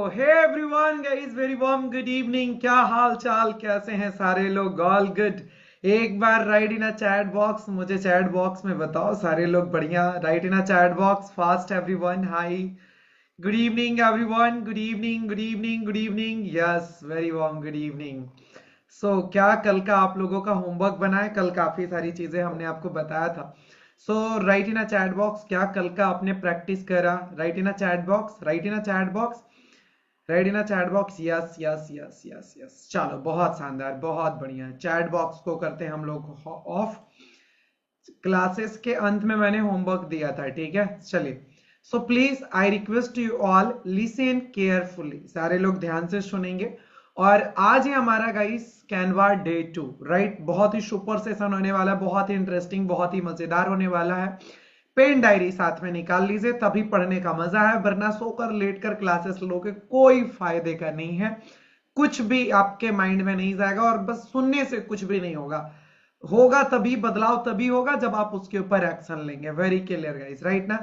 हे everyone guys, very warm good evening. क्या हाल चाल, कैसे हैं सारे लोग? All good. एक बार write in a chat box, मुझे चैट बॉक्स में बताओ सारे लोग बढ़िया। Write in a chat box fast everyone. Hi, good evening everyone, good evening, good evening, good evening. Yes, very warm good evening. So क्या कल का आप लोगों का होमवर्क बना है? कल काफी सारी चीजें हमने आपको बताया था। So write in a chat box, क्या कल का आपने प्रैक्टिस करा? Write in a chat box, write in a chat box, write in a chat box. Yes yes yes yes yes, चलो बहुत शानदार, बहुत बढ़िया। चैट बॉक्स को करते हैं हम लोग ऑफ। क्लासेस के अंत में मैंने होमवर्क दिया था, ठीक है? चलिए, सो please I request you all listen carefully. सारे लोग ध्यान से सुनेंगे। और आज है हमारा गाइस कैनवा डे 2, राइट? बहुत ही सुपर सेशन होने वाला है, बहुत ही इंटरेस्टिंग, बहुत ही मजेदार होने वाला है। पेन डायरी साथ में निकाल लीजिए, तभी पढ़ने का मजा है, वरना सोकर लेटकर क्लासेस लोगे कोई फायदे का नहीं है। कुछ भी आपके माइंड में नहीं जाएगा और बस सुनने से कुछ भी नहीं होगा। होगा तभी, बदलाव तभी होगा जब आप उसके ऊपर एक्शन लेंगे। वेरी क्लियर गाइस, राइट ना?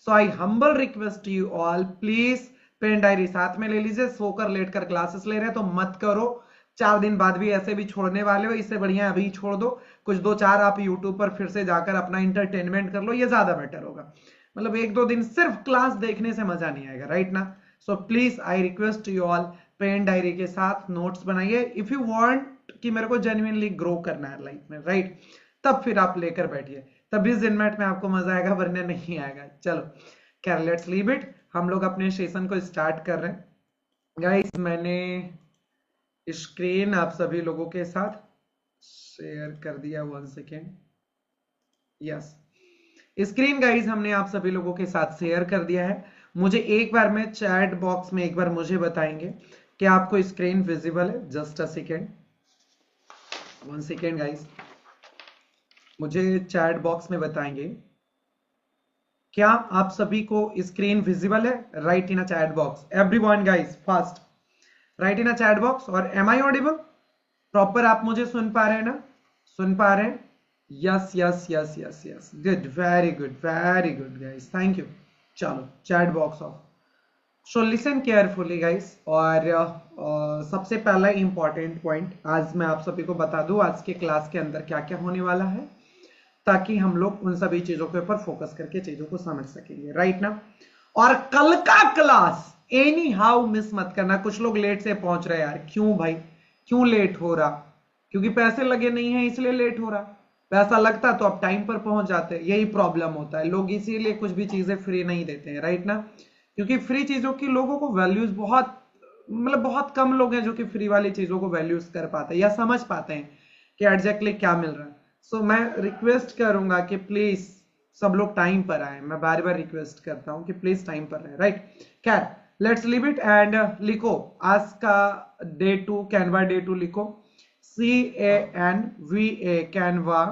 So I humble request you all, please pen diary साथ में ले लीजिए। सोकर लेटकर क्लासेस ले रहे हैं तो मत करो। 4 दिन बाद भी ऐसे भी छोड़ने वाले हो, इससे बढ़िया अभी छोड़ दो। कुछ 2-4 आप यूट्यूब पर फिर से जाकर अपना इंटरटेनमेंट कर लो, ये ज्यादा बेटर होगा। मतलब 1-2 दिन सिर्फ क्लास देखने से मजा नहीं आएगा, राइट ना? So please I request you all, pen diary के साथ नोट्स बनाइए इफ यू वांट कि मेरे को जेन्युइनली ग्रो करना है लाइफ में, राइट? तब फिर आप लेकर बैठिए, तब 20 मिनट में आपको मजा आएगा, वरना नहीं आएगा। चलो खैर, लेट्स लीव इट। हम लोग अपने सेशन को स्टार्ट कर रहे हैं गाइस। मैंने स्क्रीन आप सभी लोगों के साथ शेयर कर दिया, 1 सेकेंड। यस, स्क्रीन गाइस हमने आप सभी लोगों के साथ शेयर कर दिया है। मुझे एक बार में चैट बॉक्स में एक बार मुझे बताएंगे कि आपको स्क्रीन विजिबल है? Just a second, 1 second guys, मुझे चैट बॉक्स में बताएंगे क्या आप सभी को स्क्रीन विजिबल है? Right in a chat box everyone guys, fast right in a chat box. और एम आई ऑडिबल? प्रॉपर आप मुझे सुन पा रहे हैं ना? सुन पा रहे हैं? Yes yes yes yes yes, good, very good, very good guys, thank you. चलो chat box off. So listen carefully guys. और सबसे पहला इंपॉर्टेंट पॉइंट आज मैं आप सभी को बता दूं, आज के क्लास के अंदर क्या क्या होने वाला है, ताकि हम लोग उन सभी चीजों के ऊपर फोकस करके चीजों को समझ सकेंगे, राइट ना? और कल का क्लास एनी हाउ मिस मत करना। कुछ लोग लेट से पहुंच रहे हैं यार, क्यों भाई? क्यों लेट हो रहा? क्योंकि पैसे लगे नहीं है इसलिए लेट हो रहा। पैसा लगता तो आप टाइम पर पहुंच जाते। यही प्रॉब्लम होता है, लोग इसीलिए कुछ भी चीजें फ्री नहीं देते हैं, राइट ना? क्योंकि फ्री चीजों की लोगों को वैल्यूज बहुत, मतलब बहुत कम लोग हैं जो कि फ्री वाली चीजों को वैल्यूज कर पाते हैं या समझ पाते हैं कि एग्जैक्टली क्या मिल रहा है। सो मैं रिक्वेस्ट करूंगा कि प्लीज सब लोग टाइम पर आए। मैं बार बार रिक्वेस्ट करता हूं कि प्लीज टाइम पर रहे, राइट? खैर, लेट्स लीव इट एंड लिखो आज का डे 2, कैनवा डे 2 लिखो। CANVA, कैनवा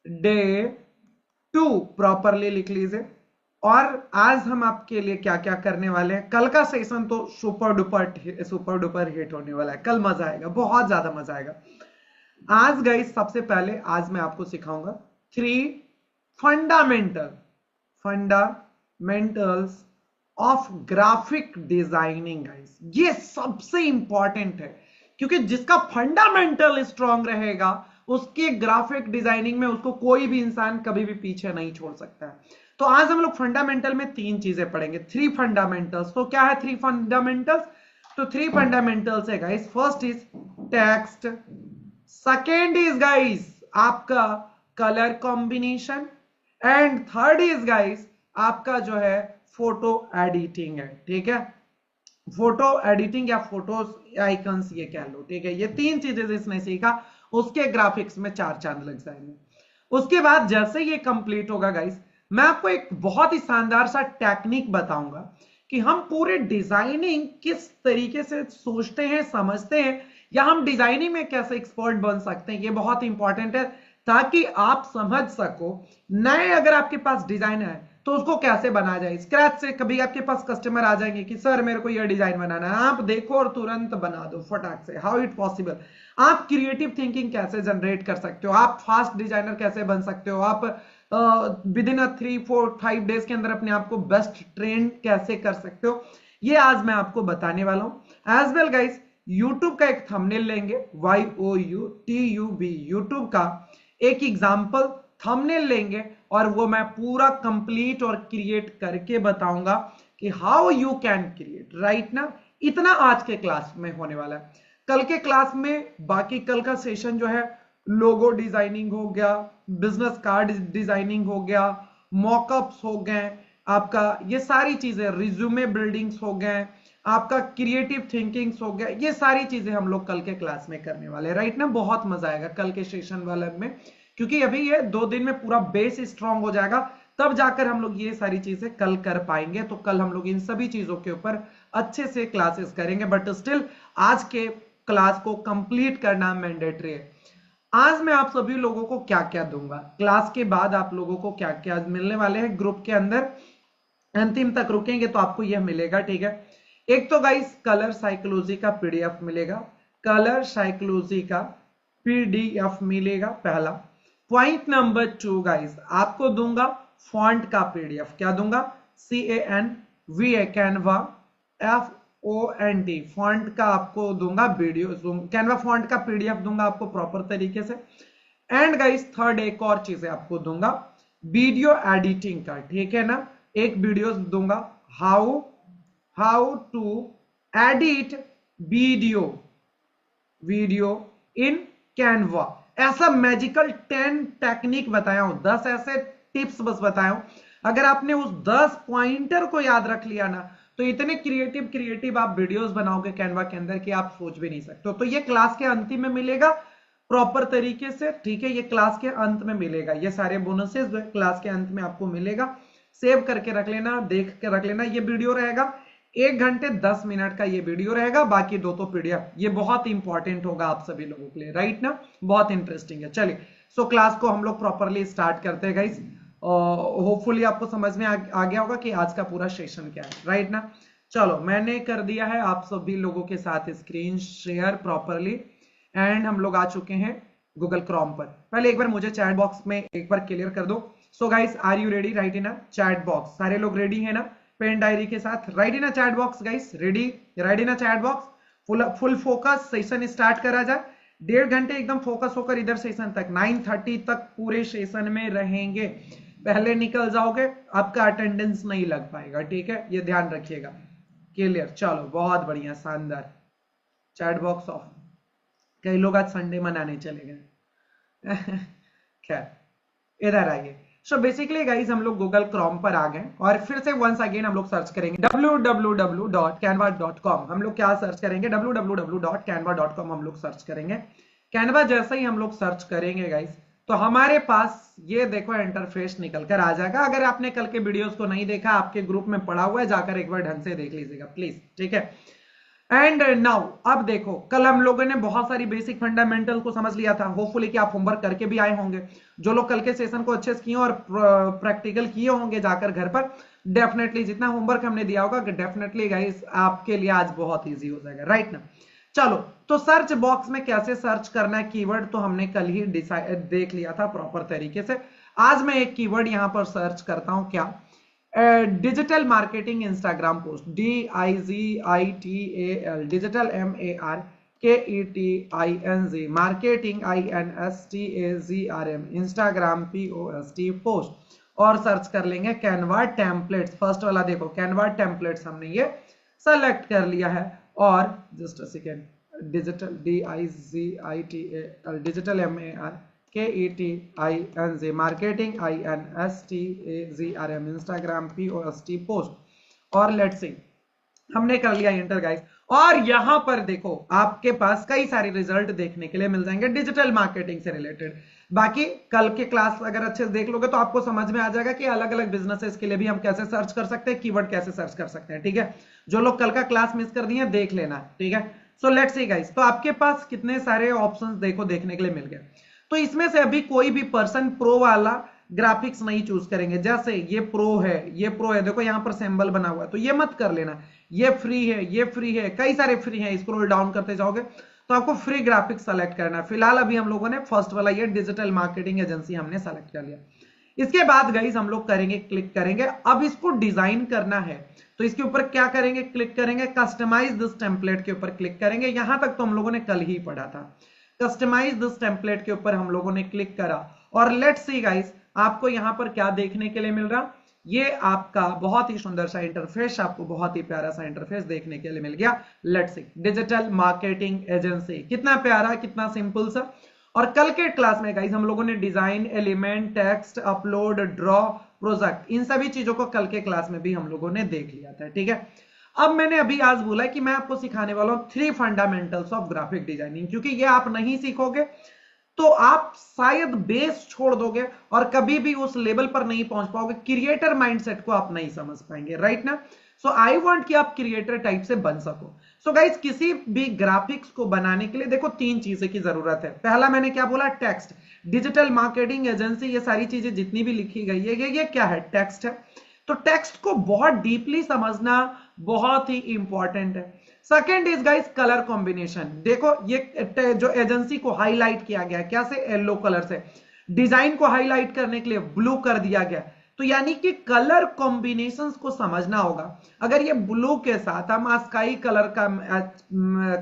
डे 2 प्रॉपरली लिख लीजिए। और आज हम आपके लिए क्या क्या करने वाले हैं? कल का सेशन तो सुपर डुपर हिट होने वाला है। कल मजा आएगा, बहुत ज्यादा मजा आएगा। आज गाइस सबसे पहले आज मैं आपको सिखाऊंगा 3 fundamentals of graphic designing. Guys ये सबसे इंपॉर्टेंट है, क्योंकि जिसका फंडामेंटल स्ट्रांग रहेगा उसके ग्राफिक डिजाइनिंग में उसको कोई भी इंसान कभी भी पीछे नहीं छोड़ सकता है। तो आज हम लोग फंडामेंटल में 3 चीजें पढ़ेंगे, 3 फंडामेंटल्स। तो क्या है 3 फंडामेंटल्स? तो 3 फंडामेंटल्स है guys. First is text, second is guys आपका colour combination, and third is guys आपका जो है फोटो एडिटिंग है, ठीक है? फोटो एडिटिंग या फोटोज आइकन्स ये कह लो, ठीक है? ये 3 चीजें जिसने सीखा उसके ग्राफिक्स में 4 चांद लग जाएंगे। उसके बाद जैसे ये कंप्लीट होगा गाइस, मैं आपको एक बहुत ही शानदार सा टेक्निक बताऊंगा कि हम पूरे डिजाइनिंग किस तरीके से सोचते हैं, समझते हैं, या हम डिजाइनिंग में कैसे एक्सपर्ट बन सकते हैं। ये बहुत इंपॉर्टेंट है ताकि आप समझ सको नए अगर आपके पास डिजाइन है तो उसको कैसे बनाया जाए स्क्रैच से। कभी आपके पास कस्टमर आ जाएंगे कि सर मेरे को ये डिजाइन बनाना है, आप देखो और तुरंत बना दो फटाक से। How it possible? आप क्रिएटिव थिंकिंग कैसे जनरेट कर सकते हो? आप फास्ट डिजाइनर कैसे बन सकते हो? आप विद इन 3-4-5 डेज के अंदर अपने आप को बेस्ट ट्रेंड कैसे कर सकते हो? ये आज मैं आपको बताने वाला हूं। एज वेल गाइस यूट्यूब का एक थंबनेल लेंगे, YOUTUB, यूट्यूब का एक एग्जाम्पल थंबनेल लेंगे और वो मैं पूरा कंप्लीट और क्रिएट करके बताऊंगा कि how you can create, right ना। इतना आज के क्लास में होने वाला है। कल के क्लास में बाकी कल का सेशन जो है लोगो डिजाइनिंग हो गया, बिजनेस कार्ड डिजाइनिंग हो गया, मॉकअप्स हो गए, आपका ये सारी चीजें, रिज्यूमे बिल्डिंग्स हो गए, आपका क्रिएटिव थिंकिंग्स हो गया, ये सारी चीजें हम लोग कल के क्लास में करने वाले हैं, राइट ना। बहुत मजा आएगा कल के सेशन वाले में, क्योंकि अभी ये 2 दिन में पूरा बेस स्ट्रांग हो जाएगा, तब जाकर हम लोग ये सारी चीजें कल कर पाएंगे। तो कल हम लोग इन सभी चीजों के ऊपर अच्छे से क्लासेस करेंगे, बट स्टिल आज के क्लास को कंप्लीट करना मैंडेटरी है। आज मैं आप सभी लोगों को क्या क्या दूंगा, क्लास के बाद आप लोगों को क्या क्या मिलने वाले हैं ग्रुप के अंदर, अंतिम तक रुकेंगे तो आपको यह मिलेगा, ठीक है। एक तो गाइस कलर साइकोलॉजी का पीडीएफ मिलेगा, कलर साइकोलॉजी का पीडीएफ मिलेगा पहला। पॉइंट नंबर 2 गाइस आपको दूंगा फॉन्ट का पीडीएफ, क्या दूंगा, CANVA, कैनवा FONT, फॉन्ट का आपको दूंगा वीडियो, कैनवा फॉन्ट का पीडीएफ दूंगा आपको प्रॉपर तरीके से। एंड गाइस थर्ड एक और चीज आपको दूंगा वीडियो एडिटिंग का, ठीक है ना। एक वीडियो दूंगा how to edit video in Canva. ऐसा मैजिकल 10 टेक्निक बताया हूं, 10 ऐसे टिप्स बस बताया हूं। अगर आपने उस 10 पॉइंटर को याद रख लिया ना, तो इतने क्रिएटिव आप वीडियोस बनाओगे कैनवा के अंदर कि आप सोच भी नहीं सकते। तो ये क्लास के अंतिम में मिलेगा प्रॉपर तरीके से, ठीक है। ये क्लास के अंत में मिलेगा, ये सारे बोनसेस जो क्लास के अंत में आपको मिलेगा। सेव करके रख लेना, देख के रख लेना। ये वीडियो रहेगा 1 घंटे 10 मिनट का, ये वीडियो रहेगा, बाकी 2 तो पीडीएफ। ये बहुत इंपॉर्टेंट होगा आप सभी लोगों के लिए, राइट ना, बहुत इंटरेस्टिंग है। चलिए सो क्लास को हम लोग प्रॉपरली स्टार्ट करते हैं गाइस। होपफुली आपको समझ में आ गया होगा कि आज का पूरा सेशन क्या है, राइट ना। चलो मैंने कर दिया है आप सभी लोगों के साथ स्क्रीन शेयर प्रॉपरली, एंड हम लोग आ चुके हैं गूगल क्रोम पर। पहले एक बार मुझे चैट बॉक्स में एक बार क्लियर कर दो। So guys are you ready, right in chat box, सारे लोग रेडी है ना, पेन डायरी के साथ, right in chat box guys, ready, right in chat box. Full focus, session start करा जाए। 1.5 घंटे एकदम फोकस होकर इधर सेशन तक 9:30 तक पूरे सेशन में रहेंगे। पहले निकल जाओगे आपका अटेंडेंस नहीं लग पाएगा, ठीक है, ये ध्यान रखिएगा। क्लियर, चलो बहुत बढ़िया, शानदार। चैट बॉक्स ऑफ, कई लोग आज संडे मनाने चले गए। खैर इधर आइए। सो बेसिकली गाइस हम लोग गूगल क्रोम पर आ गए और फिर से वंस अगेन हम लोग सर्च करेंगे www.canva.com। हम लोग क्या सर्च करेंगे, www.canva.com हम लोग सर्च करेंगे। कैनवा जैसे ही हम लोग सर्च करेंगे गाइस, तो हमारे पास ये देखो इंटरफेस निकल कर आ जाएगा। अगर आपने कल के वीडियोस को नहीं देखा, आपके ग्रुप में पड़ा हुआ है, जाकर एक बार ढंग से देख लीजिएगा प्लीज, ठीक है। एंड नाउ अब देखो, कल हम लोगों ने बहुत सारी बेसिक फंडामेंटल को समझ लिया था। होपफुली कि आप होमवर्क करके भी आए होंगे, जो लोग कल के सेशन को अच्छे से किए और प्रैक्टिकल किए होंगे जाकर घर पर। डेफिनेटली जितना होमवर्क हमने दिया होगा, डेफिनेटली गाइस आपके लिए आज बहुत इजी हो जाएगा, राइट ना। चलो तो सर्च बॉक्स में कैसे सर्च करना है कीवर्ड, तो हमने कल ही देख लिया था प्रॉपर तरीके से। आज मैं एक कीवर्ड यहां पर सर्च करता हूं, क्या, digital marketing Instagram post, DIGITAL, digital MARKETING, marketing INSTAGRM, Instagram POST, post, और सर्च कर लेंगे कैनवा टेम्पलेट्स। फर्स्ट वाला देखो कैनवा टेम्पलेट्स, हमने ये सेलेक्ट कर लिया है। और just a second, digital DIGITAL, digital MARKETING, marketing INSTAGRM, Instagram POST, post, और लेट्स सी हमने कर लिया इंटर गाइस। और यहां पर देखो आपके पास कई सारे रिजल्ट देखने के लिए मिल जाएंगे डिजिटल मार्केटिंग से रिलेटेड। बाकी कल के क्लास अगर अच्छे से देख लोगे तो आपको समझ में आ जाएगा कि अलग अलग बिजनेसेस के लिए भी हम कैसे सर्च कर सकते हैं, कीवर्ड कैसे सर्च कर सकते हैं, ठीक है। जो लोग कल का क्लास मिस कर दिए देख लेना, ठीक है। सो लेट्स सी गाइस, तो आपके पास कितने सारे ऑप्शंस देखो देखने के लिए मिल गए। तो इसमें से अभी कोई भी पर्सन प्रो वाला ग्राफिक्स नहीं चूज करेंगे। जैसे ये प्रो है, देखो यहां पर सिंबल बना हुआ है, तो ये मत कर लेना। ये फ्री है, कई सारे फ्री है, स्क्रॉल डाउन करते जाओगे तो आपको फ्री ग्राफिक्स सेलेक्ट करना है। फिलहाल अभी हम लोगों ने फर्स्ट वाला ये डिजिटल मार्केटिंग एजेंसी हमने सेलेक्ट कर लिया। इसके बाद गाइस हम लोग करेंगे, क्लिक करेंगे। अब इसको डिजाइन करना है तो इसके ऊपर क्या करेंगे, क्लिक करेंगे, कस्टमाइज दिस टेम्पलेट के ऊपर क्लिक करेंगे। यहां तक तो हम लोगों ने कल ही पढ़ा था। कस्टमाइज दिस टेम्पलेट के ऊपर हम लोगों ने क्लिक करा और लेट्स सी गाइस आपको यहां पर क्या देखने के लिए मिल रहा, ये आपका बहुत ही सुंदर सा इंटरफेस, आपको बहुत ही प्यारा सा इंटरफेस देखने के लिए मिल गया। Let's see, digital marketing agency, कितना प्यारा, कितना सिंपल सा। और कल के क्लास में गाइस हम लोगों ने design, element, text, upload, draw, project, इन सभी चीजों को कल के क्लास में भी हम लोगों ने देख लिया था, ठीक है। अब मैंने अभी आज बोला कि मैं आपको सिखाने वाला हूं 3 फंडामेंटल्स ऑफ ग्राफिक डिजाइनिंग, क्योंकि ये आप नहीं सीखोगे तो आप शायद बेस छोड़ दोगे और कभी भी उस लेवल पर नहीं पहुंच पाओगे, क्रिएटर माइंडसेट को आप नहीं समझ पाएंगे, राइट ना। सो आई वांट कि आप क्रिएटर टाइप से बन सको। सो गाइस किसी भी ग्राफिक्स को बनाने के लिए देखो 3 चीजें की जरूरत है। पहला मैंने क्या बोला, टेक्स्ट, डिजिटल मार्केटिंग एजेंसी, ये सारी चीजें जितनी भी लिखी गई है ये क्या है, टेक्स्ट है। तो टेक्स्ट को बहुत डीपली समझना बहुत ही इंपॉर्टेंट है। Second is guys colour combination. देखो ये जो एजेंसी को हाईलाइट किया गया कैसे, येलो कलर से, डिजाइन को हाईलाइट करने के लिए ब्लू कर दिया गया, तो यानी कि कलर कॉम्बिनेशंस को समझना होगा। अगर ये ब्लू के साथ हम स्काई कलर का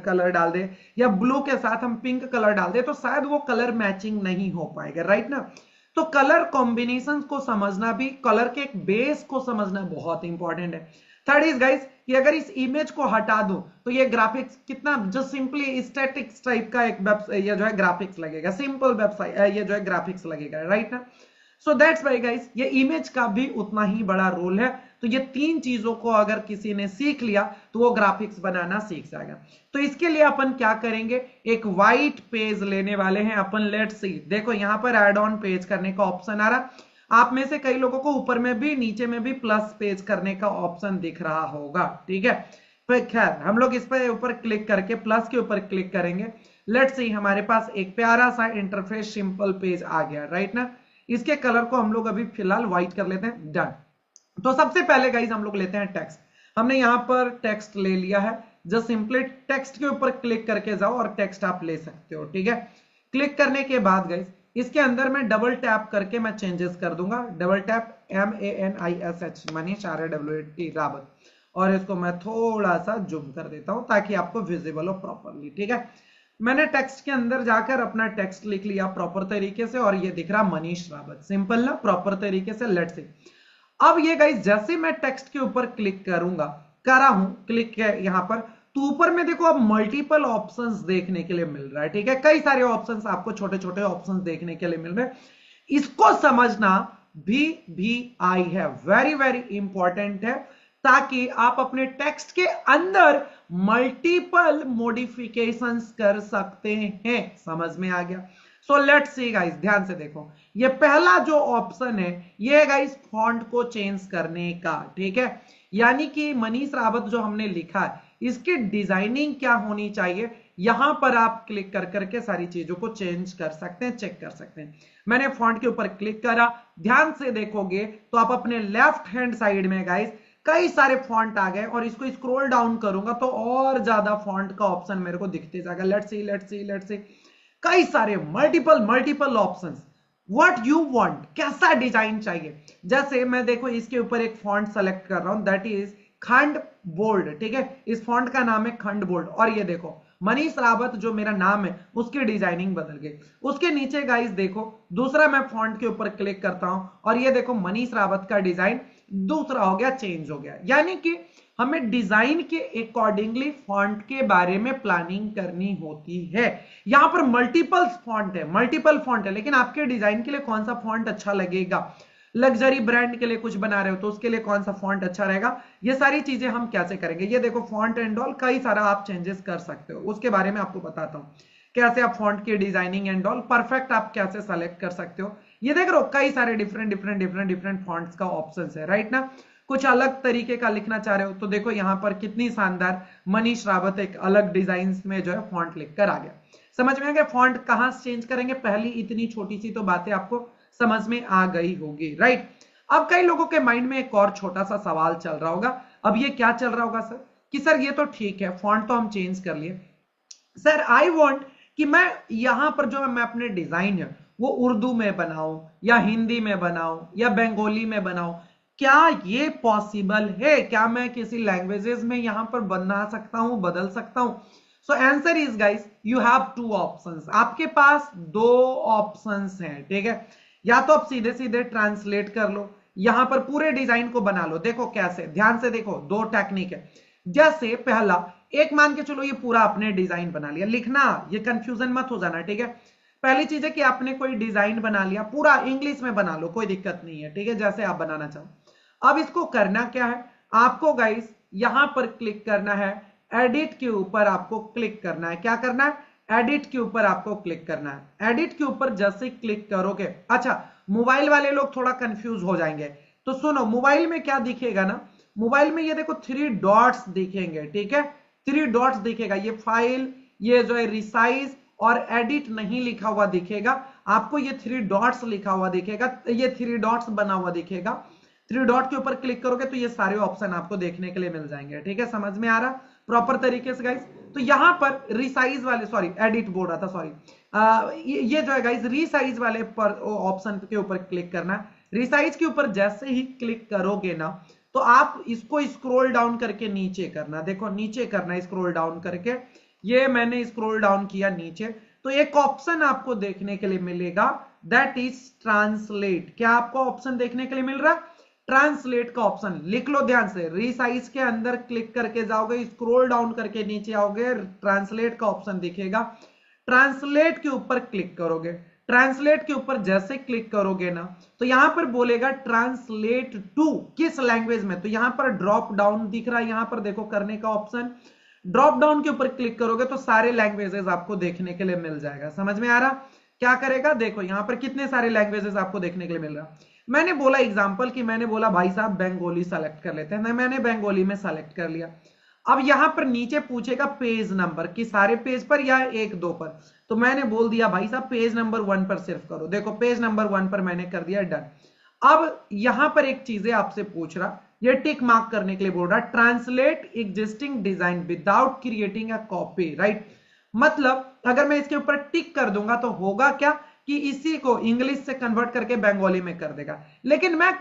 कलर डाल दे या ब्लू के साथ हम पिंक कलर डाल दे तो शायद वो कलर मैचिंग नहीं हो पाएगा, राइट ना। तो कलर कॉम्बिनेशंस को समझना भी, कलर के एक बेस को समझना बहुत इंपॉर्टेंट है। थर्ड इज गाइस कि अगर इस इमेज को हटा दो तो ये ग्राफिक्स कितना जो सिंपली स्टैटिक्स टाइप का एक ये जो है ग्राफिक्स लगेगा, सिंपल वेबसाइट ये जो है ग्राफिक्स लगेगा, राइट ना। सो दैट्स वाई गाइस ये इमेज का भी उतना ही बड़ा रोल है। तो ये 3 चीजों को अगर किसी ने सीख लिया तो वो ग्राफिक्स बनाना सीख जाएगा। तो इसके लिए अपन क्या करेंगे, एक व्हाइट पेज लेने वाले हैं अपन। लेट्स सी, देखो यहां पर ऐड ऑन पेज करने का ऑप्शन आ रहा, आप में से कई लोगों को ऊपर में भी नीचे में भी प्लस पेज करने का ऑप्शन दिख रहा होगा, ठीक है। तो खैर हम लोग इस पर ऊपर क्लिक करके प्लस के ऊपर क्लिक करेंगे। लेट्स सी हमारे पास एक प्यारा सा इंटरफेस सिंपल पेज आ गया, राइट ना। इसके कलर को हम लोग अभी फिलहाल व्हाइट कर लेते हैं, डन। तो सबसे पहले गाइस हम लोग लेते हैं टेक्स्ट। हमने यहां पर टेक्स्ट ले लिया है, जस्ट सिंपली टेक्स्ट के ऊपर क्लिक करके जाओ और टेक्स्ट आप ले सकते हो, ठीक है। क्लिक करने के बाद गाइस इसके अंदर मैं डबल टैप करके मैं चेंजेस कर दूंगा। Double tap MANISH Manish RAWT Rawat, और इसको मैं थोड़ा सा जूम कर देता हूं ताकि आपको विजिबल हो प्रॉपरली, ठीक है। मैंने टेक्स्ट के अंदर जाकर अपना टेक्स्ट लिख लिया प्रॉपर तरीके से और ये दिख रहा मनीष रावत, सिंपल ना, प्रॉपर तरीके से। लेट्स सी अब ये गाइस जैसे मैं टेक्स्ट के ऊपर क्लिक करूंगा, करा हूं क्लिक यहां पर, तो ऊपर में देखो अब मल्टीपल ऑप्शंस देखने के लिए मिल रहा है, ठीक है। कई सारे ऑप्शंस आपको छोटे छोटे ऑप्शंस देखने के लिए मिल रहे हैं। इसको समझना भी आई है, वेरी वेरी इंपॉर्टेंट है, ताकि आप अपने टेक्स्ट के अंदर मल्टीपल मॉडिफिकेशंस कर सकते हैं। समझ में आ गया। सो लेट्स सी गाइस, ध्यान से देखो, ये पहला जो ऑप्शन है ये गाइस फॉन्ट को चेंज करने का, ठीक है। यानी कि मनीष रावत जो हमने लिखा है इसकी डिजाइनिंग क्या होनी चाहिए, यहां पर आप क्लिक कर करके सारी चीजों को चेंज कर सकते हैं, चेक कर सकते हैं। मैंने फॉन्ट के ऊपर क्लिक करा, ध्यान से देखोगे तो आप अपने लेफ्ट हैंड साइड में गाइस कई सारे फॉन्ट आ गए और इसको स्क्रॉल डाउन करूंगा तो और ज्यादा फॉन्ट का ऑप्शन मेरे को दिखते जाएगा। Let's see let's see let's see, कई सारे multiple options, what you want, कैसा डिजाइन चाहिए। जैसे मैं देखो इसके ऊपर एक फॉन्ट सेलेक्ट कर रहा हूं, दैट इज खंड बोल्ड, ठीक है। इस फॉन्ट का नाम है खंड बोल्ड, और ये देखो मनीष रावत जो मेरा नाम है उसकी डिजाइनिंग बदल गई। उसके नीचे गाइस देखो दूसरा मैं फॉन्ट के ऊपर क्लिक करता हूं और ये देखो मनीष रावत का डिजाइन दूसरा हो गया, चेंज हो गया। यानी कि हमें डिजाइन के अकॉर्डिंगली फॉन्ट के बारे में प्लानिंग करनी होती है। यहां पर मल्टीपल फॉन्ट है, लेकिन आपके डिजाइन के लिए कौन सा फॉन्ट अच्छा लगेगा, लग्जरी ब्रांड के लिए कुछ बना रहे हो तो उसके लिए कौन सा फॉन्ट अच्छा रहेगा, ये सारी चीजें हम कैसे करेंगे। ये देखो फॉन्ट एंड ऑल, कई सारा आप चेंजेस कर सकते हो, उसके बारे में आपको बताता हूं कैसे आप फॉन्ट की डिजाइनिंग एंड ऑल परफेक्ट आप कैसे सेलेक्ट कर सकते हो। ये देख रहे हो कई सारे डिफरेंट फॉन्ट्स का ऑप्शंस है, राइट ना। कुछ अलग तरीके का लिखना चाह रहे हो तो देखो यहां पर कितनी शानदार मनीष रावत एक अलग डिजाइन में जो है फॉन्ट लिखकर आ गया। समझ में आ गया फॉन्ट कहां चेंज करेंगे, पहली इतनी छोटी सी तो बातें आपको समझ में आ गई होगी, राइट। अब कई लोगों के माइंड में एक और छोटा सा सवाल चल रहा होगा, अब ये क्या चल रहा होगा सर, कि सर ये तो ठीक है फॉन्ट तो हम चेंज कर लिए, सर आई वांट कि मैं यहां पर जो मैं अपने डिजाइन है वो उर्दू में बनाऊं या हिंदी में बनाऊं या बंगाली में बनाऊं, क्या ये पॉसिबल है? क्या मैं किसी लैंग्वेजेस में यहां पर बना सकता हूं, बदल सकता हूं? So answer is guys, you have two options. आपके पास दो ऑप्शंस हैं, ठीक है। या तो आप सीधे सीधे ट्रांसलेट कर लो, यहां पर पूरे डिजाइन को बना लो। देखो कैसे, ध्यान से देखो, दो टेक्निक है। जैसे पहला, एक मान के चलो ये पूरा आपने डिजाइन बना लिया, लिखना ये कंफ्यूजन मत हो जाना, ठीक है। पहली चीज है कि आपने कोई डिजाइन बना लिया, पूरा इंग्लिश में बना लो, कोई दिक्कत नहीं है, ठीक है, जैसे आप बनाना चाहो। अब इसको करना क्या है, आपको गाइस यहां पर क्लिक करना है, एडिट के ऊपर आपको क्लिक करना है। क्या करना है? एडिट के ऊपर आपको क्लिक करना है। एडिट के ऊपर जैसे क्लिक करोगे, अच्छा मोबाइल वाले लोग थोड़ा कंफ्यूज हो जाएंगे, तो सुनो, मोबाइल में क्या दिखेगा ना, मोबाइल में ये देखो 3 डॉट्स दिखेंगे, ठीक है, 3 डॉट्स दिखेगा। ये फाइल, ये जो है रिसाइज और एडिट नहीं लिखा हुआ दिखेगा आपको, ये 3 डॉट्स लिखा हुआ दिखेगा, ये 3 डॉट्स बना हुआ दिखेगा। 3 डॉट के ऊपर क्लिक करोगे तो ये सारे ऑप्शन आपको देखने के लिए मिल जाएंगे, ठीक है। समझ में आ रहा प्रॉपर तरीके से गाइस? तो यहां पर रिसाइज वाले, सॉरी एडिट बोल रहा था, सॉरी, ये जो है गाइस रिसाइज वाले पर ऑप्शन के ऊपर क्लिक करना है। रिसाइज के ऊपर जैसे ही क्लिक करोगे ना, तो आप इसको स्क्रॉल डाउन करके नीचे करना, देखो नीचे करना, स्क्रॉल डाउन करके, ये मैंने स्क्रॉल डाउन किया नीचे, तो एक ऑप्शन आपको देखने के लिए मिलेगा, दैट इज ट्रांसलेट। क्या आपको ऑप्शन देखने के लिए मिल रहा है? ट्रांसलेट का ऑप्शन, लिख लो ध्यान से। रिसाइज के अंदर क्लिक करके जाओगे, स्क्रॉल डाउन करके नीचे आओगे, ट्रांसलेट का ऑप्शन दिखेगा, ट्रांसलेट के ऊपर क्लिक करोगे। ट्रांसलेट के ऊपर जैसे क्लिक करोगे ना, तो यहां पर बोलेगा ट्रांसलेट टू, किस लैंग्वेज में, तो यहां पर ड्रॉप डाउन दिख रहा है, यहां पर देखो करने का ऑप्शन, ड्रॉप डाउन के ऊपर क्लिक करोगे तो सारे लैंग्वेजेस आपको देखने के लिए मिल जाएगा। समझ में आ रहा? क्या करेगा, देखो यहां पर कितने सारे लैंग्वेजेस आपको देखने के लिए मिल रहा। मैंने बोला एग्जांपल कि मैंने बोला भाई साहब बंगाली सेलेक्ट कर लेते हैं, मैंने बंगाली में सेलेक्ट कर लिया। अब यहां पर नीचे पूछेगा पेज नंबर, कि सारे पेज पर या 1-2 पर, तो मैंने बोल दिया भाई साहब पेज नंबर 1 पर सिर्फ करो। देखो पेज नंबर 1 पर मैंने कर दिया, डन। अब यहां पर एक चीजें आपसे पूछ रहा, ये टिक मार्क करने के लिए बोल रहा, translate existing design without creating a copy, right. मतलब अगर मैं इसके ऊपर टिक कर दूंगा तो होगा क्या कि इसी को इंग्लिश से कन्वर्ट करके बंगाली में कर देगा, लेकिन मैं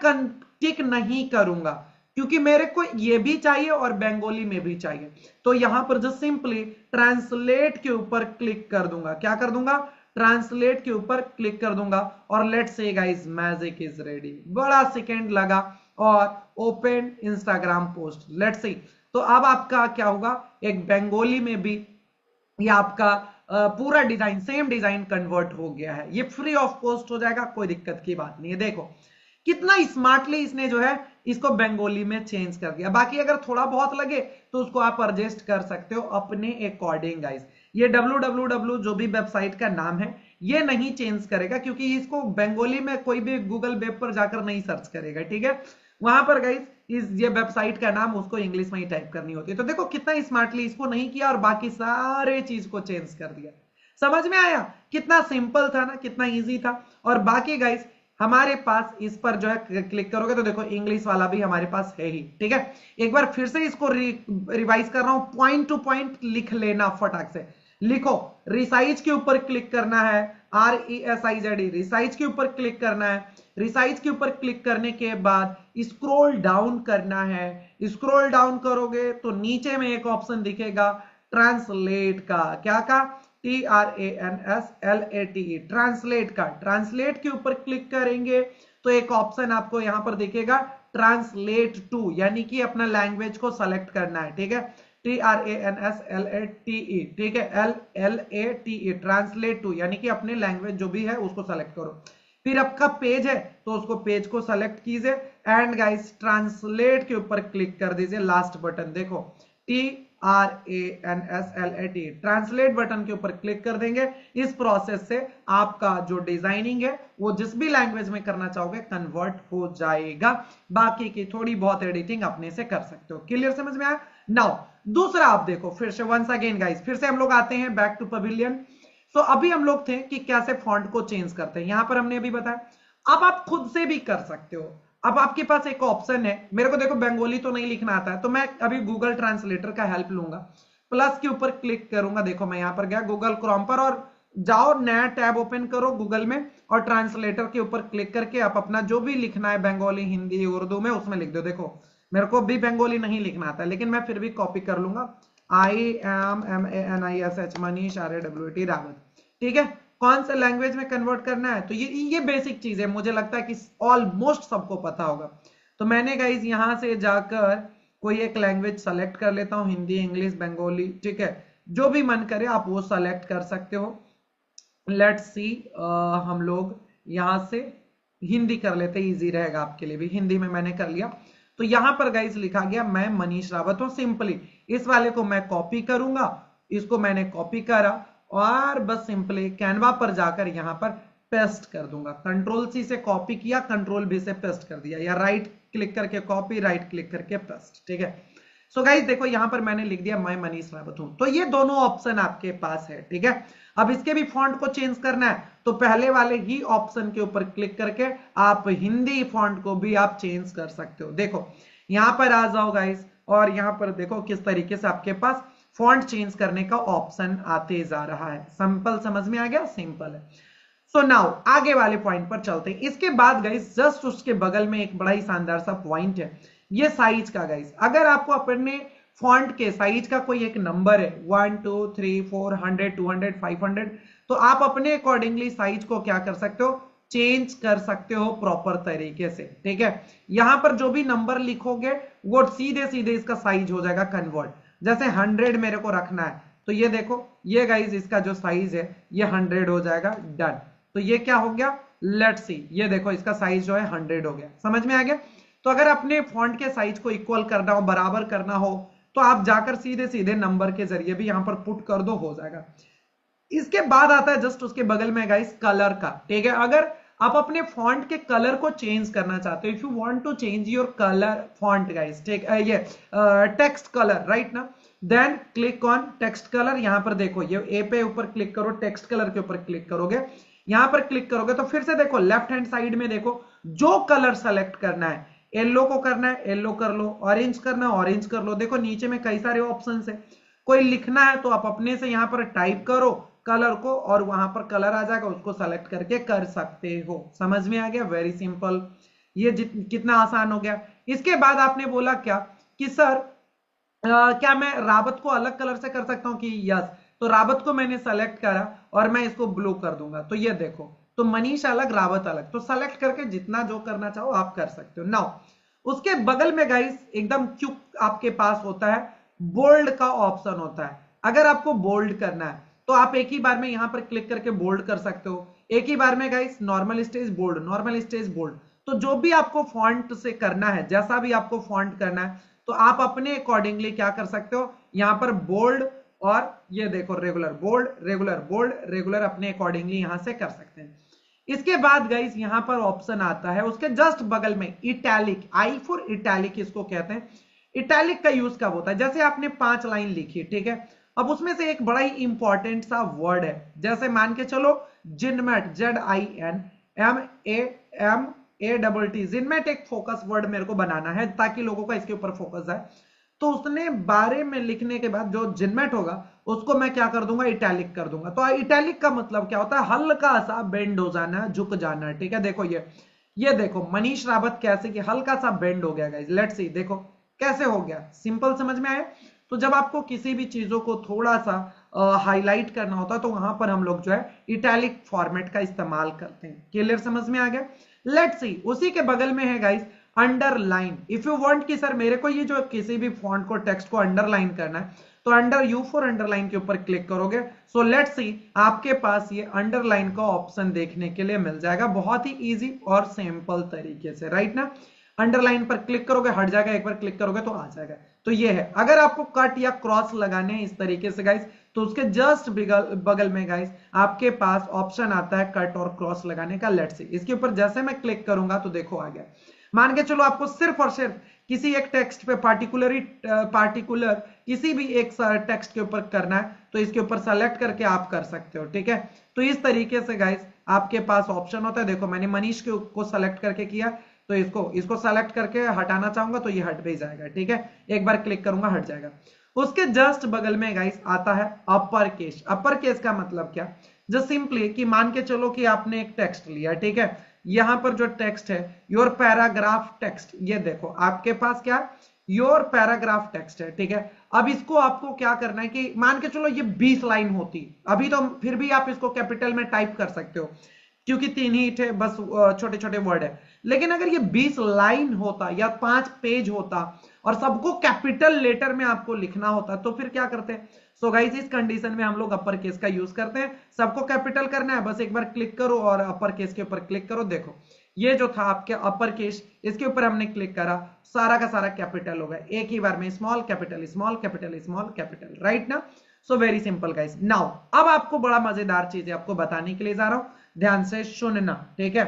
टिक नहीं करूंगा क्योंकि मेरे को ये भी चाहिए और बंगाली में भी चाहिए। तो यहां पर जो सिंपली ट्रांसलेट के ऊपर क्लिक कर दूंगा, क्या कर दूंगा, ट्रांसलेट के ऊपर क्लिक कर दूंगा, और let's say guys magic is ready. बड़ा सेकंड लगा और open Instagram post, let's see. तो अब आपका क्या होगा, एक बंगाली में भी ये आपका पूरा डिजाइन, सेम डिजाइन कन्वर्ट हो गया है। ये फ्री ऑफ कॉस्ट हो जाएगा, कोई दिक्कत की बात नहीं है। देखो कितना स्मार्टली इसने जो है इसको बंगाली में चेंज कर दिया। बाकी अगर थोड़ा बहुत लगे तो उसको आप एडजस्ट कर सकते हो अपने अकॉर्डिंग गाइस। ये www जो भी वेबसाइट का नाम है ये नहीं चेंज करेगा, क्योंकि इसको बंगाली में कोई भी गूगल वेब पर जाकर नहीं सर्च करेगा, ठीक है। वहां पर गाइस इस ये वेबसाइट का नाम उसको इंग्लिश में ही टाइप करनी होती है। तो देखो कितना स्मार्टली इसको नहीं किया और बाकी सारे चीज को चेंज कर दिया। समझ में आया? कितना सिंपल था ना, कितना इजी था। और बाकी गाइस हमारे पास इस पर जो है क्लिक करोगे तो देखो इंग्लिश वाला भी हमारे पास है ही, ठीक है। एक बार फिर से इसको रिवाइज कर रहा हूं, पॉइंट टू पॉइंट लिख लेना फटाक से। लिखो, रिसाइज के ऊपर क्लिक करना है, RESIZ, रिसाइज के ऊपर क्लिक करना है। रिसाइज के ऊपर क्लिक करने के बाद स्क्रॉल डाउन करना है। स्क्रॉल डाउन करोगे तो नीचे में एक ऑप्शन दिखेगा ट्रांसलेट का, क्या का, TRANSLATE, ट्रांसलेट का। ट्रांसलेट के ऊपर क्लिक करेंगे तो एक ऑप्शन आपको यहां पर दिखेगा ट्रांसलेट टू, यानी कि अपना लैंग्वेज को सेलेक्ट करना है, ठीक है। TRANSLATE, ठीक है, LLATE, ट्रांसलेट टू, यानी कि अपने लैंग्वेज जो भी है उसको सेलेक्ट करो। फिर आपका पेज है तो उसको पेज को सेलेक्ट कीजिए एंड गाइस ट्रांसलेट के ऊपर क्लिक कर दीजिए, लास्ट बटन देखो TRANSLATE, ट्रांसलेट बटन के ऊपर क्लिक कर देंगे। इस प्रोसेस से आपका जो डिजाइनिंग है वो जिस भी लैंग्वेज में करना चाहोगे कन्वर्ट हो जाएगा। बाकी की थोड़ी बहुत एडिटिंग अपने से कर सकते हो। क्लियर, समझ में आया? नाउ दूसरा आप देखो फिर से, वंस अगेन गाइस, फिर से हम लोग आते हैं बैक टू पवेलियन। सो अभी हम लोग थे कि कैसे फॉन्ट को चेंज करते हैं, यहां पर हमने अभी बताया। अब आप खुद से भी कर सकते हो। अब आपके पास एक ऑप्शन है, मेरे को देखो बंगाली तो नहीं लिखना आता है, तो मैं अभी गूगल ट्रांसलेटर का हेल्प लूंगा। प्लस के ऊपर क्लिक करूंगा, देखो मैं यहां पर गया गूगल क्रोम पर और जाओ नया टैब ओपन करो गूगल में और ट्रांसलेटर के ऊपर क्लिक करके आप अपना जो भी लिखना है बंगाली हिंदी उर्दू में उसमें लिख दो। देखो मेरे को भी बंगाली नहीं लिखना आता लेकिन मैं फिर भी कॉपी कर लूंगा। IMMANISH Manish RAWT Rawat. ठीक है, कौन से लैंग्वेज में कन्वर्ट करना है तो ये बेसिक चीज है, मुझे लगता है कि ऑलमोस्ट सबको पता होगा। तो मैंने गाइज यहां से जाकर कोई एक लैंग्वेज सेलेक्ट कर लेता हूं, हिंदी इंग्लिश बंगाली, ठीक है, जो भी मन करे आप वो सेलेक्ट कर सकते हो। लेट्स सी हम लोग यहां से हिंदी कर लेते, इजी रहेगा आपके लिए भी। हिंदी में मैंने कर लिया तो यहां पर गाइज लिखा गया मैं मनीष रावत हूं। सिंपली इस वाले को मैं कॉपी करूंगा, इसको मैंने कॉपी करा और बस सिंपली कैनवा पर जाकर यहां पर पेस्ट कर दूंगा। कंट्रोल सी से कॉपी किया, कंट्रोल भी से पेस्ट कर दिया, या राइट क्लिक करके कॉपी, राइट क्लिक करके पेस्ट। ठीक है, सो गाइस देखो यहां पर मैंने लिख दिया मैं मनीष रावत हूं। तो ये दोनों ऑप्शन आपके पास है। ठीक है, अब इसके भी फॉन्ट को चेंज करना है तो पहले वाले ही ऑप्शन के ऊपर क्लिक करके आप हिंदी फॉन्ट को भी आप चेंज कर सकते हो। देखो यहां पर आ जाओ गाइस और यहां पर देखो किस तरीके से आपके पास फॉन्ट चेंज करने का ऑप्शन आते जा रहा है। सिंपल, समझ में आ गया, सिंपल है। सो नाउ आगे वाले पॉइंट पर चलते हैं। इसके बाद गाइस जस्ट उसके बगल में एक बड़ा ही शानदार सा पॉइंट है, ये साइज का। गाइस अगर आपको अपने फॉन्ट के साइज का कोई एक नंबर है 1 2 3 400 200 500 तो आप अपने अकॉर्डिंगली साइज को क्या कर सकते हो, चेंज कर सकते हो प्रॉपर तरीके से। ठीक है, यहां पर जो भी नंबर लिखोगे वो सीधे सीधे इसका साइज हो जाएगा कन्वर्ट। जैसे 100 मेरे को रखना है तो ये देखो ये गाइज इसका जो साइज है ये 100 हो जाएगा। डन, तो ये क्या हो गया, लेट्स सी, ये देखो इसका साइज जो है 100 हो गया। समझ में आ गया। तो अगर अपने फॉन्ट के साइज को इक्वल करना हो, बराबर करना हो तो आप जाकर सीधे सीधे नंबर के जरिए भी यहां पर पुट कर दो, हो जाएगा। इसके बाद आता है जस्ट उसके बगल में गाइस कलर का। ठीक है, अगर आप अपने फॉन्ट के कलर को चेंज करना चाहते हो, if you want to change your colour font guys, ठीक ये टेक्स्ट कलर राइट ना, then click on text colour. यहां पर देखो ये ए पे ऊपर क्लिक करो, टेक्स्ट कलर के ऊपर क्लिक करोगे, यहां पर क्लिक करोगे तो फिर से देखो लेफ्ट हैंड साइड में देखो जो कलर सेलेक्ट करना है, येलो को करना है येलो कर लो, ऑरेंज करना है ऑरेंज कर लो। देखो नीचे में कई सारे ऑप्शन है, कोई लिखना है तो आप अपने से यहां पर टाइप करो कलर को और वहां पर कलर आ जाएगा, उसको सेलेक्ट करके कर सकते हो। समझ में आ गया, वेरी सिंपल, ये कितना आसान हो गया। इसके बाद आपने बोला क्या कि सर क्या मैं रावत को अलग कलर से कर सकता हूं कि यस, तो रावत को मैंने सेलेक्ट करा और मैं इसको ब्लू कर दूंगा तो ये देखो, तो मनीष अलग रावत अलग, तो सेलेक्ट करके जितना जो करना चाहो आप कर सकते हो। नाउ उसके बगल में गाइस एकदम क्विक आपके पास होता है बोल्ड का ऑप्शन होता है। अगर आपको बोल्ड करना है तो आप एक ही बार में यहां पर क्लिक करके बोल्ड कर सकते हो, एक ही बार में guys normal stage bold, normal stage bold. तो जो भी आपको फॉन्ट से करना है, जैसा भी आपको फॉन्ट करना है तो आप अपने अकॉर्डिंगली क्या कर सकते हो, यहां पर बोल्ड और ये देखो regular bold regular bold regular अपने अकॉर्डिंगली यहां से कर सकते हैं। इसके बाद गाइस यहां पर ऑप्शन आता है उसके जस्ट बगल में इटैलिक, आई फॉर इटैलिक इसको कहते हैं। इटैलिक का यूज कब होता है, जैसे आपने 5 लाइन लिखी, ठीक है, अब उसमें से एक बड़ा ही इंपॉर्टेंट सा वर्ड है, जैसे मान के चलो जिनमेट, ZINMAT, जिनमेट एक फोकस वर्ड मेरे को बनाना है ताकि लोगों का इसके ऊपर फोकस आए। तो उसने बारे में लिखने के बाद जो जिनमेट होगा उसको मैं क्या कर दूंगा, इटैलिक कर दूंगा। तो इटैलिक का मतलब क्या होता है, हल्का सा बेंड हो जाना, झुक जाना। ठीक है, देखो ये देखो मनीष रावत कैसे कि हल्का सा बेंड हो गया गाइस, लेट्स सी, देखो कैसे हो गया, सिंपल, समझ में आया। तो जब आपको किसी भी चीजों को थोड़ा सा हाईलाइट करना होता है तो वहां पर हम लोग जो है इटैलिक फॉर्मेट का इस्तेमाल करते हैं। क्लियर, समझ में आ गया। लेट्स सी, उसी के बगल में है guys underline. If you want कि सर मेरे को ये जो किसी भी फॉन्ट को टेक्स्ट को अंडरलाइन करना है तो अंडर यू फॉर अंडरलाइन के ऊपर क्लिक करोगे। सो लेट्स सी, आपके पास ये अंडरलाइन का ऑप्शन देखने के लिए मिल जाएगा बहुत ही इजी और सिंपल तरीके से, राइट ना। अंडरलाइन पर क्लिक करोगे हट जाएगा, एक बार क्लिक करोगे तो आ जाएगा। तो ये है, अगर आपको कट या क्रॉस लगाने हैं इस तरीके से गाइस तो उसके जस्ट बगल में गाइस आपके पास ऑप्शन आता है कट और क्रॉस लगाने का। लेट्स सी, इसके ऊपर जैसे मैं क्लिक करूंगा तो देखो आ गया। मान के चलो आपको सिर्फ और सिर्फ किसी एक टेक्स्ट पे पार्टिकुलर किसी भी एक टेक्स्ट के ऊपर करना है तो इसके ऊपर सेलेक्ट करके आप कर सकते हो। ठीक है, तो इस तरीके से गाइस आपके पास ऑप्शन होता है। देखो मैंने मनीष को सेलेक्ट करके किया तो इसको सेलेक्ट करके हटाना चाहूंगा तो ये हट भी जाएगा। ठीक है, एक बार क्लिक करूंगा हट जाएगा। उसके जस्ट बगल में गाइस आता है अपर केस। अपर केस का मतलब क्या, जो सिंपली कि मान के चलो कि आपने एक टेक्स्ट लिया, ठीक है, यहां पर जो टेक्स्ट है योर पैराग्राफ टेक्स्ट, ये देखो आपके पास क्या है, योर पैराग्राफ टेक्स्ट है, ठीक है। अब इसको आपको क्या करना है कि मान के चलो ये 20 लाइन होती, अभी तो फिर भी आप इसको कैपिटल में टाइप कर सकते हो क्योंकि 3 ही थे बस, छोटे छोटे वर्ड है। लेकिन अगर ये 20 लाइन होता या 5 पेज होता और सबको कैपिटल लेटर में आपको लिखना होता तो फिर क्या करते। सो गाइस इस कंडीशन में हम लोग अपर केस का यूज करते हैं। सबको कैपिटल करना है, बस एक बार क्लिक करो और अपर केस के ऊपर क्लिक करो। देखो ये जो था आपके अपर केस, इसके ऊपर हमने क्लिक करा, सारा का सारा कैपिटल हो गया एक ही बार में, small capital small capital small capital, right ना। So very simple guys. Now अब आपको बड़ा मजेदार चीज है आपको बताने के लिए जा रहा हूं, ध्यान से सुनना, ठीक है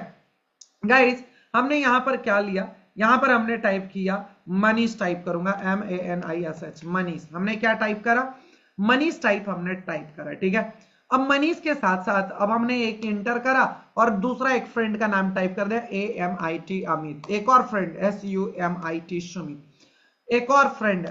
गाइस। हमने यहां पर क्या लिया, यहां पर हमने टाइप किया मनीष, टाइप करूंगा MANISH, मनीष। हमने क्या टाइप करा, मनीष टाइप हमने टाइप करा, ठीक है। अब मनीष के साथ साथ अब हमने एक इंटर करा और दूसरा एक फ्रेंड का नाम टाइप कर दिया AMIT अमित, एक और फ्रेंड SUMIT सुमित, एक और फ्रेंड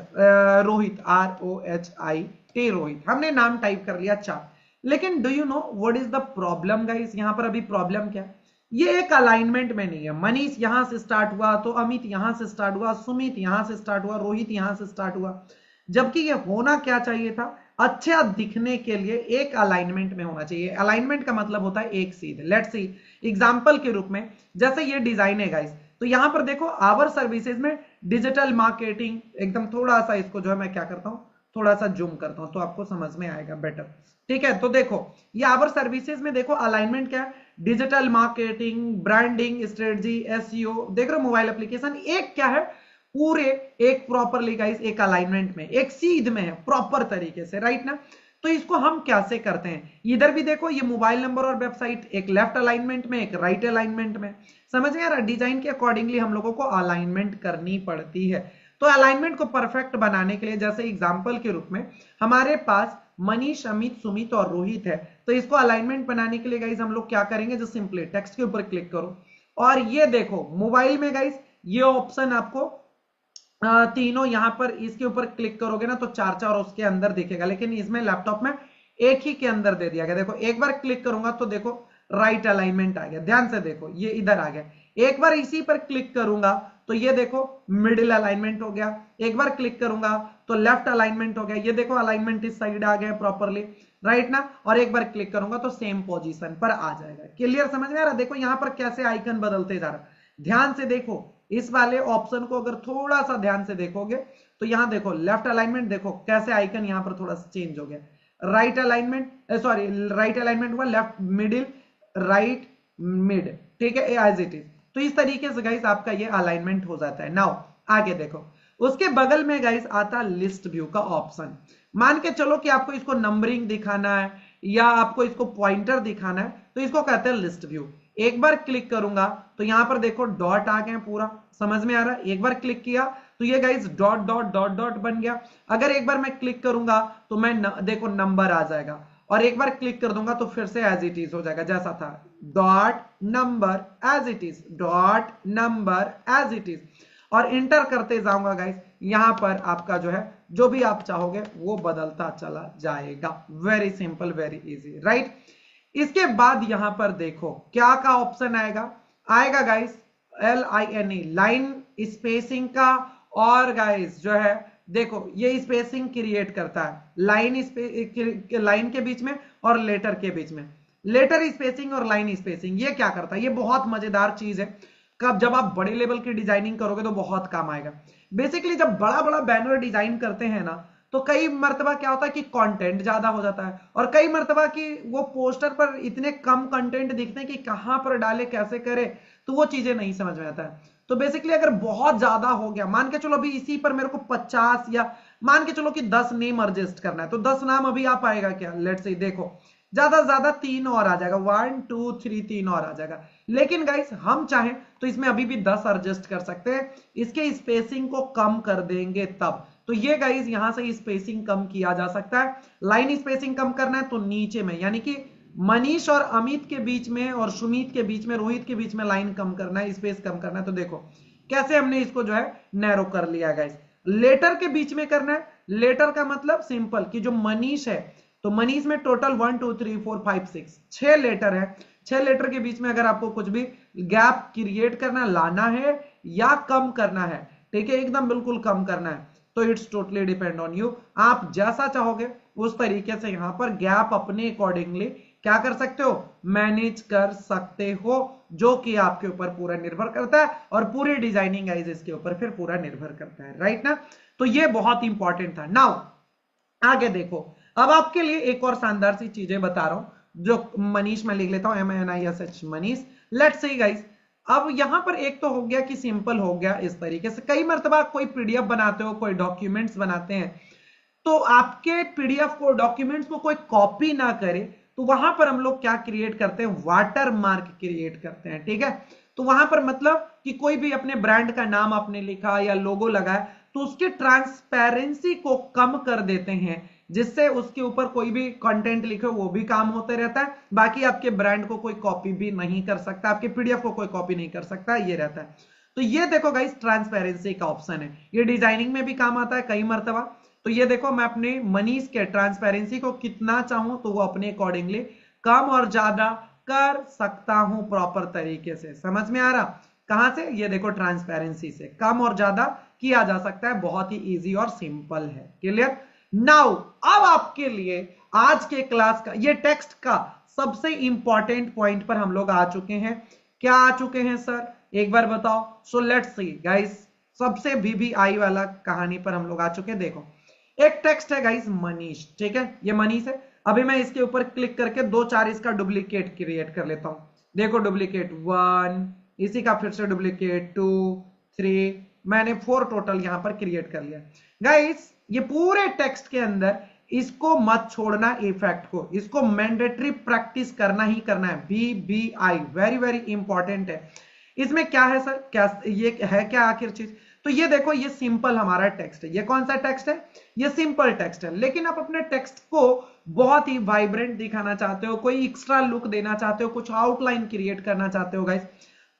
रोहित ROHIT रोहित। हमने नाम टाइप कर लिया 4। लेकिन do you know what is the problem guys, यहां पर अभी प्रॉब्लम क्या है, ये एक अलाइनमेंट में नहीं है। मनीष यहां से स्टार्ट हुआ तो अमित यहां से स्टार्ट हुआ, सुमित यहां से स्टार्ट हुआ, रोहित यहां से स्टार्ट हुआ, जबकि ये होना क्या चाहिए था, अच्छा दिखने के लिए एक अलाइनमेंट में होना चाहिए। अलाइनमेंट का मतलब होता है एक सीध। लेट्स सी एग्जांपल के रूप में, जैसे ये डिजाइन है गाइस, तो यहां पर देखो आवर सर्विसेज में डिजिटल मार्केटिंग, एकदम थोड़ा सा इसको जो है मैं क्या करता हूं, थोड़ा सा जूम करता हूं तो आपको समझ में आएगा बेटर, ठीक है। तो देखो ये आवर सर्विसेज में देखो अलाइनमेंट क्या है, digital marketing, branding strategy, SEO, देख रहे हो मोबाइल एप्लीकेशन, एक क्या है पूरे एक प्रॉपरली गाइस एक अलाइनमेंट में, एक सीध में है प्रॉपर तरीके से, राइट ना। तो इसको हम कैसे करते हैं, इधर भी देखो ये मोबाइल नंबर और वेबसाइट एक लेफ्ट अलाइनमेंट में, एक राइट अलाइनमेंट में, समझ में आ रहा है। डिजाइन के अकॉर्डिंगली हम लोगों को अलाइनमेंट करनी पड़ती है। तो अलाइनमेंट को परफेक्ट बनाने के लिए जैसे एग्जांपल के रूप में हमारे पास मनीष अमित सुमित और रोहित है, तो इसको अलाइनमेंट बनाने के लिए गाइस हम लोग क्या करेंगे, जो सिंपली टेक्स्ट के ऊपर क्लिक करो और ये देखो मोबाइल में गाइस ये ऑप्शन आपको तीनों यहां पर इसके ऊपर क्लिक करोगे ना तो 4 उसके अंदर दिखेगा, लेकिन इसमें लैपटॉप में एक ही के अंदर दे दिया गया। देखो एक बार क्लिक करूंगा तो देखो राइट अलाइनमेंट आ गया, ध्यान से देखो ये इधर आ गया। एक बार इसी पर क्लिक करूंगा तो ये देखो मिडिल अलाइनमेंट हो गया, एक बार क्लिक करूंगा तो लेफ्ट अलाइनमेंट हो गया, ये देखो अलाइनमेंट इस साइड आ गया प्रॉपरली, राइट ना। और एक बार क्लिक करूंगा तो सेम पोजीशन पर आ जाएगा। क्लियर समझ में आ रहा, देखो यहां पर कैसे आइकन बदलते जा रहा, ध्यान से देखो इस वाले ऑप्शन को अगर थोड़ा सा ध्यान से देखोगे तो यहां देखो लेफ्ट अलाइनमेंट, देखो कैसे आइकन यहां पर थोड़ा सा चेंज हो गया। Right alignment, sorry right alignment हुआ, लेफ्ट मिडिल राइट मिड, ठीक है एज इट इज। तो इस तरीके से गाइस आपका ये अलाइनमेंट हो जाता है। नाउ आगे देखो उसके बगल में गाइस आता लिस्ट व्यू का ऑप्शन। मान के चलो कि आपको इसको नंबरिंग दिखाना है या आपको इसको पॉइंटर दिखाना है तो इसको कहते हैं लिस्ट व्यू। एक बार क्लिक करूंगा तो यहां पर देखो डॉट आ गए पूरा, समझ में आ रहा है। एक बार क्लिक किया तो ये guys dot dot dot dot बन गया। अगर एक बार मैं क्लिक करूंगा तो मैं देखो नंबर आ जाएगा और एक बार क्लिक कर दूंगा तो फिर से एज इट इज हो जाएगा जैसा था, dot number as it is, dot number as it is. और इंटर करते जाऊंगा गाइस, यहां पर आपका जो है जो भी आप चाहोगे वो बदलता चला जाएगा। Very simple very easy, right. इसके बाद यहां पर देखो क्या का ऑप्शन आएगा, आएगा गाइस LINE, लाइन स्पेसिंग का। और गाइस जो है देखो ये स्पेसिंग क्रिएट करता है लाइन के बीच में और लेटर के बीच में, लेटर स्पेसिंग और लाइन स्पेसिंग। ये क्या करता है, ये बहुत मजेदार चीज है। कब जब आप बड़े लेवल की डिजाइनिंग करोगे तो बहुत काम आएगा। बेसिकली जब बड़ा बड़ा बैनर डिजाइन करते हैं ना तो कई मर्तबा क्या होता है कि कंटेंट ज्यादा हो जाता है और कई मर्तबा कि वो पोस्टर पर इतने कम कंटेंट दिखते हैं कि कहां पर डाले कैसे करे, तो वो चीजें नहीं समझ में आता है। तो बेसिकली अगर बहुत ज्यादा हो गया, मान के चलो अभी इसी पर मेरे को 50 या मान के चलो कि 10 नेम एडजस्ट करना है तो 10 नाम अभी आ पाएगा क्या, लेट्स से देखो ज्यादा से ज्यादा 3 और आ जाएगा, 1 2 3 3 और आ जाएगा। लेकिन गाइस हम चाहें तो इसमें अभी भी 10 एडजस्ट कर सकते हैं, इसके स्पेसिंग को कम कर देंगे तब। तो ये गाइस यहां से स्पेसिंग कम किया जा सकता है। लाइन स्पेसिंग कम करना है तो नीचे में, यानी कि मनीष और अमित के बीच में और सुमित के बीच में, रोहित के बीच में लाइन कम करना है, स्पेस कम करना है। तो देखो कैसे हमने इसको जो है नैरो कर लिया गाइस। लेटर के बीच में करना है, लेटर का मतलब सिंपल कि जो मनीष है तो मनीष में टोटल 1 2 3 4 5 6 6 लेटर है। 6 लेटर के बीच में अगर आपको कुछ भी गैप क्रिएट करना, लाना है या कम करना है, ठीक है, एकदम बिल्कुल कम करना है, तो it's totally depend on you. आप जैसा चाहोगे उस तरीके से यहां पर गैप अपने अकॉर्डिंगली क्या कर सकते हो, मैनेज कर सकते हो, जो कि आपके ऊपर पूरा निर्भर करता है और पूरी डिजाइनिंग गाइस इसके ऊपर फिर पूरा निर्भर करता है, राइट ना। तो ये बहुत इंपॉर्टेंट था। नाउ आगे देखो, अब आपके लिए एक और शानदार सी चीजें बता रहा हूं, जो मनीष में लिख लेता हूं, MANISH Manish. Let's see guys, अब यहां पर एक तो हो गया कि सिंपल हो गया इस तरीके से। कई मर्तबा कोई पीडीएफ बनाते हो, कोई डॉक्यूमेंट्स बनाते हैं, तो आपके पीडीएफ को, डॉक्यूमेंट्स को कोई कॉपी ना करे, तो वहां पर हम लोग क्या क्रिएट करते हैं, वाटर मार्क क्रिएट करते हैं, ठीक है। तो वहां पर मतलब कि कोई भी अपने ब्रांड का नाम आपने लिखा या लोगो लगाया, तो उसके ट्रांसपेरेंसी को कम कर देते हैं, जिससे उसके ऊपर कोई भी कंटेंट लिखे वो भी काम होते रहता है, बाकी आपके ब्रांड को कोई कॉपी भी नहीं कर सकता, आपके पीडीएफ को कोई कॉपी नहीं कर सकता, ये रहता है। तो ये देखो गाइस, ट्रांसपेरेंसी का ऑप्शन है, ये डिजाइनिंग में भी काम आता है कई मर्तबा। तो ये देखो, मैं अपने मनीष के ट्रांसपेरेंसी को कितना चाहूं तो वो अपने अकॉर्डिंगली कम और ज्यादा कर सकता हूं प्रॉपर तरीके से। समझ में आ रहा, कहां से, ये देखो ट्रांसपेरेंसी से कम और ज्यादा किया जा सकता है, बहुत ही इजी और सिंपल है। क्लियर। नाउ अब आपके लिए आज के क्लास का ये टेक्स्ट का सबसे इंपॉर्टेंट पॉइंट पर हम लोग आ चुके हैं। क्या आ चुके हैं सर, एक बार बताओ। सो लेट्स सी गाइस, सबसे VBI वाला कहानी पर हम लोग आ चुके हैं। देखो, एक टेक्स्ट है गाइस मनीष, ठीक है, ये मनीष है। अभी मैं इसके ऊपर क्लिक करके 2 4 इसका डुप्लीकेट क्रिएट कर लेता हूं। देखो डुप्लीकेट 1, इसी का फिर से डुप्लीकेट 2 3, मैंने 4 टोटल यहां पर क्रिएट कर लिया। गाइस ये पूरे टेक्स्ट के अंदर इसको मत छोड़ना, इफेक्ट को, इसको मैंडेटरी प्रैक्टिस करना ही करना है। VBI वेरी वेरी इंपॉर्टेंट है। इसमें क्या है सर, क्या ये है, क्या आखिर चीज। तो ये देखो, ये सिंपल हमारा टेक्स्ट है। ये कौन सा टेक्स्ट है, ये सिंपल टेक्स्ट है, लेकिन आप अपने टेक्स्ट को बहुत ही वाइब्रेंट दिखाना चाहते हो, कोई एक्स्ट्रा लुक देना चाहते हो, कुछ आउटलाइन क्रिएट करना चाहते हो गाइस,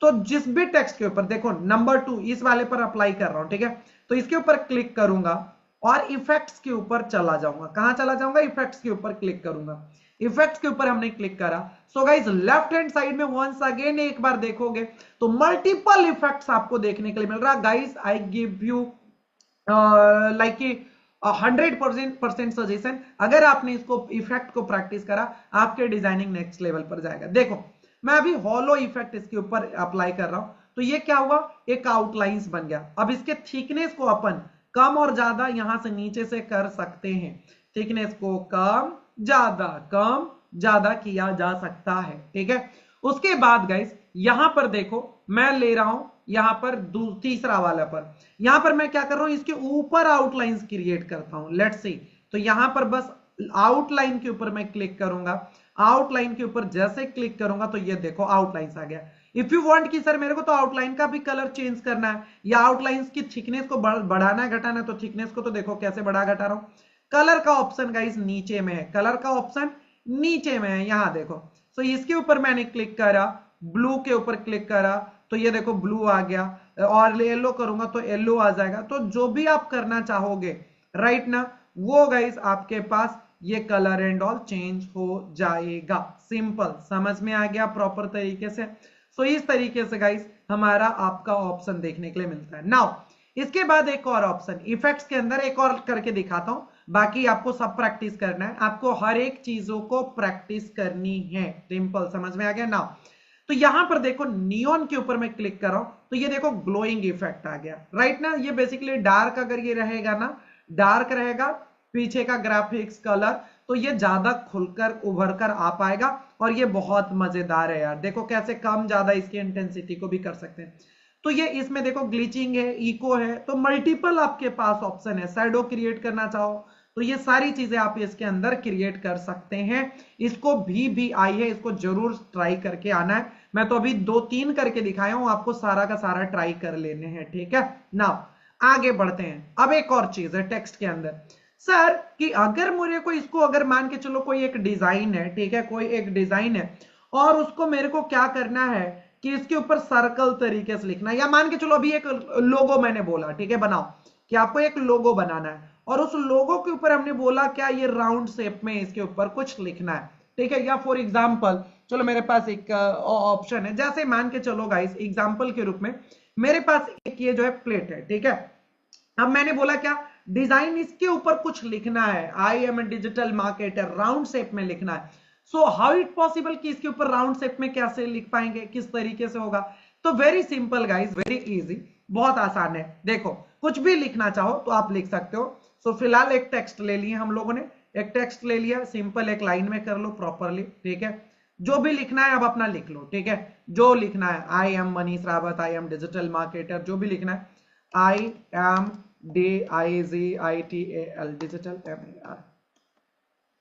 तो जिस भी टेक्स्ट के ऊपर, देखो नंबर 2 इस वाले पर अप्लाई कर रहा हूं, ठीक है, तो इसके ऊपर क्लिक करूंगा और इफेक्ट्स के ऊपर चला जाऊंगा। कहां चला जाऊंगा, इफेक्ट्स के ऊपर क्लिक करूंगा। इफेक्ट्स के ऊपर हमने क्लिक करा। So guys left hand side में वंस अगेन एक बार देखोगे तो मल्टीपल इफेक्ट्स आपको देखने के लिए मिल रहा। Guys I give you like 100% suggestion, अगर आपने इसको इफेक्ट को प्रैक्टिस करा, आपके डिजाइनिंग नेक्स्ट लेवल पर जाएगा। देखो मैं अभी हॉलो इफेक्ट इसके ऊपर अप्लाई कर रहा हूं, तो ये क्या हुआ, एक आउटलाइंस बन गया। अब इसके थिकनेस को अपन कम और ज्यादा यहां से नीचे से कर सकते हैं। थिकनेस को कम ज्यादा किया जा सकता है, ठीक है। उसके बाद गाइस यहां पर देखो, मैं ले रहा हूं यहां पर तीसरा वाला पर, यहां पर मैं क्या कर रहा हूं, इसके ऊपर आउटलाइंस क्रिएट करता हूं। लेट्स सी, तो यहां पर बस आउटलाइन के ऊपर मैं क्लिक करूंगा। आउटलाइन के ऊपर जैसे क्लिक करूंगा तो ये देखो आउटलाइंस आ गया। इफ यू वांट कि सर मेरे को तो आउटलाइन का भी कलर चेंज करना है या आउटलाइंस की थिकनेस को बढ़ाना है घटाना है, तो थिकनेस को तो देखो कैसे बढ़ा घटा रहा हूं। कलर का ऑप्शन गाइस नीचे में है, कलर का ऑप्शन नीचे में है, यहां देखो। सो इसके ऊपर मैंने क्लिक करा, ब्लू के ऊपर क्लिक करा तो ये देखो ब्लू आ गया, और येलो करूंगा तो येलो आ जाएगा। तो जो भी आप करना चाहोगे राइट ना, वो गाइस आपके पास ये कलर एंड ऑल चेंज हो जाएगा। सिंपल, समझ में आ गया प्रॉपर तरीके से। सो इस तरीके से गाइस हमारा आपका ऑप्शन देखने के लिए मिलता है। नाउ इसके बाद एक और ऑप्शन इफेक्ट्स के अंदर एक और करके दिखाता हूं, बाकी आपको सब प्रैक्टिस करना है, आपको हर एक चीजों को प्रैक्टिस करनी है। सिंपल, समझ में आ गया। नाउ तो यहां पर देखो नियॉन के ऊपर मैं क्लिक कर रहा हूं, तो ये देखो ग्लोइंग इफेक्ट आ गया, राइट ना। ये बेसिकली डार्क अगर ये रहेगा ना, डार्क रहेगा पीछे का ग्राफिक्स कलर, तो ये ज्यादा खुलकर उभर कर आ पाएगा और ये बहुत मजेदार है यार। देखो कैसे कम ज्यादा इसकी इंटेंसिटी को भी कर सकते हैं। तो ये इसमें देखो ग्लिचिंग है, इको है, तो मल्टीपल आपके पास ऑप्शन है। शैडो क्रिएट करना चाहो तो ये सारी चीजें आप इसके अंदर क्रिएट कर सकते हैं। इसको भी आई है, इसको जरूर ट्राई करके आना है। मैं तो अभी 2 3 करके दिखाया हूं, आपको सारा का सारा ट्राई कर लेने हैं, ठीक है। नाउ आगे बढ़ते हैं। अब एक और चीज है टेक्स्ट के अंदर, सर कि अगर मुझे को इसको, अगर मान के चलो कोई एक डिजाइन है, ठीक है, कोई एक डिजाइन है और उसको मेरे को क्या करना है कि इसके ऊपर सर्कल तरीके से लिखना है, या मान के चलो अभी एक लोगो मैंने बोला, ठीक है, बनाओ, कि आपको एक लोगो बनाना है और उस लोगो के ऊपर हमने बोला क्या ये राउंड शेप में इसके ऊपर कुछ लिखना है, ठीक है। या फॉर एग्जाम्पल चलो मेरे पास एक ऑप्शन है, जैसे मान के चलो गाइस एग्जाम्पल के रूप में मेरे पास एक ये जो है प्लेट है, ठीक है। अब मैंने बोला क्या डिजाइन इसके ऊपर कुछ लिखना है, I am a digital marketer, round shape में लिखना है। सो हाउ इट पॉसिबल कि इसके ऊपर राउंड शेप में कैसे लिख पाएंगे, किस तरीके से होगा? तो very simple guys, very easy, बहुत आसान है। देखो कुछ भी लिखना चाहो तो आप लिख सकते हो। सो फिलहाल एक टेक्स्ट ले लिए हम लोगों ने, एक टेक्स्ट ले लिया, सिंपल एक लाइन में कर लो प्रॉपरली, ठीक है। जो भी लिखना है अब अपना लिख लो, ठीक है। जो लिखना है, I M Manish Rawat, I am digital marketer, जो भी लिखना है, I M DIGITAL digital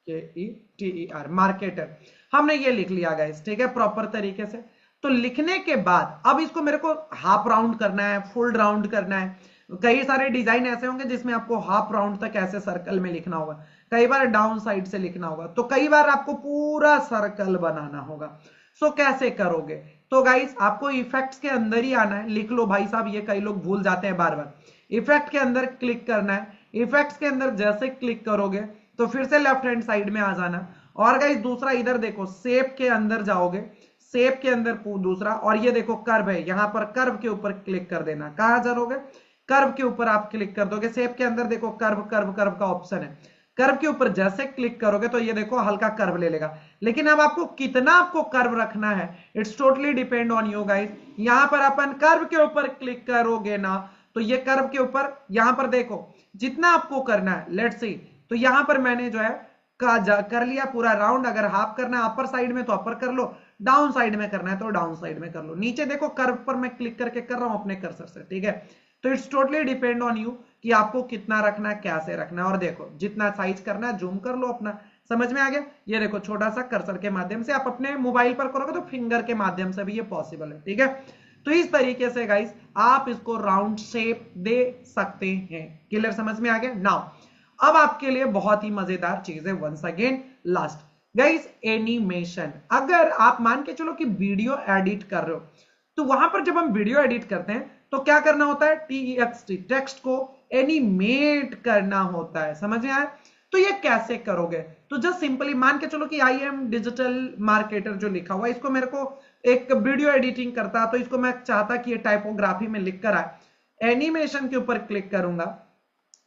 MARKETER marketer, हमने ये लिख लिया गाइस, ठीक है, प्रॉपर तरीके से। तो लिखने के बाद अब इसको मेरे को हाफ राउंड करना है, फुल राउंड करना है। कई सारे डिजाइन ऐसे होंगे जिसमें आपको हाफ राउंड तक ऐसे सर्कल में लिखना होगा, कई बार डाउन साइड से लिखना होगा, तो कई बार आपको पूरा सर्कल बनाना होगा। सो कैसे करोगे? तो गाइस आपको इफेक्ट्स के अंदर ही आना है, लिख लो भाई साहब, ये कई लोग भूल जाते हैं बार बार। इफेक्ट के अंदर क्लिक करना है, इफेक्ट्स के अंदर जैसे क्लिक करोगे तो फिर से लेफ्ट हैंड साइड में आ जाना। और गाइस दूसरा इधर देखो, शेप के अंदर जाओगे, शेप के अंदर दूसरा, और ये देखो कर्व है, यहां पर कर्व के ऊपर क्लिक कर देना। कहां जाओगे? कर्व के ऊपर आप क्लिक कर दोगे। शेप के अंदर देखो कर्व कर्व कर्व का ऑप्शन है, कर्व के ऊपर जैसे क्लिक करोगे तो ये देखो हल्का कर्व ले लेगा। लेकिन अब आपको कितना आपको कर्व रखना है, it's totally depend on you guys. यहां पर अपन कर्व के ऊपर क्लिक करोगे ना, तो ये कर्व के ऊपर यहां पर देखो जितना आपको करना है, लेट्स सी, तो यहां पर मैंने जो है कर लिया पूरा राउंड। अगर हाफ करना है अपर साइड में तो अपर कर लो, डाउन साइड में करना है तो डाउन साइड में कर लो। नीचे देखो कर्व पर मैं क्लिक करके कर रहा हूं अपने कर्सर से, ठीक है। तो it's totally depend on you कि आपको कितना रखना है, कैसे रखना है। और देखो जितना साइज करना है जूम कर लो अपना, समझ में आ गया? ये देखो छोटा सा कर्सर के माध्यम से, आप अपने मोबाइल पर करोगे तो फिंगर के माध्यम से भी ये पॉसिबल है, ठीक है। तो इस तरीके से गाइस आप इसको राउंड शेप दे सकते हैं। क्लियर, समझ में आ गया? नाउ अब आपके लिए बहुत ही मजेदार चीज है, once again last guys, animation. अगर आप मान के चलो कि वीडियो एडिट कर रहे हो, तो वहां पर जब हम वीडियो एडिट करते हैं तो क्या करना होता है? TEXT, टेक्स्ट को एनिमेट करना होता है, समझ में आया? तो ये कैसे करोगे? तो जस्ट सिंपली मान के चलो कि आई एम डिजिटल मार्केटर जो लिखा हुआ है, इसको मेरे को एक वीडियो एडिटिंग करता, तो इसको मैं चाहता कि ये टाइपोग्राफी में लिख कर आए। एनिमेशन के ऊपर क्लिक करूंगा,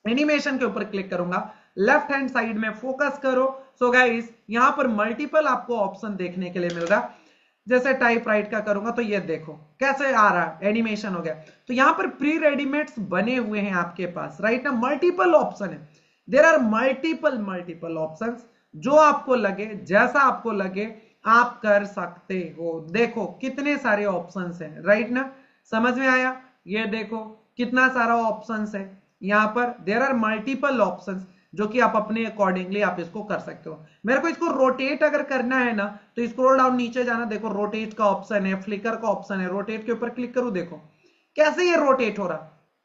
एनिमेशन के ऊपर क्लिक करूंगा, लेफ्ट हैंड साइड में फोकस करो। सो गाइस यहां पर मल्टीपल आपको ऑप्शन देखने के लिए मिल रहा है। जैसे टाइप राइट का करूंगा तो ये देखो कैसे आ रहा है, एनिमेशन हो गया। तो यहां पर प्री रेडीमेड्स बने हुए हैं आपके पास, राइट ना? मल्टीपल ऑप्शन है, देयर आर मल्टीपल ऑप्शंस। जो आपको लगे, जैसा आपको लगे आप कर सकते हो। देखो कितने सारे ऑप्शंस हैं, राइट ना? समझ में आया? ये देखो कितना सारा ऑप्शंस है यहां पर, देयर आर मल्टीपल ऑप्शंस, जो कि आप अपने अकॉर्डिंगली आप इसको कर सकते हो। मेरे को इसको रोटेट अगर करना है ना, तो स्क्रॉल डाउन नीचे जाना, देखो रोटेट का ऑप्शन है, फ्लिकर का ऑप्शन है, रोटेट के ऊपर क्लिक करूं, देखो कैसे ये रोटेट हो रहा,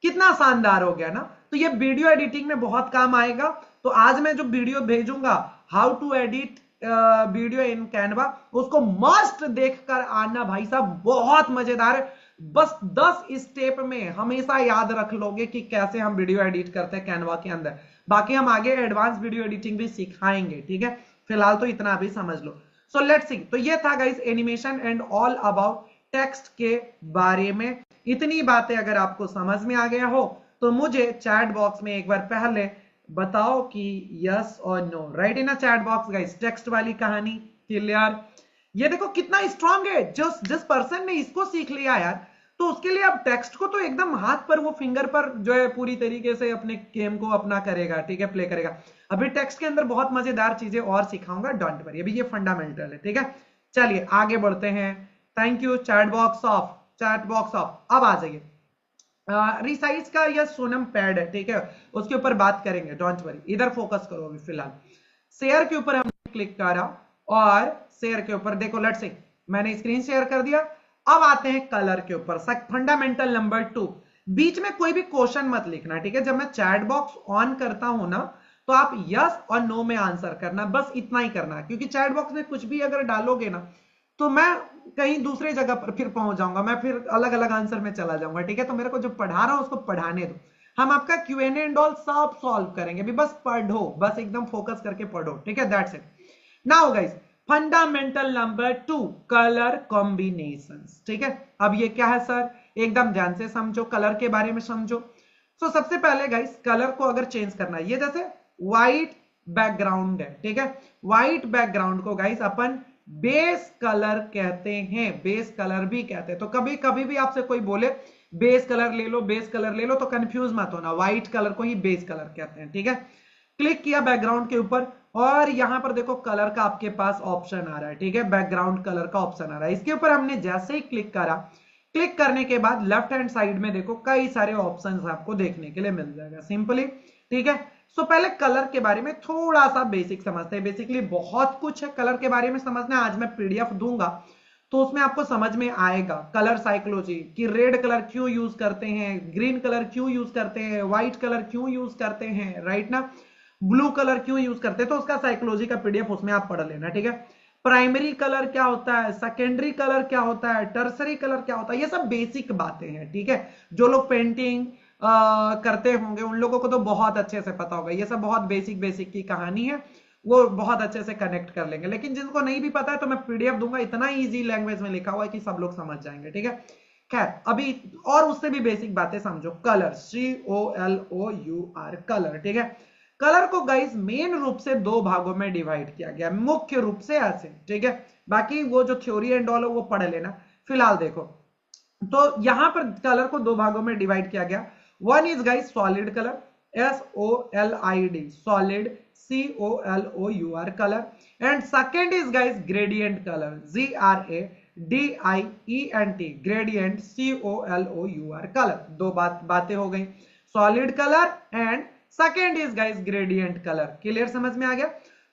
कितना शानदार हो गया ना। तो ये वीडियो एडिटिंग में बहुत काम आएगा। तो आज मैं जो वीडियो भेजूंगा, how to edit video in Canva, उसको मस्ट देखकर आना भाई साहब, बहुत मजेदार है। बस 10 स्टेप में हमेशा याद रख लोगे कि कैसे हम वीडियो एडिट करते हैं कैनवा के अंदर। बाकी हम आगे एडवांस वीडियो एडिटिंग भी सिखाएंगे, ठीक है। फिलहाल तो इतना भी समझ लो। सो लेट्स सी, तो ये था guys animation and all about text के बारे में। इतनी बातें अगर आपको समझ में आ गया हो तो मुझे चैट बॉक्स में एक बार पहले बताओ कि यस और no, right in a chat box guys. Text वाली कहानी क्लियर? ये देखो कितना स्ट्रांग है, जिस पर्सन ने इसको सीख लिया यार, तो उसके लिए अब टेक्स्ट को तो एकदम हाथ पर, वो फिंगर पर जो है पूरी तरीके से अपने गेम को अपना करेगा, ठीक है, प्ले करेगा। अभी टेक्स्ट के अंदर बहुत मजेदार चीजें और सिखाऊंगा, डोंट वरी, अभी ये फंडामेंटल है, ठीक है। चलिए आगे बढ़ते हैं। Thank you. Chat box of, chat box of. अब आ जाइए, रिसाइज का यह सोनम पैड है, ठीक है, उसके ऊपर बात करेंगे, डोंट वरी, इधर फोकस करो अभी फिलहाल। शेयर के ऊपर हमने क्लिक करा और शेयर के ऊपर देखो, लेट्स सी, मैंने स्क्रीन शेयर कर दिया। अब आते हैं कलर के ऊपर, फंडामेंटल नंबर 2, बीच में कोई भी क्वेश्चन मत लिखना, ठीक है। जब मैं चैट बॉक्स ऑन करता हूं ना, तो आप यस और नो में आंसर करना, बस इतना ही करना, क्योंकि चैट बॉक्स में कुछ भी अगर डालोगे ना तो मैं कहीं दूसरे जगह पर फिर पहुंच जाऊंगा, मैं फिर अलग अलग आंसर में चला जाऊंगा, ठीक है। तो मेरे को जो पढ़ा रहा हूं उसको पढ़ाने दो। हम आपका Q&A एंड ऑल सब सॉल्व करेंगे। अभी बस पढ़ो, बस एकदम फोकस करके पढ़ो, ठीक है, that's it. Now guys, fundamental number 2, colour combinations, ठीक है। अब ये क्या है सर, एकदम ध्यान से समझो, कलर के बारे में समझो। सो सबसे पहले गाइस, कलर को अगर चेंज करना है, ये जैसे व्हाइट बैकग्राउंड है, ठीक है, व्हाइट बैकग्राउंड को गाइस अपन बेस कलर कहते हैं, बेस कलर भी कहते हैं। तो कभी कभी भी आपसे कोई बोले बेस कलर ले लो, बेस कलर ले लो, तो कंफ्यूज मत होना, व्हाइट कलर को ही बेस कलर कहते हैं, ठीक है। क्लिक किया बैकग्राउंड के ऊपर और यहां पर देखो कलर का आपके पास ऑप्शन आ रहा है, ठीक है, बैकग्राउंड कलर का ऑप्शन आ रहा है। इसके ऊपर हमने जैसे ही क्लिक करा, क्लिक करने के बाद लेफ्ट हैंड साइड में देखो कई सारे ऑप्शंस आपको देखने के लिए मिल जाएगा सिंपली, ठीक है। सो पहले कलर के बारे में थोड़ा सा बेसिक समझते हैं। बेसिकली बहुत कुछ है कलर के बारे में समझना, आज मैं पीडीएफ दूंगा तो उसमें आपको समझ में आएगा कलर साइकोलॉजी, कि रेड कलर क्यों यूज करते हैं, ग्रीन कलर क्यों यूज करते हैं, व्हाइट कलर क्यों यूज करते हैं, राइट ना, ब्लू कलर क्यों यूज करते हैं, तो उसका साइकोलॉजी का पीडीएफ उसमें आप पढ़ लेना, ठीक है। प्राइमरी कलर क्या होता है, सेकेंडरी कलर क्या होता है, टर्सरी कलर क्या होता है, ये सब बेसिक बातें हैं, ठीक है। जो लोग पेंटिंग करते होंगे उन लोगों को तो बहुत अच्छे से पता होगा, ये सब बहुत बेसिक बेसिक की कहानी है, वो बहुत अच्छे से कनेक्ट कर लेंगे। लेकिन जिनको नहीं भी पता है तो मैं पीडीएफ दूंगा, इतना इजी लैंग्वेज में लिखा हुआ है कि सब लोग समझ जाएंगे, ठीक है। खैर अभी और उससे भी बेसिक बातें समझो। कलर, COLOUR, कलर, ठीक है। कलर को गाइस मेन रूप से दो भागों में डिवाइड किया गया, मुख्य रूप से ऐसे, ठीक है। बाकी वो जो थ्योरी एंड ऑल है वो पढ़ लेना। फिलहाल देखो, तो यहां पर कलर को दो भागों में डिवाइड किया गया। One is guys solid colour, SOLID, solid, COLOUR colour, and second is guys gradient colour, GRADIENT, gradient, COLOUR colour. दो बातें हो गई, solid colour and second is guys gradient colour. Clear, समझ में आ गया।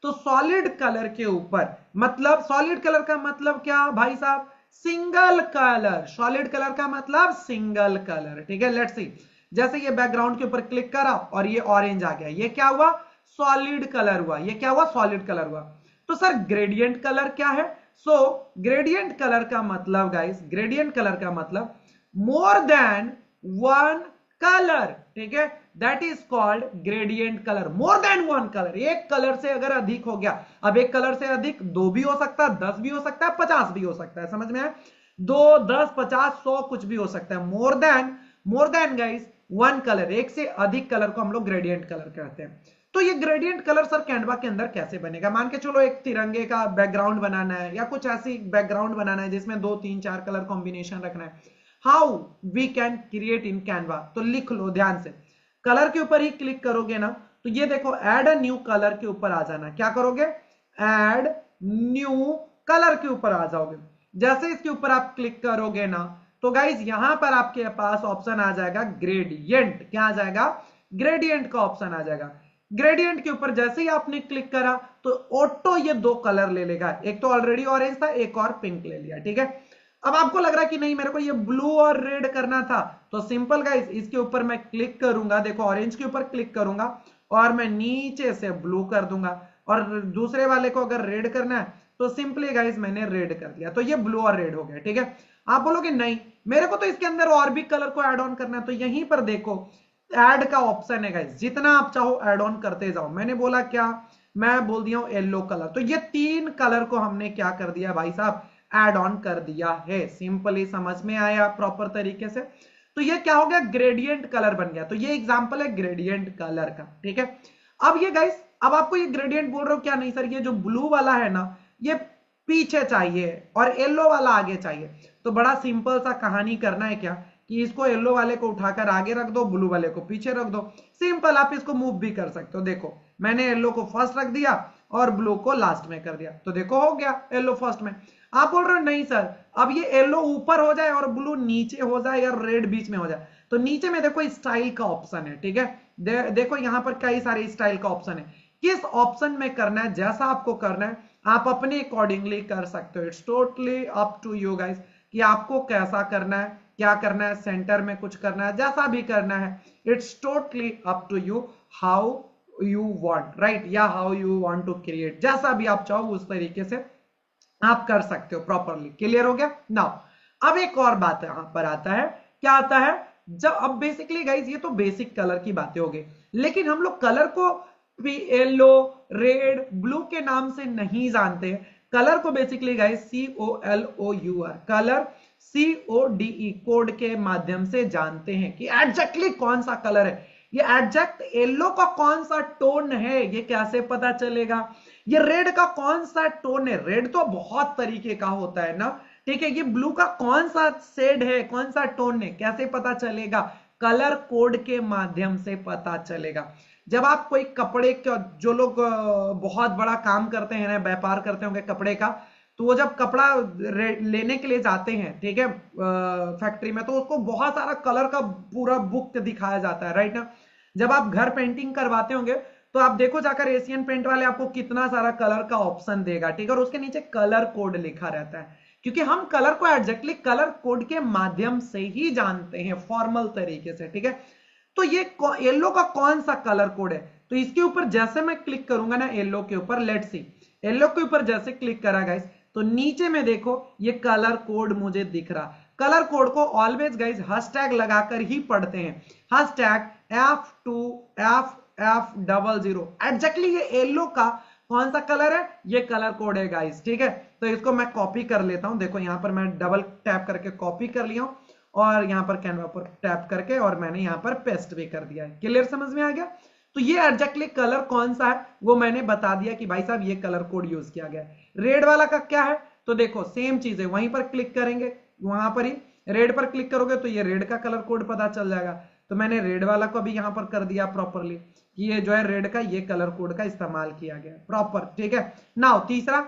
तो सॉलिड कलर के ऊपर, मतलब सॉलिड कलर का मतलब क्या भाई साहब, सिंगल कलर। सॉलिड कलर का मतलब सिंगल कलर, ठीक है। लेट्स सी, जैसे ये बैकग्राउंड के ऊपर क्लिक करा और ये ऑरेंज आ गया, ये क्या हुआ, सॉलिड कलर हुआ। ये क्या हुआ, सॉलिड कलर हुआ। तो सर ग्रेडियंट कलर क्या है? सो ग्रेडियंट कलर का मतलब गाइस, ग्रेडियंट कलर का मतलब मोर देन वन कलर, ठीक है, that is called gradient colour. More than one colour, एक कलर से अगर अधिक हो गया, अब एक कलर से अधिक दो भी हो सकता है, 10 भी हो सकता है, 50 भी हो सकता है, समझ में आया, 2, 10, 50, 100 कुछ भी हो सकता है। More than guys one colour, एक से अधिक कलर को हम लोग ग्रेडियंट कलर कहते हैं। तो ये ग्रेडियंट कलर सर कैनवा के अंदर कैसे बनेगा? मान के चलो एक तिरंगे का बैकग्राउंड बनाना है या कुछ ऐसी बैकग्राउंड बनाना है जिसमें 2, 3, 4 कलर कॉम्बिनेशन रखना है। How we can create in Canva? तो लिख लो ध्यान से, कलर के ऊपर ही क्लिक करोगे ना, तो ये देखो ऐड अ न्यू कलर के ऊपर आ जाना। क्या करोगे? ऐड न्यू कलर के ऊपर आ जाओगे। जैसे इसके ऊपर आप क्लिक करोगे ना, तो गाइज यहां पर आपके पास ऑप्शन आ जाएगा ग्रेडियंट। क्या आ जाएगा? ग्रेडियंट का ऑप्शन आ जाएगा। ग्रेडियंट के ऊपर जैसे ही आपने क्लिक करा तो ऑटो ये दो कलर ले लेगा, एक तो ऑलरेडी ऑरेंज था, एक और पिंक ले लिया, ठीक है। अब आपको लग रहा है कि नहीं मेरे को ये ब्लू और रेड करना था, तो सिंपल गाइस इसके ऊपर मैं क्लिक करूंगा, देखो ऑरेंज के ऊपर क्लिक करूंगा और मैं नीचे से ब्लू कर दूंगा, और दूसरे वाले को अगर रेड करना है तो सिंपली गाइस मैंने रेड कर दिया, तो ये ब्लू और रेड हो गया, ठीक है। आप बोलोगे नहीं मेरे को तो इसके अंदर और भी कलर को ऐड ऑन करना है, तो यहीं पर देखो ऐड का ऑप्शन है गाइस, जितना आप चाहो ऐड ऑन करते जाओ। मैंने बोला क्या, मैं बोल दिया हूं येलो कलर, तो ये 3 कलर को हमने क्या कर दिया भाई साहब, ऐड ऑन कर दिया है। सिंपली समझ में आया प्रॉपर तरीके से? तो ये क्या हो गया, ग्रेडियंट कलर बन गया। तो ये एग्जांपल है ग्रेडियंट कलर का, ठीक है। अब ये गाइस, अब आपको ये ग्रेडियंट बोल रहे हो क्या, नहीं सर ये जो ब्लू वाला है ना ये पीछे चाहिए और येलो वाला आगे चाहिए। तो बड़ा सिंपल सा कहानी करना है क्या, कि इसको येलो वाले को उठाकर आगे रख दो, ब्लू वाले को पीछे रख दो। सिंपल, आप इसको मूव भी कर सकते हो। देखो मैंने येलो को फर्स्ट रख दिया और ब्लू को लास्ट में कर दिया, तो देखो हो गया येलो फर्स्ट में। आप बोल रहे हो नहीं सर अब ये येलो ऊपर हो जाए और ब्लू नीचे हो जाए या रेड बीच में हो जाए, तो नीचे में देखो स्टाइल का ऑप्शन है, ठीक है। देखो यहां पर कई सारे स्टाइल का ऑप्शन है, किस ऑप्शन में करना है, जैसा आपको करना है आप अपने अकॉर्डिंगली कर सकते हो। It's totally up to you guys कि आपको कैसा करना है, क्या करना है, सेंटर में कुछ करना है, जैसा भी करना है। It's totally up to you how you want, right, या how you want to create, जैसा भी आप चाहो उस तरीके से आप कर सकते हो प्रॉपरली। क्लियर हो गया? नाउ अब एक और बात यहां पर आता है, क्या आता है, जब अब बेसिकली गाइज ये तो बेसिक कलर की बातें हो गई, लेकिन हम लोग कलर को येलो, रेड, ब्लू के नाम से नहीं जानते हैं। कलर को basically guys COLOUR, colour CODE, code के माध्यम से जानते हैं कि एग्जैक्टली कौन सा कलर है। ये एग्जैक्ट येलो का कौन सा टोन है ये कैसे पता चलेगा, ये रेड का कौन सा टोन है, रेड तो बहुत तरीके का होता है ना, ठीक है, ये ब्लू का कौन सा शेड है, कौन सा टोन है, कैसे पता चलेगा, कलर कोड के माध्यम से पता चलेगा। जब आप कोई कपड़े का, जो लोग बहुत बड़ा काम करते हैं ना, व्यापार करते होंगे कपड़े का, तो वो जब कपड़ा लेने के लिए जाते हैं, ठीक है, फैक्ट्री में, तो उसको बहुत सारा कलर का पूरा बुक दिखाया जाता है, राइट ना। जब आप घर पेंटिंग करवाते होंगे तो आप देखो जाकर एशियन पेंट वाले आपको कितना सारा कलर का ऑप्शन देगा, ठीक है, और उसके नीचे कलर कोड लिखा रहता है, क्योंकि हम कलर को एग्जैक्टली कलर कोड के माध्यम से ही जानते हैं, फॉर्मल तरीके से, ठीक है। तो ये येलो का कौन सा कलर कोड है, तो इसके ऊपर जैसे मैं क्लिक करूंगा ना येलो के ऊपर, लेट्स सी, येलो के ऊपर जैसे क्लिक करा गाइस, तो नीचे में देखो ये कलर कोड मुझे दिख रहा। कलर कोड को ऑलवेज गाइस हैशटैग लगाकर ही पढ़ते हैं, हैशटैग F2FF00, एग्जैक्टली ये येलो का कौन सा कलर है, ये कलर कोड है गाइस, ठीक है। तो इसको मैं कॉपी कर लेता हूं, देखो यहां पर मैं डबल टैप करके कॉपी कर लिया हूं, और यहां पर कैनवा पर टैप करके और मैंने यहां पर पेस्ट भी कर दिया है। क्लियर, समझ में आ गया। तो ये एग्जैक्टली कलर कौन सा है वो मैंने बता दिया कि भाई साहब ये कलर कोड यूज किया गया है। रेड वाला का क्या है, तो देखो सेम चीज है, वहीं पर क्लिक करेंगे, वहां पर ही रेड पर क्लिक करोगे तो ये रेड का कलर कोड पता चल जाएगा। तो मैंने रेड वाला को भी यहां पर कर दिया प्रॉपरली कि ये जो है रेड का ये कलर कोड का इस्तेमाल किया गया प्रॉपर, ठीक है। नाउ तीसरा,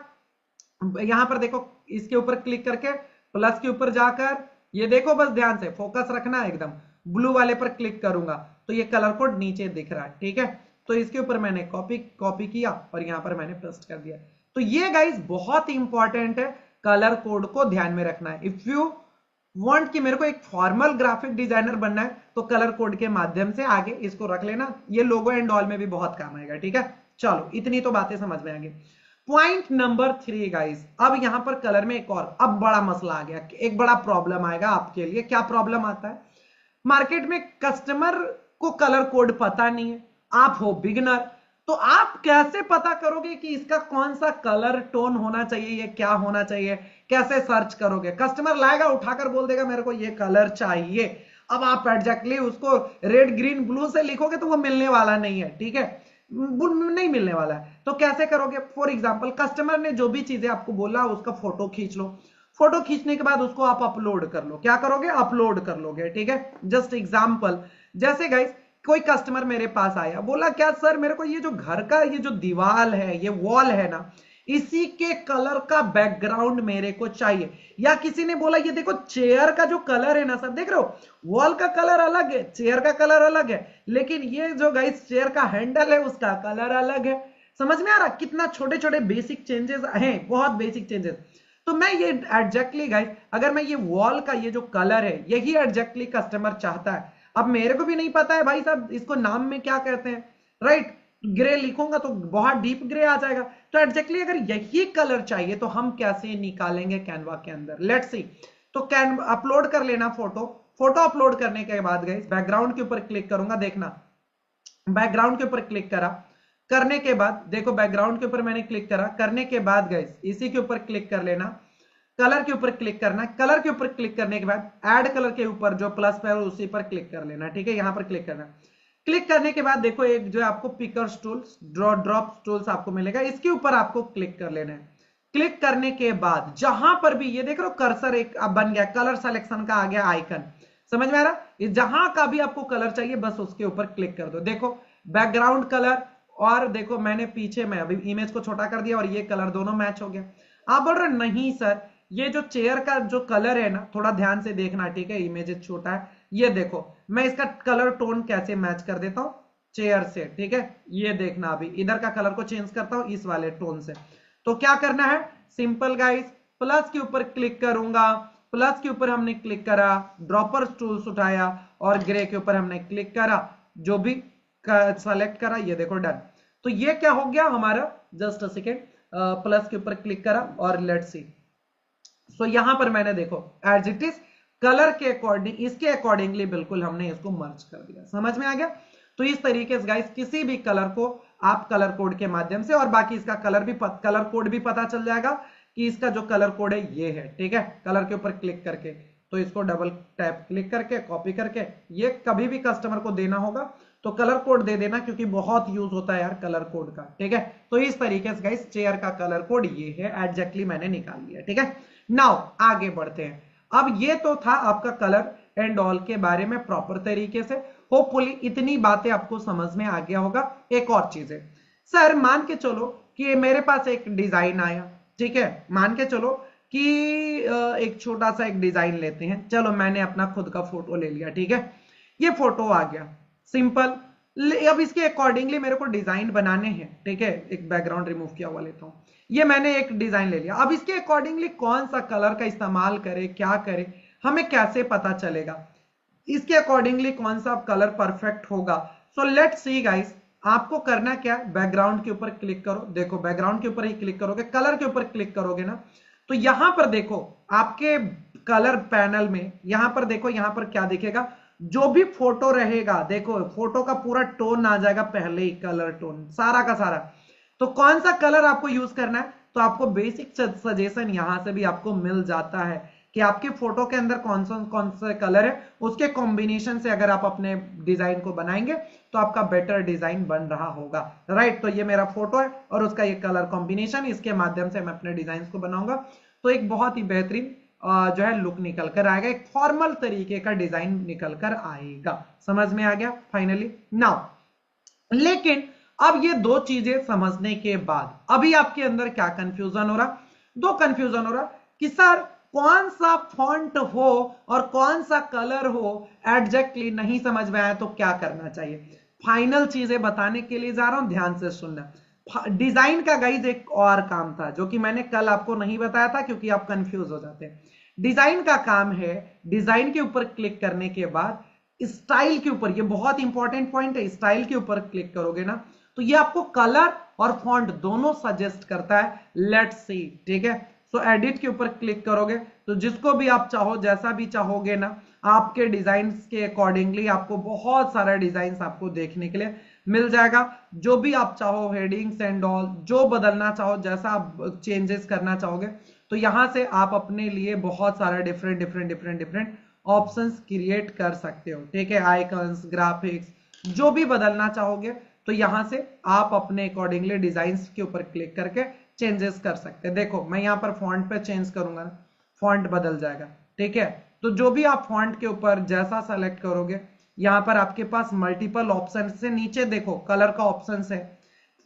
यहां पर देखो इसके ऊपर क्लिक करके प्लस के ऊपर जाकर ये देखो, बस ध्यान से फोकस रखना एकदम, ब्लू वाले पर क्लिक करूंगा तो ये कलर कोड नीचे दिख रहा है, ठीक है। तो इसके ऊपर मैंने कॉपी किया और यहां पर मैंने पेस्ट कर दिया। तो ये गाइस बहुत इंपॉर्टेंट है, कलर कोड को ध्यान में रखना है। इफ यू वांट कि मेरे को एक फॉर्मल ग्राफिक डिजाइनर बनना है तो कलर कोड के माध्यम से आगे इसको रख लेना, ये लोगो एंड ऑल में भी बहुत काम आएगा, ठीक है। चलो इतनी तो बातें समझ में आ गई। पॉइंट नंबर 3 गाइस, अब यहां पर कलर में एक और अब बड़ा मसला आ गया, एक बड़ा प्रॉब्लम आएगा आपके लिए। क्या प्रॉब्लम आता है, मार्केट में कस्टमर को कलर कोड पता नहीं है, आप हो बिगिनर, तो आप कैसे पता करोगे कि इसका कौन सा कलर टोन होना चाहिए, ये क्या होना चाहिए, कैसे सर्च करोगे। कस्टमर लाएगा उठाकर बोल देगा मेरे को ये कलर चाहिए, अब आप एग्जैक्टली उसको रेड ग्रीन ब्लू से लिखोगे तो वो मिलने वाला नहीं है, ठीक है, नहीं मिलने वाला है। तो कैसे करोगे, फॉर एग्जांपल कस्टमर ने जो भी चीजें आपको बोला उसका फोटो खींच लो, फोटो खींचने के बाद उसको आप अपलोड कर लो, क्या करोगे, अपलोड कर लोगे, ठीक है। जस्ट एग्जांपल, जैसे गाइस कोई कस्टमर मेरे पास आया, बोला क्या सर मेरे को ये जो घर का ये जो दीवार है, ये वॉल है ना, इसी के कलर का बैकग्राउंड मेरे को चाहिए। या किसी ने बोला ये देखो चेयर का जो कलर है ना सर, देख रहे हो वॉल का कलर अलग है, चेयर का कलर अलग है, लेकिन ये जो गाइस चेयर का हैंडल है उसका कलर अलग है। समझ में आ रहा कितना छोटे छोटे बेसिक चेंजेस हैं, बहुत बेसिक चेंजेस। तो मैं ये एग्जैक्टली गाइस, अगर मैं ये वॉल का ये जो कलर है यही एग्जैक्टली कस्टमर चाहता है, अब मेरे को भी नहीं पता है भाई साहब इसको नाम में क्या कहते हैं, राइट, ग्रे लिखूंगा तो बहुत डीप ग्रे आ जाएगा। तो एग्जैक्टली अगर यही कलर चाहिए तो हम कैसे निकालेंगे कैनवा के अंदर, लेट्स सी। तो कैन अपलोड कर लेना फोटो, फोटो अपलोड करने के बाद गाइस बैकग्राउंड के ऊपर क्लिक करूंगा, देखना बैकग्राउंड के ऊपर क्लिक करा, करने के बाद देखो बैकग्राउंड के ऊपर मैंने क्लिक करा, करने के बाद गाइस इसी के ऊपर क्लिक कर लेना, कलर के ऊपर क्लिक करना, कलर के ऊपर क्लिक करने के बाद ऐड कलर के ऊपर जो प्लस पे है उसी पर क्लिक कर लेना, ठीक है, यहां पर क्लिक करना। क्लिक करने के बाद देखो एक जो है आपको पिकर्स टूल्स, ड्रॉप टूल्स आपको मिलेगा, इसके ऊपर आपको क्लिक कर लेना है। क्लिक करने के बाद जहां पर भी ये देख रहे हो कर्सर एक बन गया, कलर सिलेक्शन का आ गया आइकन, समझ में आ रहा, जहां का भी आपको कलर चाहिए बस उसके ऊपर क्लिक कर दो। देखो बैकग्राउंड कलर और देखो मैंने पीछे में अभी इमेज को छोटा कर दिया और ये कलर दोनों मैच हो गया। आप बोल रहे नहीं सर ये जो चेयर का जो कलर है ना, थोड़ा ध्यान से देखना, ठीक है, इमेज छोटा है, ये देखो मैं इसका कलर टोन कैसे मैच कर देता हूं चेयर से, ठीक है, ये देखना अभी इधर का कलर को चेंज करता हूं इस वाले टोन से। तो क्या करना है, सिंपल गाइस, प्लस के ऊपर क्लिक करूंगा, प्लस के ऊपर हमने क्लिक करा, ड्रॉपर टूल्स उठाया और ग्रे के ऊपर हमने क्लिक करा, जो भी सेलेक्ट करा, ये देखो डन। तो ये क्या हो गया हमारा, जस्ट अ सेकेंड, प्लस के ऊपर क्लिक करा और लेट्स सी। सो यहां पर मैंने देखो एज इट इज कलर के अकॉर्डिंग, इसके अकॉर्डिंगली बिल्कुल हमने इसको मर्ज कर दिया। समझ में आ गया? तो इस तरीके से गाइस किसी भी कलर को आप कलर कोड के माध्यम से, और बाकी इसका कलर कोड भी पता चल जाएगा कि इसका जो कलर कोड है ये है, ठीक है। कलर के ऊपर क्लिक करके, तो इसको डबल टैप क्लिक करके कॉपी करके, ये कभी भी कस्टमर को देना होगा तो कलर कोड दे देना, क्योंकि बहुत यूज होता है यार कलर कोड का, ठीक है। तो इस तरीके से गाइस चेयर का कलर कोड ये है, एग्जैक्टली मैंने निकाल लिया, ठीक है। नाउ आगे बढ़ते हैं। अब ये तो था आपका कलर एंड ऑल के बारे में प्रॉपर तरीके से। होपफुली इतनी बातें आपको समझ में आ गया होगा। एक और चीज है सर, मान के चलो कि मेरे पास एक डिजाइन आया, ठीक है। मान के चलो कि एक छोटा सा एक डिजाइन लेते हैं। चलो मैंने अपना खुद का फोटो ले लिया, ठीक है। ये फोटो आ गया सिंपल। अब इसके अकॉर्डिंगली मेरे को डिजाइन बनाने हैं, ठीक है। एक बैकग्राउंड रिमूव किया हुआ लेता हूं। ये मैंने एक डिजाइन ले लिया। अब इसके अकॉर्डिंगली कौन सा कलर का इस्तेमाल करें, क्या करें, हमें कैसे पता चलेगा इसके अकॉर्डिंगली कौन सा कलर परफेक्ट होगा? सो लेट्स सी गाइस, आपको करना क्या, बैकग्राउंड के ऊपर क्लिक करो। देखो बैकग्राउंड के ऊपर ही क्लिक करोगे, कलर के ऊपर क्लिक करोगे ना, तो यहां पर देखो आपके कलर पैनल में, यहां पर देखो, यहां पर क्या दिखेगा, जो भी फोटो रहेगा, देखो फोटो का पूरा टोन आ जाएगा पहले ही, कलर टोन सारा का सारा। तो कौन सा कलर आपको यूज करना है, तो आपको बेसिक सजेशन यहां से भी आपको मिल जाता है कि आपके फोटो के अंदर कौन सा कलर है, उसके कॉम्बिनेशन से अगर आप अपने डिजाइन को बनाएंगे तो आपका बेटर डिजाइन बन रहा होगा, राइट। तो ये मेरा फोटो है और उसका ये कलर कॉम्बिनेशन, इसके माध्यम से मैं अपने डिजाइन को बनाऊंगा, तो एक बहुत ही बेहतरीन जो है लुक निकल कर आएगा, एक फॉर्मल तरीके का डिजाइन निकल कर आएगा। समझ में आ गया फाइनली? नाउ लेकिन अब ये दो चीजें समझने के बाद अभी आपके अंदर क्या कंफ्यूजन हो रहा, दो कंफ्यूजन हो रहा कि सर कौन सा फॉन्ट हो और कौन सा कलर हो, एग्जैक्टली नहीं समझ में आया तो क्या करना चाहिए। फाइनल चीजें बताने के लिए जा रहा हूं, ध्यान से सुनना। डिजाइन का गाइज एक और काम था जो कि मैंने कल आपको नहीं बताया था, क्योंकि आप कंफ्यूज हो जाते हैं। डिजाइन का काम है, डिजाइन के ऊपर क्लिक करने के बाद स्टाइल के ऊपर, ये बहुत इंपॉर्टेंट पॉइंट है, स्टाइल के ऊपर क्लिक करोगे ना तो ये आपको कलर और फॉन्ट दोनों सजेस्ट करता है। लेट्स सी, ठीक है। सो एडिट के ऊपर क्लिक करोगे तो जिसको भी आप चाहो, जैसा भी चाहोगे ना, आपके डिजाइन के अकॉर्डिंगली आपको बहुत सारा डिजाइन आपको देखने के लिए मिल जाएगा। जो भी आप चाहो, हेडिंग्स एंड ऑल, जो बदलना चाहो, जैसा आप चेंजेस करना चाहोगे, तो यहां से आप अपने लिए बहुत सारा डिफरेंट ऑप्शंस क्रिएट कर सकते हो, ठीक है। आइकन्स, ग्राफिक्स, जो भी बदलना चाहोगे तो यहां से आप अपने अकॉर्डिंगली डिजाइन्स के ऊपर क्लिक करके चेंजेस कर सकते हैं। देखो मैं यहां पर फॉन्ट पे चेंज करूंगा ना, फॉन्ट बदल जाएगा, ठीक है। तो जो भी आप फॉन्ट के ऊपर जैसा सेलेक्ट करोगे, यहां पर आपके पास मल्टीपल ऑप्शन से, नीचे देखो कलर का ऑप्शन है,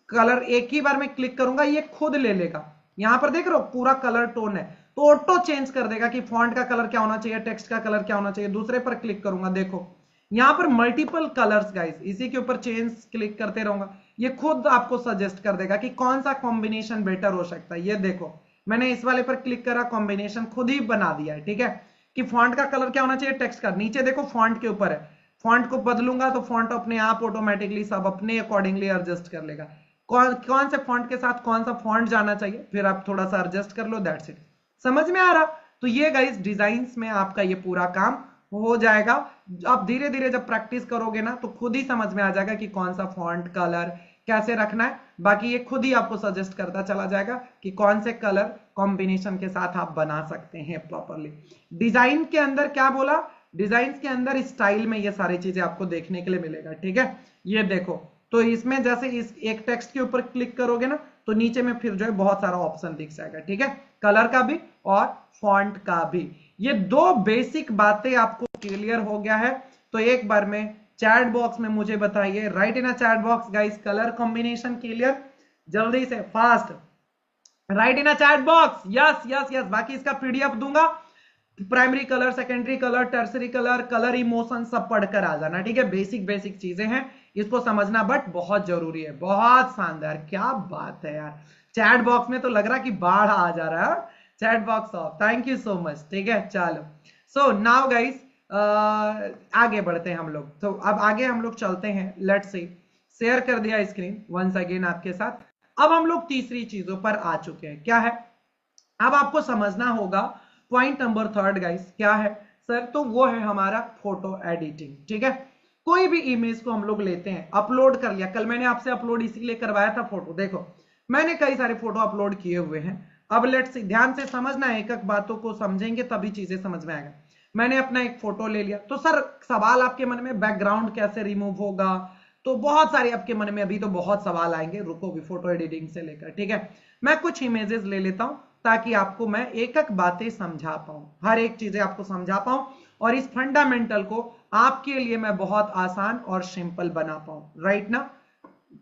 कलर एक ही बार में क्लिक करूंगा ये खुद ले लेगा। यहां पर देख रहे हो पूरा कलर टोन है, तो ऑटो चेंज कर देगा कि फॉन्ट का कलर क्या होना चाहिए, टेक्स्ट का कलर क्या होना चाहिए। दूसरे पर क्लिक करूंगा, देखो यहां पर मल्टीपल कलर्स गाइस, इसी के ऊपर चेंज क्लिक करते रहूंगा, ये खुद आपको सजेस्ट कर देगा कि कौन सा कॉम्बिनेशन बेटर हो सकता है। ये देखो मैंने इस वाले पर क्लिक करा, कॉम्बिनेशन खुद ही बना दिया है, ठीक है। कि फॉन्ट का कलर क्या होना चाहिए, टेक्स्ट का। नीचे देखो फॉन्ट के ऊपर है, फॉन्ट को बदलूंगा तो फॉन्ट अपने आप ऑटोमेटिकली सब अपने अकॉर्डिंगली एडजस्ट कर लेगा, कौन से फॉन्ट के साथ कौन सा फॉन्ट जाना चाहिए, फिर आप थोड़ा सा एडजस्ट कर लो, दैट्स इट। समझ में आ रहा? तो ये गाइस डिजाइन्स में आपका ये पूरा काम हो जाएगा। आप धीरे धीरे जब प्रैक्टिस करोगे ना तो खुद ही समझ में आ जाएगा कि कौन सा फॉन्ट, कलर कैसे रखना है। बाकी ये खुद ही आपको सजेस्ट करता चला जाएगा कि कौन से कलर कॉम्बिनेशन के साथ आप बना सकते हैं प्रॉपरली। डिजाइन के अंदर क्या बोला, डिजाइन के अंदर स्टाइल में ये सारी चीजें आपको देखने के लिए मिलेगा, ठीक है। ये देखो, तो इसमें जैसे इस एक टेक्स्ट के ऊपर क्लिक करोगे ना तो नीचे में फिर जो है बहुत सारा ऑप्शन दिख जाएगा, ठीक है, कलर का भी और फॉन्ट का भी। ये दो बेसिक बातें आपको क्लियर हो गया है। तो एक बार में चैट बॉक्स में मुझे बताइए, right in a chat box guys, colour combination clear, जल्दी से fast right in a chat box. Yes yes yes. बाकी इसका पीडीएफ दूंगा, primary colour, secondary colour, tertiary colour, colour emotion सब पढ़कर आ जाना, ठीक है। बेसिक बेसिक चीजें हैं, इसको समझना बट बहुत जरूरी है। बहुत शानदार, क्या बात है यार, चैट बॉक्स में तो लग रहा कि बाढ़ आ जा रहा है। Chat box of, thank you so much, ठीक है। चलो सो नाउ गाइस आगे बढ़ते हैं हम लोग। तो अब आगे हम लोग चलते हैं, लेट्स सी, शेयर कर दिया स्क्रीन वंस अगेन आपके साथ। अब हम लोग तीसरी चीजों पर आ चुके हैं, क्या है, अब आपको समझना होगा पॉइंट नंबर 3 गाइस, क्या है, सर, तो वो है हमारा फोटो एडिटिंग। ठीक है, कोई भी इमेज को हम लोग लेते हैं, अपलोड कर लिया। कल मैंने आपसे अपलोड इसीलिए करवाया था फोटो, देखो मैंने कई सारे फोटो अपलोड किए हुए हैं। अब लेट्स सी, ध्यान से समझना है, एक एक बातों को समझेंगे तभी चीजें समझ में आएगा। मैंने अपना एक फोटो ले लिया, तो सर सवाल आपके मन में बैकग्राउंड कैसे रिमूव होगा, तो बहुत सारे आपके मन में अभी तो बहुत सवाल आएंगे, रुको भी, फोटो एडिटिंग से लेकर। ठीक है, मैं कुछ इमेजेस ले लेता हूं ताकि आपको मैं एक एक बातें समझा पाऊं, हर एक चीजें आपको समझा पाऊं, और इस फंडामेंटल को आपके लिए मैं बहुत आसान और सिंपल बना पाऊं। राइट ना?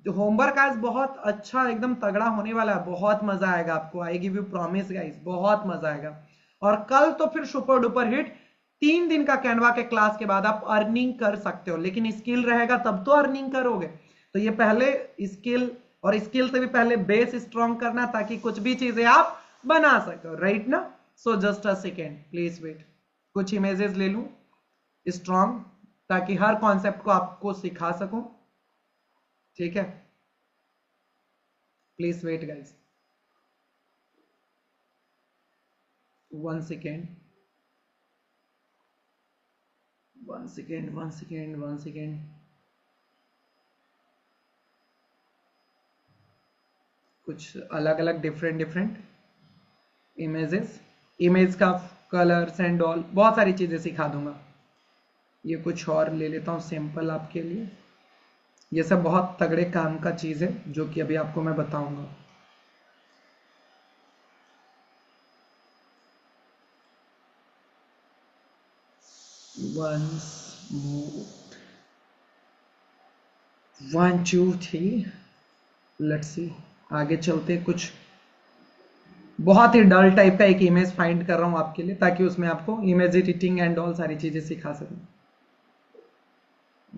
होमवर्क आज बहुत अच्छा एकदम तगड़ा होने वाला है, बहुत मजा आएगा आपको, I give you promise guys, बहुत मजा आएगा। और कल तो फिर सुपर डुपर हिट, 3 दिन का कैनवा के क्लास के बाद आप अर्निंग कर सकते हो, लेकिन स्किल रहेगा तब तो अर्निंग करोगे। तो ये पहले स्किल, और स्किल से भी पहले बेस स्ट्रॉन्ग करना, ताकि कुछ भी चीजें आप बना सको। राइट ना? So just a second please wait, कुछ इमेजेस ले लूं स्ट्रॉन्ग, ताकि हर कॉन्सेप्ट को आपको सिखा सकूं। ठीक है, please wait guys, 1 second, 1 second, 1 second, 1 second. कुछ अलग अलग डिफरेंट डिफरेंट इमेजेस, इमेज का कलर्स एंड ऑल, बहुत सारी चीजें सिखा दूंगा। ये कुछ और ले लेता हूं सिंपल आपके लिए। ये सब बहुत तगड़े काम का चीज है जो कि अभी आपको मैं बताऊंगा। Once more, 1 2 3, लेट्स सी, आगे चलते। कुछ बहुत ही डल टाइप का एक इमेज फाइंड कर रहा हूं आपके लिए, ताकि उसमें आपको इमेज एडिटिंग एंड ऑल सारी चीजें सिखा सकूं।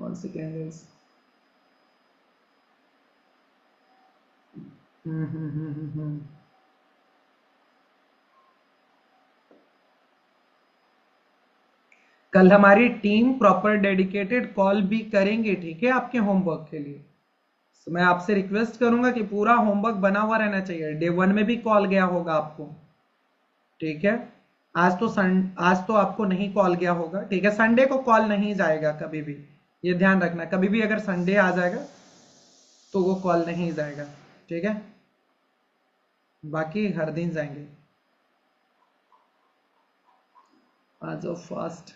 1 सेकेंड। कल हमारी टीम प्रॉपर डेडिकेटेड कॉल भी करेंगे, ठीक है, आपके होमवर्क के लिए। तो मैं आपसे रिक्वेस्ट करूंगा कि पूरा होमवर्क बना हुआ रहना चाहिए। डे 1 में भी कॉल गया होगा आपको, ठीक है। आज तो आपको नहीं कॉल गया होगा, ठीक है। संडे को कॉल नहीं जाएगा कभी भी, ये ध्यान रखना। कभी भी अगर संडे आ जाएगा तो वो कॉल नहीं जाएगा, ठीक है। बाकी हर दिन जाएंगे। आ जाओ फास्ट।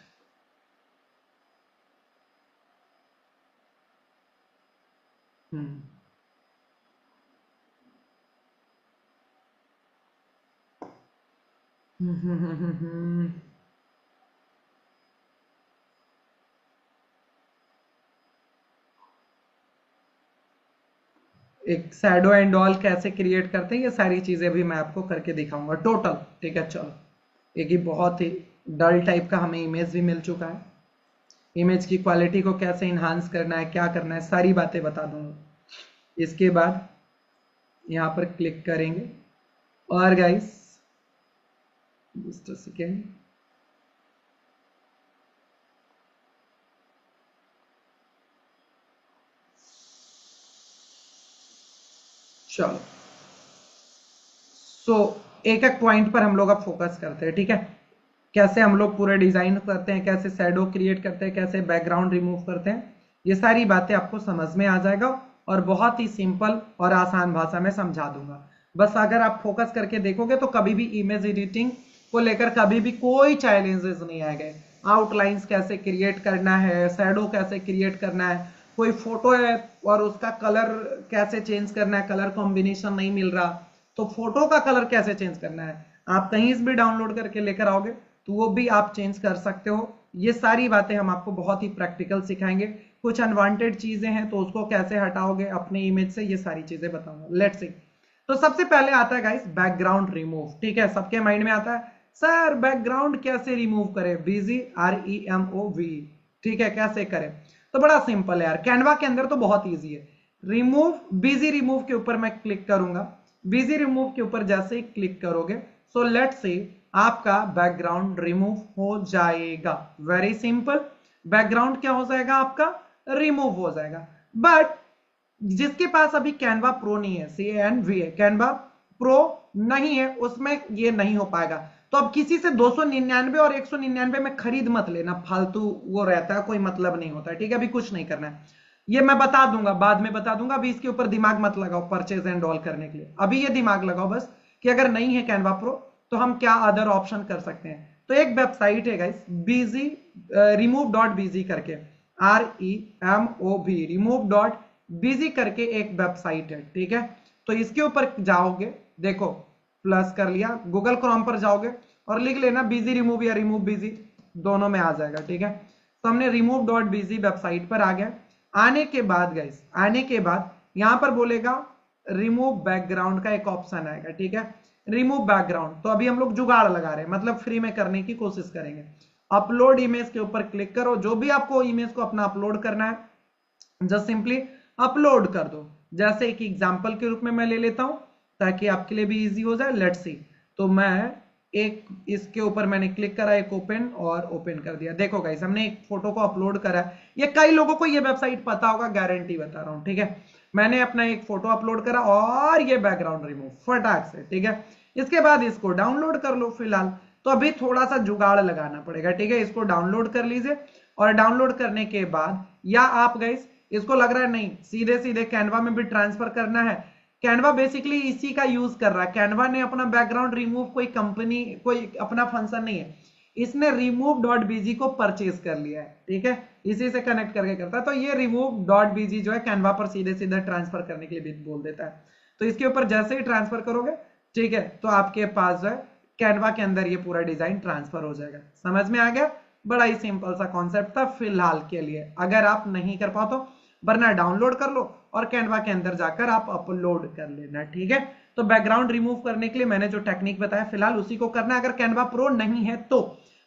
एक शैडो एंड ऑल कैसे क्रिएट करते हैं, ये सारी चीजें भी मैं आपको करके दिखाऊंगा टोटल, ठीक है। चलो, एक ही बहुत ही डल टाइप का हमें इमेज भी मिल चुका है। इमेज की क्वालिटी को कैसे इन्हांस करना है, क्या करना है, सारी बातें बता दूंगा। इसके बाद यहाँ पर क्लिक करेंगे और गाइस जस्ट अ सेकेंड, चलो। सो एक एक पॉइंट पर हम लोग अब फोकस करते हैं, ठीक है। कैसे हम लोग पूरे डिजाइन करते हैं, कैसे शैडो क्रिएट करते हैं, कैसे बैकग्राउंड रिमूव करते हैं, ये सारी बातें आपको समझ में आ जाएगा और बहुत ही सिंपल और आसान भाषा में समझा दूंगा। बस अगर आप फोकस करके देखोगे तो कभी भी इमेज एडिटिंग को लेकर कभी भी कोई चैलेंजेस नहीं आएंगे। आउटलाइंस कैसे क्रिएट करना है, शैडो कैसे क्रिएट करना है, कोई फोटो है और उसका कलर कैसे चेंज करना है, कलर कॉम्बिनेशन नहीं मिल रहा तो फोटो का कलर कैसे चेंज करना है, आप कहीं से भी डाउनलोड करके लेकर आओगे तो वो भी आप चेंज कर सकते हो। ये सारी बातें हम आपको बहुत ही प्रैक्टिकल सिखाएंगे। कुछ अनवांटेड चीजें हैं तो उसको कैसे हटाओगे अपने इमेज से, ये सारी चीजें बताऊंगा। Let's see. तो सबसे पहले आता है गाइस बैकग्राउंड रिमूव, ठीक है। सबके माइंड में आता है सर बैकग्राउंड कैसे रिमूव करें, बीजी REMOV, ठीक है, कैसे करें। तो बड़ा सिंपल है यार, कैनवा के अंदर तो बहुत ईजी है। रिमूव, बिजी रिमूव के ऊपर मैं क्लिक करूंगा। बिजी रिमूव के ऊपर जैसे ही क्लिक करोगे, सो लेट्स से आपका बैकग्राउंड रिमूव हो जाएगा। वेरी सिंपल, बैकग्राउंड क्या हो जाएगा आपका, रिमूव हो जाएगा। बट जिसके पास अभी कैनवा प्रो नहीं है, CANVA कैनवा प्रो नहीं है, उसमें ये नहीं हो पाएगा। तो अब किसी से 299 और 199 में खरीद मत लेना, फालतू वो रहता है, कोई मतलब नहीं होता है, ठीक है। अभी कुछ नहीं करना है, ये मैं बता दूंगा, बाद में बता दूंगा, अभी इसके ऊपर दिमाग मत लगाओ परचेज एंड ऑल करने के लिए। अभी ये दिमाग लगाओ बस कि अगर नहीं है कैनवा प्रो तो हम क्या अदर ऑप्शन कर सकते हैं। तो एक वेबसाइट है गाइस, बीजी remove.bg करके, REMOV remove.bg करके एक वेबसाइट है, ठीक है। तो इसके ऊपर जाओगे, देखो प्लस कर लिया, गूगल क्रोम पर जाओगे और लिख लेना बीजी रिमूव या रिमूव बीजी, दोनों में आ जाएगा, ठीक है। तो हमने remove.bg वेबसाइट पर आ गया। आने के बाद गाइस, आने के बाद यहां पर बोलेगा रिमूव बैकग्राउंड का एक ऑप्शन आएगा, ठीक है, रिमूव बैकग्राउंड। तो अभी हम लोग जुगाड़ लगा रहे हैं, मतलब फ्री में करने की कोशिश करेंगे। अपलोड इमेज के ऊपर क्लिक करो, जो भी आपको इमेज को अपना अपलोड करना है जस्ट सिंपली अपलोड कर दो। जैसे एक एग्जांपल के रूप में मैं ले लेता हूं ताकि आपके लिए भी इजी हो जाए। लेट्स सी, तो मैं एक इसके ऊपर मैंने क्लिक करा, एक ओपन और ओपन कर दिया। देखो गाइस, हमने एक फोटो को अपलोड करा है। ये कई लोगों को ये वेबसाइट पता होगा, गारंटी बता रहा हूं, ठीक है। मैंने अपना एक फोटो अपलोड करा और ये बैकग्राउंड रिमूव फटाक से, ठीक है। इसके बाद इसको डाउनलोड कर लो फिलहाल। तो अभी थोड़ा सा जुगाड़ लगाना पड़ेगा, ठीक है। इसको डाउनलोड कर लीजिए और डाउनलोड करने के बाद, या आप गाइस इसको लग रहा है नहीं सीधे सीधे कैनवा में भी ट्रांसफर करना है, कैनवा बेसिकली इसी का यूज कर रहा है। कैनवा ने अपना बैकग्राउंड रिमूव कोई कंपनी, कोई अपना फंक्शन नहीं है, इसने remove.bg को परचेज कर लिया है, ठीक है, इसी से कनेक्ट करके करता है। तो ये remove.bg जो है कैनवा पर सीधे सीधे ट्रांसफर करने के लिए भी बोल देता है। तो इसके ऊपर जैसे ही ट्रांसफर करोगे, ठीक है, तो आपके पास जो है कैनवा के अंदर ये पूरा डिजाइन ट्रांसफर हो जाएगा। समझ में आ गया? बड़ा ही सिंपल सा कॉन्सेप्ट था फिलहाल के लिए। अगर आप नहीं कर पाओ तो वरना डाउनलोड कर लो और कैनवा के अंदर जाकर आप अपलोड कर लेना, ठीक है। तो बैकग्राउंड रिमूव करने के लिए मैंने जो टेक्निक बताया फिलहाल उसी को करना है, अगर कैनवा प्रो नहीं है तो।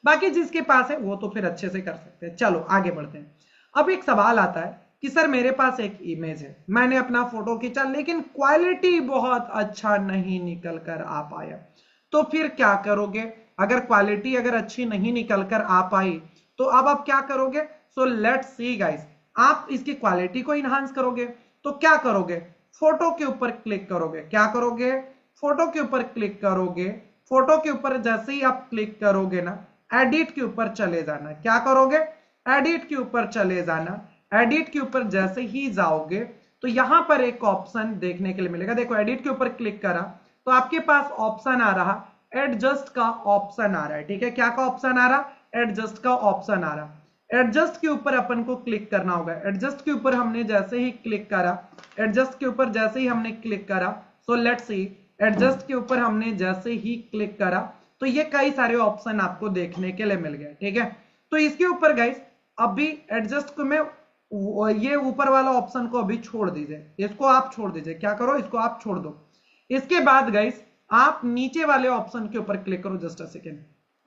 बाकी जिसके पास है वो तो फिर अच्छे से कर सकते हैं। चलो आगे बढ़ते हैं। अब एक सवाल आता है कि सर मेरे पास एक इमेज है, मैंने अपना फोटो खींचा लेकिन क्वालिटी बहुत अच्छा नहीं निकल कर आ पाया, तो फिर क्या करोगे? अगर क्वालिटी अगर अच्छी नहीं निकल कर आ पाई तो अब आप क्या करोगे? सो लेट्स सी गाइस, आप इसकी क्वालिटी को इनहांस करोगे तो क्या करोगे? फोटो के ऊपर क्लिक करोगे। क्या करोगे? फोटो के ऊपर क्लिक करोगे। फोटो के ऊपर जैसे ही आप क्लिक करोगे ना, एडिट के ऊपर चले जाना। क्या करोगे? एडिट के ऊपर चले जाना। एडिट के ऊपर जैसे ही जाओगे तो यहां पर एक ऑप्शन देखने के लिए मिलेगा। देखो एडिट के ऊपर क्लिक करा तो आपके पास ऑप्शन आ रहा, एडजस्ट का ऑप्शन आ रहा है, ठीक है। क्या का ऑप्शन आ रहा? एडजस्ट का ऑप्शन आ रहा। एडजस्ट के ऊपर अपन को क्लिक करना होगा। एडजस्ट के ऊपर हमने जैसे ही क्लिक करा, एडजस्ट के ऊपर जैसे ही हमने क्लिक करा, सो लेट्स सी, एडजस्ट के ऊपर हमने जैसे ही क्लिक करा तो ये कई सारे ऑप्शन आपको देखने के लिए मिल गए, ठीक है। तो इसके ऊपर गाइस अभी एडजस्ट को मैं ये ऊपर वाला ऑप्शन को अभी छोड़ दीजिए, इसको आप छोड़ दीजिए। क्या करो? इसको आप छोड़ दो। इसके बाद गाइस आप नीचे वाले ऑप्शन के ऊपर क्लिक करो। Just a second,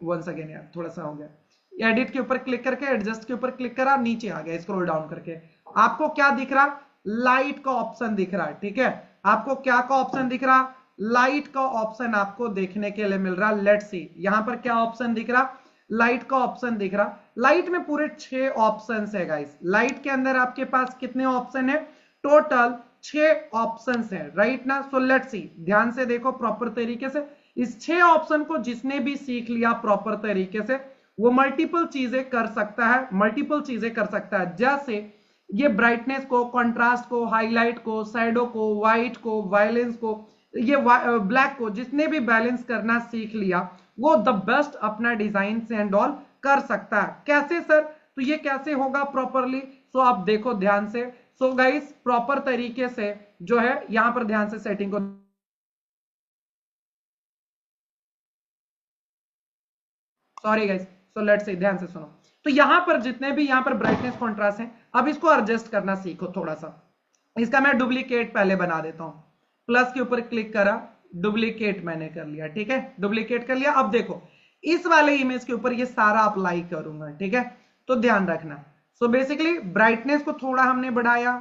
one second यार, थोड़ा सा हो गया। एडिट के ऊपर क्लिक करके एडजस्ट के ऊपर क्लिक करा, नीचे आ गया स्क्रॉल डाउन करके। आपको क्या दिख रहा? लाइट का ऑप्शन दिख रहा है, ठीक है। आपको क्या का ऑप्शन दिख रहा? लाइट का ऑप्शन आपको देखने के लिए मिल रहा। लेट्स सी, यहां पर क्या ऑप्शन दिख रहा? लाइट का ऑप्शन दिख रहा। लाइट में पूरे 6 ऑप्शन है गाइस। लाइट के अंदर आपके पास कितने ऑप्शन है? टोटल 6 ऑप्शन है, राइट ना। सो लेट्स सी, ध्यान से देखो प्रॉपर तरीके से। इस 6 ऑप्शन को जिसने भी सीख लिया प्रॉपर तरीके से वो मल्टीपल चीजें कर सकता है, मल्टीपल चीजें कर सकता है। जैसे ये ब्राइटनेस को, कंट्रास्ट को, हाईलाइट को, शैडो को, व्हाइट को, वायलेंस को, ये ब्लैक को, जिसने भी बैलेंस करना सीख लिया वो द बेस्ट अपना डिजाइन से एंड ऑल कर सकता है। कैसे सर? तो ये कैसे होगा प्रॉपरली? सो आप देखो ध्यान से। सो गाइस प्रॉपर तरीके से जो है यहां पर ध्यान से सेटिंग को, sorry guys, so let's say ध्यान से सुनो। तो यहां पर जितने भी यहां पर ब्राइटनेस कॉन्ट्रास्ट है, अब इसको एडजस्ट करना सीखो थोड़ा सा। इसका मैं डुप्लीकेट पहले बना देता हूं। प्लस के ऊपर क्लिक करा, डुप्लीकेट मैंने कर लिया, ठीक है, डुप्लीकेट कर लिया। अब देखो इस वाले इमेज के ऊपर ये सारा अप्लाई करूंगा, ठीक है। तो ध्यान रखना। सो बेसिकली ब्राइटनेस को थोड़ा हमने बढ़ाया,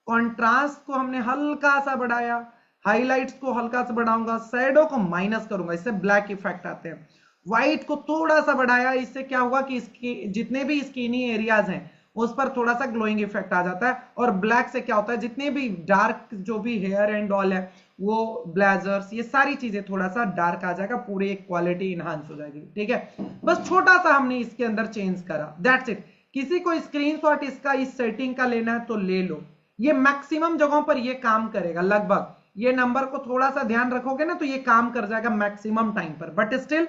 कॉन्ट्रास्ट को हमने हल्का सा बढ़ाया, हाईलाइट्स को हल्का सा बढ़ाऊंगा, शैडो को माइनस करूंगा, इससे ब्लैक इफेक्ट आते हैं। व्हाइट को थोड़ा सा बढ़ाया, इससे क्या हुआ कि इसकी जितने भी स्किनी एरियाज हैं उस पर थोड़ा सा ग्लोइंग इफेक्ट आ जाता है। और ब्लैक से क्या होता है, जितने भी डार्क जो भी हेयर एंड ऑल है, वो ब्लेजर्स, ये सारी चीजें थोड़ा सा डार्क आ जाएगा, पूरी एक क्वालिटी इनहांस हो जाएगी। ठीक है, बस छोटा सा हमने इसके अंदर चेंज करा, दैट्स इट। किसी को स्क्रीनशॉट इसका इस सेटिंग का लेना है तो ले लो, ये मैक्सिमम जगहों पर ये काम करेगा लगभग। ये नंबर को थोड़ा सा ध्यान रखोगे ना तो ये काम कर जाएगा मैक्सिमम टाइम पर। बट स्टिल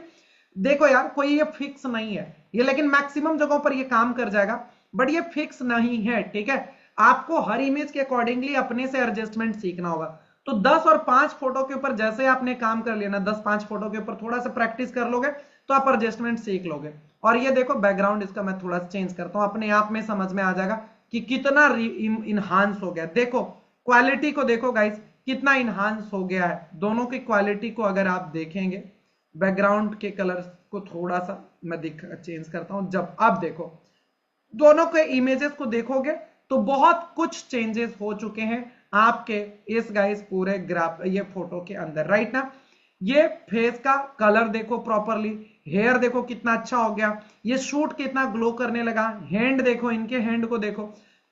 देखो यार, कोई ये फिक्स नहीं है ये, लेकिन मैक्सिमम जगहों पर ये काम कर जाएगा, बट ये फिक्स नहीं है। ठीक है, आपको हर इमेज के अकॉर्डिंगली अपने से एडजस्टमेंट सीखना होगा। तो 10 और 5 फोटो के ऊपर जैसे आपने काम कर लिया ना, 10-5 फोटो के ऊपर थोड़ा सा प्रैक्टिस कर लोगे तो आप एडजस्टमेंट सीख लोगे। और ये देखो बैकग्राउंड इसका मैं थोड़ा सा चेंज करता हूं, अपने आप में समझ में आ जाएगा कि कितना इनहांस हो गया। देखो क्वालिटी को देखो गाइस, कितना इनहांस हो गया है। दोनों की क्वालिटी को अगर आप देखेंगे, बैकग्राउंड के कलर को थोड़ा सा मैं चेंज करता हूं, जब आप देखो दोनों के इमेजेस को देखोगे तो बहुत कुछ चेंजेस हो चुके हैं आपके इस गाइस पूरे ग्राफ ये फोटो के अंदर, राइट ना। ये फेस का कलर देखो प्रॉपरली, हेयर देखो कितना अच्छा हो गया, ये शूट कितना ग्लो करने लगा, हैंड देखो, इनके हैंड को देखो।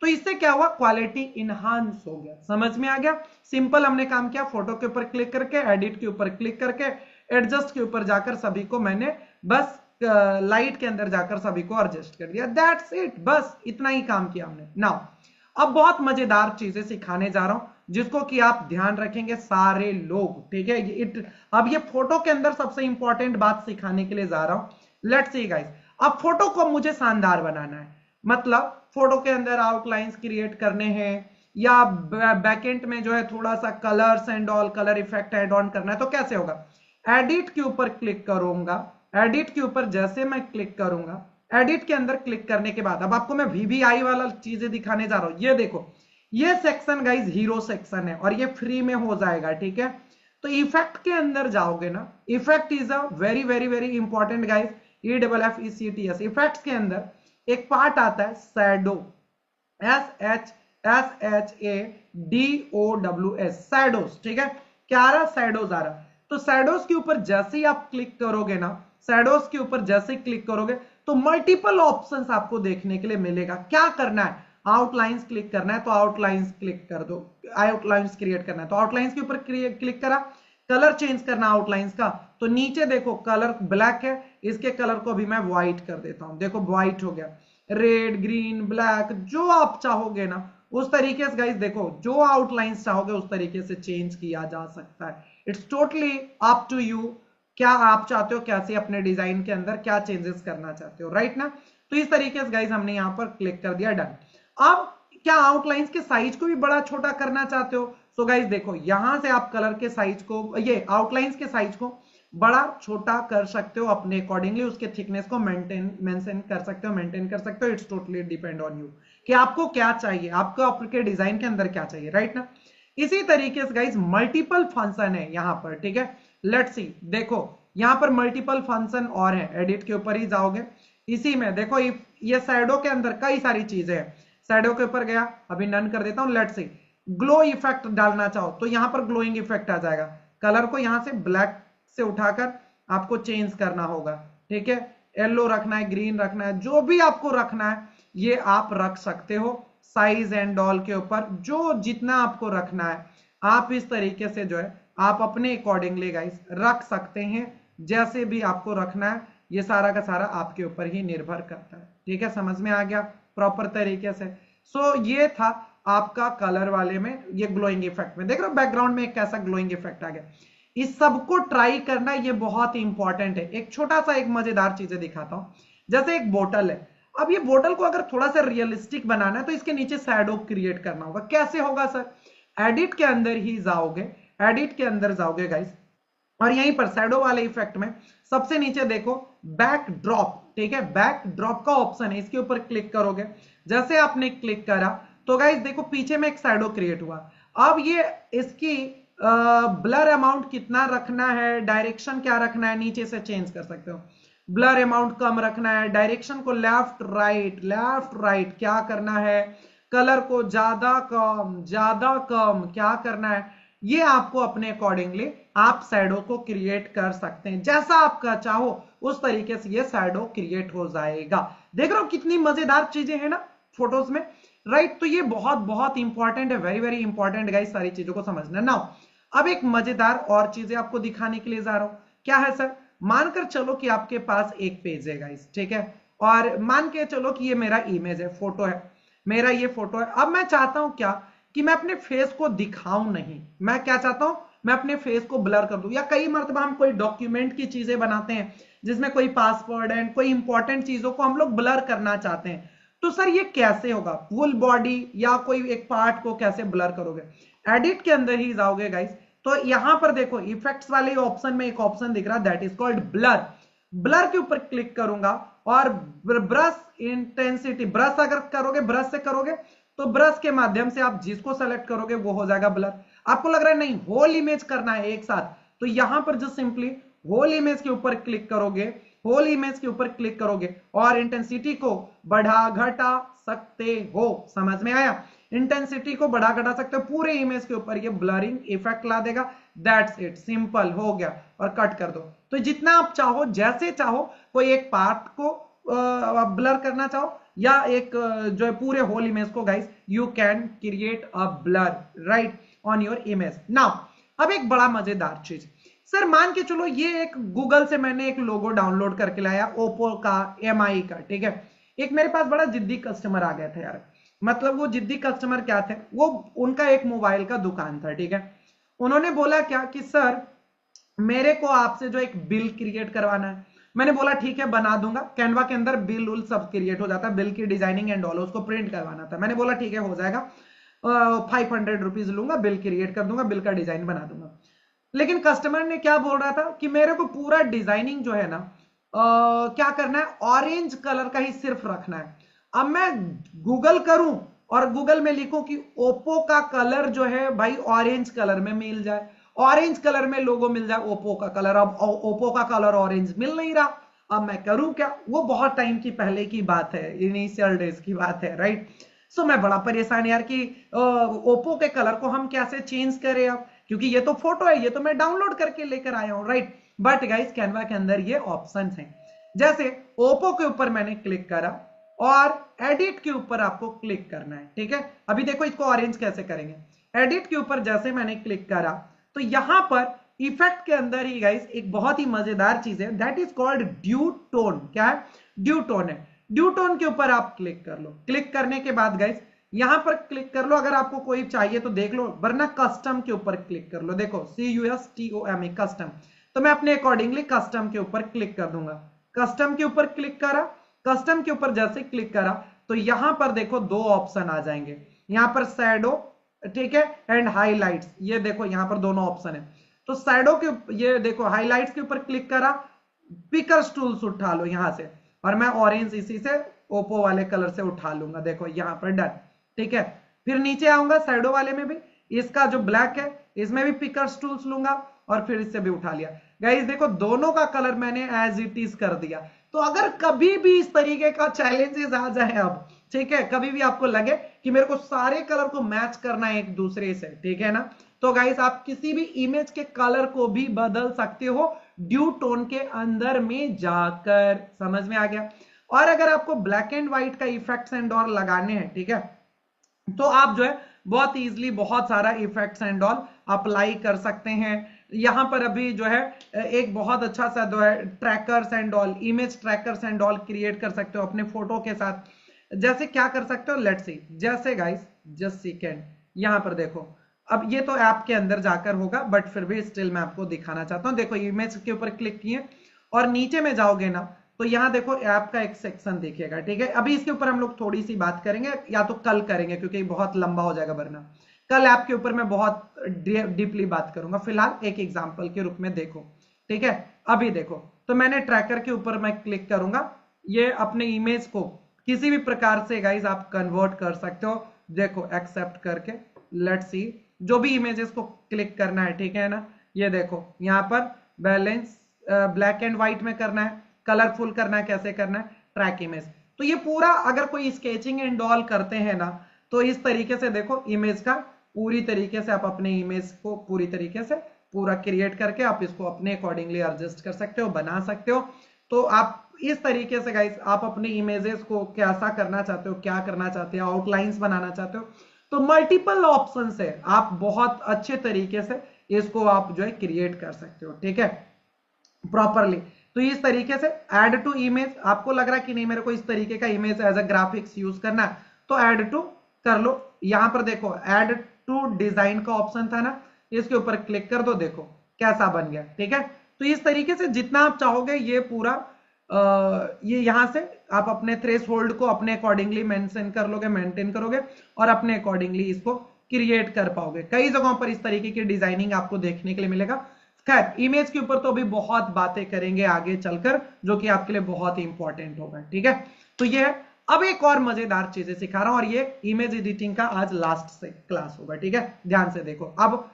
तो इससे क्या हुआ, क्वालिटी इनहांस हो गया। समझ में आ गया, सिंपल हमने काम किया, फोटो के ऊपर क्लिक करके, एडिट के ऊपर क्लिक करके, एडजस्ट के ऊपर जाकर सभी को मैंने बस लाइट के अंदर जाकर सभी को एडजस्ट कर दिया, दैट्स इट। बस इतना ही काम किया हमने। नाउ अब बहुत मजेदार चीजें सिखाने जा रहा हूं जिसको कि आप ध्यान रखेंगे सारे लोग। ठीक है, अब ये फोटो के अंदर सबसे इंपॉर्टेंट बात सिखाने के लिए जा रहा हूं। लेट्स सी गाइस, अब फोटो को मुझे शानदार बनाना है, मतलब फोटो के अंदर आउटलाइंस क्रिएट करने हैं या बैकएंड में जो है थोड़ा सा colours and all colour effect add on करना है, तो कैसे होगा। एडिट के ऊपर क्लिक करूंगा, एडिट के ऊपर जैसे मैं क्लिक करूंगा, एडिट के अंदर क्लिक करने के बाद अब आपको मैं वीवीआई वाला चीजें दिखाने जा रहा हूं। ये देखो, ये सेक्शन गाइस हीरो सेक्शन है और ये फ्री में हो जाएगा। ठीक है, तो इफेक्ट के अंदर जाओगे ना, effect is a very very very important guys, EFFECTS। Effects के अंदर एक पार्ट आता है शैडो, SHADOWS, शैडोज। ठीक है, क्या आ रहा, शैडोज आ रहा। तो शैडोज के ऊपर जैसे ही आप क्लिक करोगे ना, शैडोज के ऊपर जैसे ही क्लिक करोगे तो मल्टीपल ऑप्शंस आपको देखने के लिए मिलेगा। क्या करना है, आउटलाइंस क्लिक करना है तो आउटलाइंस क्लिक कर दो, आउटलाइंस क्रिएट करना है तो आउटलाइंस के ऊपर क्लिक करा, कलर चेंज करना आउटलाइंस का, तो नीचे देखो कलर ब्लैक है, इसके कलर को भी मैं व्हाइट कर देता हूं। देखो व्हाइट हो गया, रेड, ग्रीन, ब्लैक, जो आप चाहोगे ना उस तरीके से गाइस, देखो जो आउटलाइंस चाहोगे उस तरीके से चेंज किया जा सकता है। It's totally up to you, क्या आप चाहते हो, कैसे अपने डिजाइन के अंदर क्या चेंजेस करना चाहते हो, राइट ना। तो इस तरीके से गाइस हमने यहां पर क्लिक कर दिया, डन। अब क्या आउटलाइंस के साइज को भी बड़ा छोटा करना चाहते हो, सो गाइस देखो यहां से आप कलर के साइज को, ये आउटलाइंस के साइज को बड़ा छोटा कर सकते हो अपने अकॉर्डिंगली, उसके थिकनेस को मेंटेन कर सकते हो, मेंटेन कर सकते हो। It's totally depend on you कि आपको क्या चाहिए, आपको आपके डिजाइन के अंदर क्या चाहिए, राइट ना। इसी तरीके से गाइस मल्टीपल फंक्शन है यहां पर। ठीक है, लेट्स सी, देखो यहां पर मल्टीपल फंक्शन और है, एडिट के ऊपर ही जाओगे, इसी में देखो ये शैडो के अंदर कई सारी चीजें हैं। शैडो के ऊपर गया, अभी नन कर देता हूं, लेट्स सी, ग्लो इफेक्ट डालना चाहो तो यहां पर ग्लोइंग इफेक्ट आ जाएगा। कलर को यहां से ब्लैक से उठाकर आपको चेंज करना होगा। ठीक है, येलो रखना है, ग्रीन रखना है, जो भी आपको रखना है ये आप रख सकते हो। साइज एंड ऑल के ऊपर जो जितना आपको रखना है आप इस तरीके से जो है आप अपने अकॉर्डिंगली गाइस रख सकते हैं, जैसे भी आपको रखना है। ये सारा का सारा आपके ऊपर ही निर्भर करता है। ठीक है, समझ में आ गया प्रॉपर तरीके से। सो ये था आपका कलर वाले में, ये ग्लोइंग इफेक्ट में देख रहे हो बैकग्राउंड में एक कैसा ग्लोइंग इफेक्ट आ गया। इस सबको ट्राई करना ये बहुत इंपॉर्टेंट है। एक छोटा सा एक मजेदार चीजें दिखाता हूं, जैसे एक बोतल है, अब ये बोतल को अगर थोड़ा सा रियलिस्टिक बनाना है तो इसके नीचे शैडो क्रिएट करना होगा। कैसे होगा सर, एडिट के अंदर ही जाओगे, एडिट के अंदर जाओगे गाइस, और यहीं पर शैडो वाले इफेक्ट में सबसे नीचे देखो बैक ड्रॉप। ठीक है, बैक ड्रॉप का ऑप्शन है, इसके ऊपर क्लिक करोगे, जैसे आपने क्लिक करा तो गाइस देखो पीछे में एक शैडो क्रिएट हुआ। अब ये इसकी ब्लर अमाउंट कितना रखना है, डायरेक्शन क्या रखना है, नीचे से चेंज कर सकते हो। ब्लर अमाउंट कम रखना है, डायरेक्शन को लेफ्ट राइट क्या करना है, कलर को ज्यादा कम क्या करना है, ये आपको अपने अकॉर्डिंगली आप शैडो को क्रिएट कर सकते हैं। जैसा आपका चाहो उस तरीके से ये शैडो क्रिएट हो जाएगा। देख रहे हो कितनी मजेदार चीजें हैं ना, फोटोज में, राइट। तो ये बहुत बहुत इंपॉर्टेंट है, वेरी वेरी इंपॉर्टेंट गाइस, सारी चीजों को समझना। नाउ अब एक मजेदार और चीजें आपको दिखाने के लिए जा रहा हूं। क्या है सर? मानकर चलो कि आपके पास एक पेज है गाइस, ठीक है, और मान के चलो कि ये मेरा इमेज है, फोटो है, मेरा ये फोटो है। अब मैं चाहता हूं क्या कि मैं अपने फेस को दिखाऊं नहीं, मैं क्या चाहता हूं, मैं अपने फेस को ब्लर कर दूं। या कई मर्तबा हम कोई डॉक्यूमेंट की चीजें बनाते हैं जिसमें कोई पासवर्ड एंड कोई इंपॉर्टेंट चीजों को हम लोग ब्लर करना चाहते हैं। तो सर ये कैसे होगा? फुल बॉडी या कोई एक पार्ट को कैसे ब्लर करोगे? एडिट के अंदर ही जाओगे गाइस, तो यहां पर देखो इफेक्ट्स वाले ऑप्शन में एक ऑप्शन दिख रहा है, that is called blur. Blur के ऊपर क्लिक करूंगा और ब्रश इंटेंसिटी, ब्रश अगर करोगे, ब्रश से करोगे तो ब्रश के माध्यम से आप जिसको सेलेक्ट करोगे वो हो जाएगा ब्लर। आपको लग रहा है नहीं होल इमेज करना है एक साथ, तो यहां पर जस्ट सिंपली होल इमेज के ऊपर क्लिक करोगे, होल इमेज के ऊपर क्लिक करोगे और इंटेंसिटी को बढ़ा घटा सकते हो। समझ में आया? इंटेंसिटी को बढ़ा घटा सकते हो पूरे इमेज के ऊपर, ये ब्लरिंग इफेक्ट ला देगा। दैट्स इट, सिंपल हो गया, और कट कर दो। तो जितना आप चाहो, जैसे चाहो, कोई एक पार्ट को ब्लर करना चाहो या एक जो है पूरे होल इमेज को guys, you can create a blur right on your image. Now अब एक बड़ा मजेदार चीज, सर मान के चलो ये एक गूगल से मैंने एक लोगो डाउनलोड करके लाया, ओप्पो का, एमआई का, ठीक है। एक मेरे पास बड़ा जिद्दी कस्टमर आ गया था यार, मतलब वो जिद्दी कस्टमर क्या थे, वो उनका एक मोबाइल का दुकान था, ठीक है। उन्होंने बोला क्या कि सर मेरे को आपसे जो एक बिल क्रिएट करवाना है। मैंने बोला ठीक है बना दूंगा, कैनवा के अंदर बिल उल सब क्रिएट हो जाता है, बिल की डिजाइनिंग एंड ऑल, उसको प्रिंट करवाना था। मैंने बोला ठीक है हो जाएगा, 500 रुपीज लूंगा, बिल क्रिएट कर दूंगा, बिल का डिजाइन बना दूंगा। लेकिन कस्टमर ने क्या बोल रहा था कि मेरे को पूरा डिजाइनिंग जो है ना क्या करना है, ऑरेंज कलर का ही सिर्फ रखना है। अब मैं गूगल करूं और गूगल में लिखूं कि ओप्पो का कलर जो है भाई ऑरेंज कलर में मिल जाए, ऑरेंज कलर में लोगो मिल जाए ओप्पो का कलर, अब ओप्पो का कलर ऑरेंज मिल नहीं रहा। अब मैं करूं क्या? वो बहुत टाइम की पहले की बात है, इनिशियल डेज की बात है, राइट। सो मैं बड़ा परेशान यार कि ओप्पो के कलर को हम कैसे चेंज करें अब, क्योंकि ये तो फोटो है, ये तो मैं डाउनलोड करके लेकर आया हूं, राइट। बट गाइस कैनवा के अंदर ये ऑप्शंस हैं। जैसे ओप्पो के ऊपर मैंने क्लिक करा और एडिट के ऊपर आपको क्लिक करना है, ठीक है। अभी देखो इसको ऑरेंज कैसे करेंगे। एडिट के ऊपर जैसे मैंने क्लिक करा तो यहां पर इफेक्ट के अंदर ही गाइस एक बहुत ही मजेदार चीज है, that is called due tone. क्या है? ड्यू टोन है। ड्यू टोन के ऊपर आप क्लिक कर लो। क्लिक करने के बाद गाइस यहां पर क्लिक कर लो, अगर आपको कोई चाहिए तो देख लो, वरना कस्टम के ऊपर क्लिक कर लो। देखो CUSTOM कस्टम, तो मैं अपने अकॉर्डिंगली कस्टम के ऊपर क्लिक कर दूंगा। कस्टम के ऊपर क्लिक करा, कस्टम के ऊपर जैसे क्लिक करा तो यहां पर देखो दो ऑप्शन आ जाएंगे, यहां पर शैडो, ठीक है, एंड हाईलाइट्स। ये देखो यहां पर दोनों ऑप्शन है। तो शैडो के, ये देखो हाईलाइट्स के ऊपर क्लिक करा, पिकर्स टूल्स उठा लो यहां से, और मैं ऑरेंज इसी से ओप्पो वाले कलर से उठा लूंगा। देखो यहां पर डन, ठीक है। फिर नीचे आऊंगा शैडो वाले में भी, इसका जो ब्लैक है इसमें भी पिकर्स टूल्स लूंगा और फिर इससे भी उठा लिया। गाइस देखो दोनों का कलर मैंने एज इट इज कर दिया। तो अगर कभी भी इस तरीके का चैलेंजेस आ जाए अब, ठीक है, कभी भी आपको लगे कि मेरे को सारे कलर को मैच करना है एक दूसरे से, ठीक है ना, तो गाइस आप किसी भी इमेज के कलर को भी बदल सकते हो ड्यू टोन के अंदर में जाकर। समझ में आ गया? और अगर आपको ब्लैक एंड व्हाइट का इफेक्ट्स एंड और लगाने हैं, ठीक है, तो आप जो है बहुत इजीली बहुत सारा इफेक्ट्स एंड ऑल अप्लाई कर सकते हैं। यहां पर अभी जो है एक बहुत अच्छा सा जो है trackers and all, image trackers and all create कर सकते हो अपने फोटो के साथ। जैसे क्या कर सकते हो, लेट्स सी, जैसे गाइस जस्ट सेकंड, यहां पर देखो, अब ये तो ऐप के अंदर जाकर होगा बट फिर भी स्टिल मैं आपको दिखाना चाहता हूं। देखो इमेज के ऊपर क्लिक किए और नीचे में जाओगे ना तो यहां देखो ऐप का एक सेक्शन देखिएगा, ठीक है। अभी इसके ऊपर हम लोग थोड़ी सी बात करेंगे, या तो कल करेंगे क्योंकि बहुत लंबा हो जाएगा, वरना कल ऐप के ऊपर मैं बहुत डीपली बात करूंगा। फिलहाल एक एग्जांपल के रूप में देखो, ठीक है। अभी देखो तो मैंने ट्रैकर के ऊपर मैं क्लिक करूंगा, ये अपने इमेज को किसी भी प्रकार से गाइज आप कन्वर्ट कर सकते हो। देखो एक्सेप्ट करके, लेट्स सी, जो भी इमेजेस को क्लिक करना है, ठीक है ना। ये देखो यहाँ पर बैलेंस ब्लैक एंड व्हाइट में करना है, कलरफुल करना है, कैसे करना है, ट्रैक इमेज। तो ये पूरा अगर कोई स्केचिंग एंड ऑल करते हैं ना तो इस तरीके से देखो इमेज का पूरी तरीके से आप अपने इमेज को पूरी तरीके से पूरा क्रिएट करके आप इसको अपने अकॉर्डिंगली एडजस्ट कर सकते हो, बना सकते हो। तो आप इस तरीके से गाइस आप अपने इमेजेस को कैसा करना चाहते हो, क्या करना चाहते हो, आउटलाइंस बनाना चाहते हो, तो मल्टीपल ऑप्शंस है, आप बहुत अच्छे तरीके से इसको आप जो है क्रिएट कर सकते हो, ठीक है, प्रॉपरली। तो इस तरीके से ऐड टू इमेज, आपको लग रहा है कि नहीं मेरे को इस तरीके का image as a graphics use करना है, तो ऐड टू कर लो। यहां पर देखो ऐड टू डिजाइन का ऑप्शन था ना, इसके ऊपर क्लिक कर दो, देखो कैसा बन गया, ठीक है। तो इस तरीके से जितना आप चाहोगे ये पूरा ये यहां से आप अपने थ्रेशोल्ड को अपने अकॉर्डिंगली मेंशन कर लोगे, मेंटेन करोगे और अपने अकॉर्डिंगली इसको क्रिएट कर पाओगे। कई जगहों पर इस तरीके की डिजाइनिंग आपको देखने के लिए मिलेगा। खैर इमेज के ऊपर तो अभी बहुत बातें करेंगे आगे चलकर, जो कि आपके लिए बहुत ही इंपॉर्टेंट होगा, ठीक है। तो ये है। अब एक और मजेदार चीजें सिखा रहा हूं, और ये इमेज एडिटिंग का आज लास्ट से क्लास होगा, ठीक है, ध्यान से देखो। अब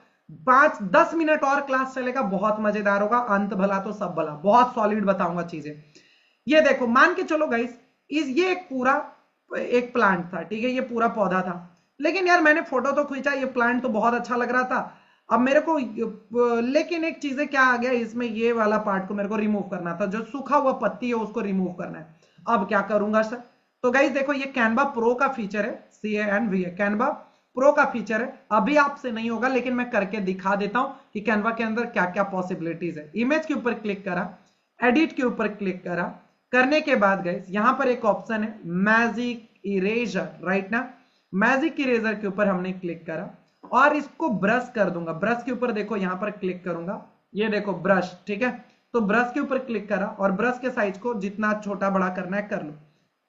5-10 मिनट और क्लास चलेगा, बहुत मजेदार होगा, अंत भला तो सब भला, बहुत सॉलिड बताऊंगा चीजें। ये देखो मान के चलो गाइस, ये एक पूरा एक प्लांट था, ठीक है, ये पूरा पौधा था, लेकिन यार मैंने फोटो तो खींचा, ये प्लांट तो बहुत अच्छा लग रहा था, अब मेरे को लेकिन एक चीज क्या आ गया इसमें, ये वाला पार्ट को मेरे को रिमूव करना था, जो सूखा हुआ पत्ती है उसको रिमूव करना है। अब क्या करूंगा सर? तो गाइस देखो ये कैनवा प्रो का फीचर है, CANVA कैनवा प्रो का फीचर है, अभी आपसे नहीं होगा लेकिन मैं करके दिखा देता हूं कि कैनवा के अंदर क्या क्या पॉसिबिलिटीज है। इमेज के ऊपर क्लिक करा, एडिट के ऊपर क्लिक करा, करने के बाद गाइस यहां पर एक ऑप्शन है मैजिक इरेजर, राइट ना, मैजिक इरेजर के ऊपर हमने क्लिक करा और इसको ब्रश कर दूंगा। ब्रश के ऊपर देखो यहां पर क्लिक करूंगा, ये देखो ब्रश, ठीक है, तो ब्रश के ऊपर क्लिक करा और ब्रश के साइज को जितना छोटा बड़ा करना है कर लो।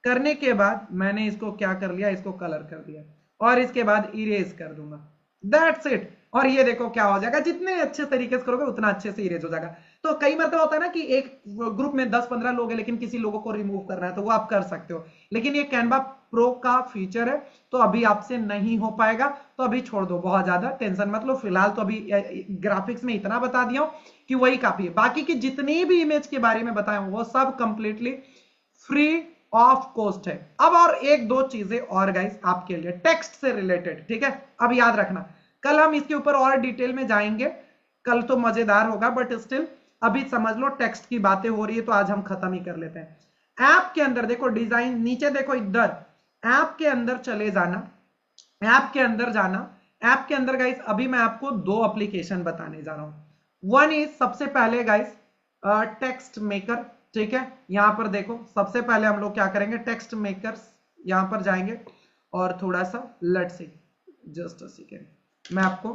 करने के बाद मैंने इसको क्या कर लिया, इसको कलर कर दिया और इसके बाद इरेज कर दूंगा, दैट्स इट। और ये देखो क्या हो जाएगा, जितने अच्छे तरीके से करोगे उतना अच्छे से इरेज हो जाएगा। तो कई मतलब होता है ना कि एक ग्रुप में 10-15 लोग हैं लेकिन किसी लोगों को रिमूव करना है, तो वो आप कर सकते हो, लेकिन ये कैनवा प्रो का फीचर है तो अभी आपसे नहीं हो पाएगा, तो अभी छोड़ दो, बहुत ज्यादा टेंशन मत लो। फिलहाल तो अभी ग्राफिक्स में इतना बता दिया हूं कि वही काफी है, बाकी की जितनी भी इमेज के बारे में बताया वो सब कंप्लीटली फ्री ऑफ कॉस्ट है। अब और एक दो चीजें और गाइस आपके लिए टेक्स्ट से रिलेटेड, ठीक है, अब याद रखना कल हम इसके ऊपर और डिटेल में जाएंगे, कल तो मजेदार होगा, बट स्टिल अभी समझ लो टेक्स्ट की बातें हो रही है तो आज हम खत्म ही कर लेते हैं। ऐप के अंदर देखो डिजाइन, नीचे देखो इधर ऐप के अंदर चले जाना, ऐप के अंदर जाना, ऐप के अंदर गाइस अभी मैं आपको 2 एप्लीकेशन बताने जा रहा हूं। वन इज सबसे पहले गाइस टेक्स्ट मेकर, ठीक है, यहां पर देखो सबसे पहले हम लोग क्या करेंगे, टेक्स्ट मेकर्स यहां पर जाएंगे और थोड़ा सा let's see just a second, मैं आपको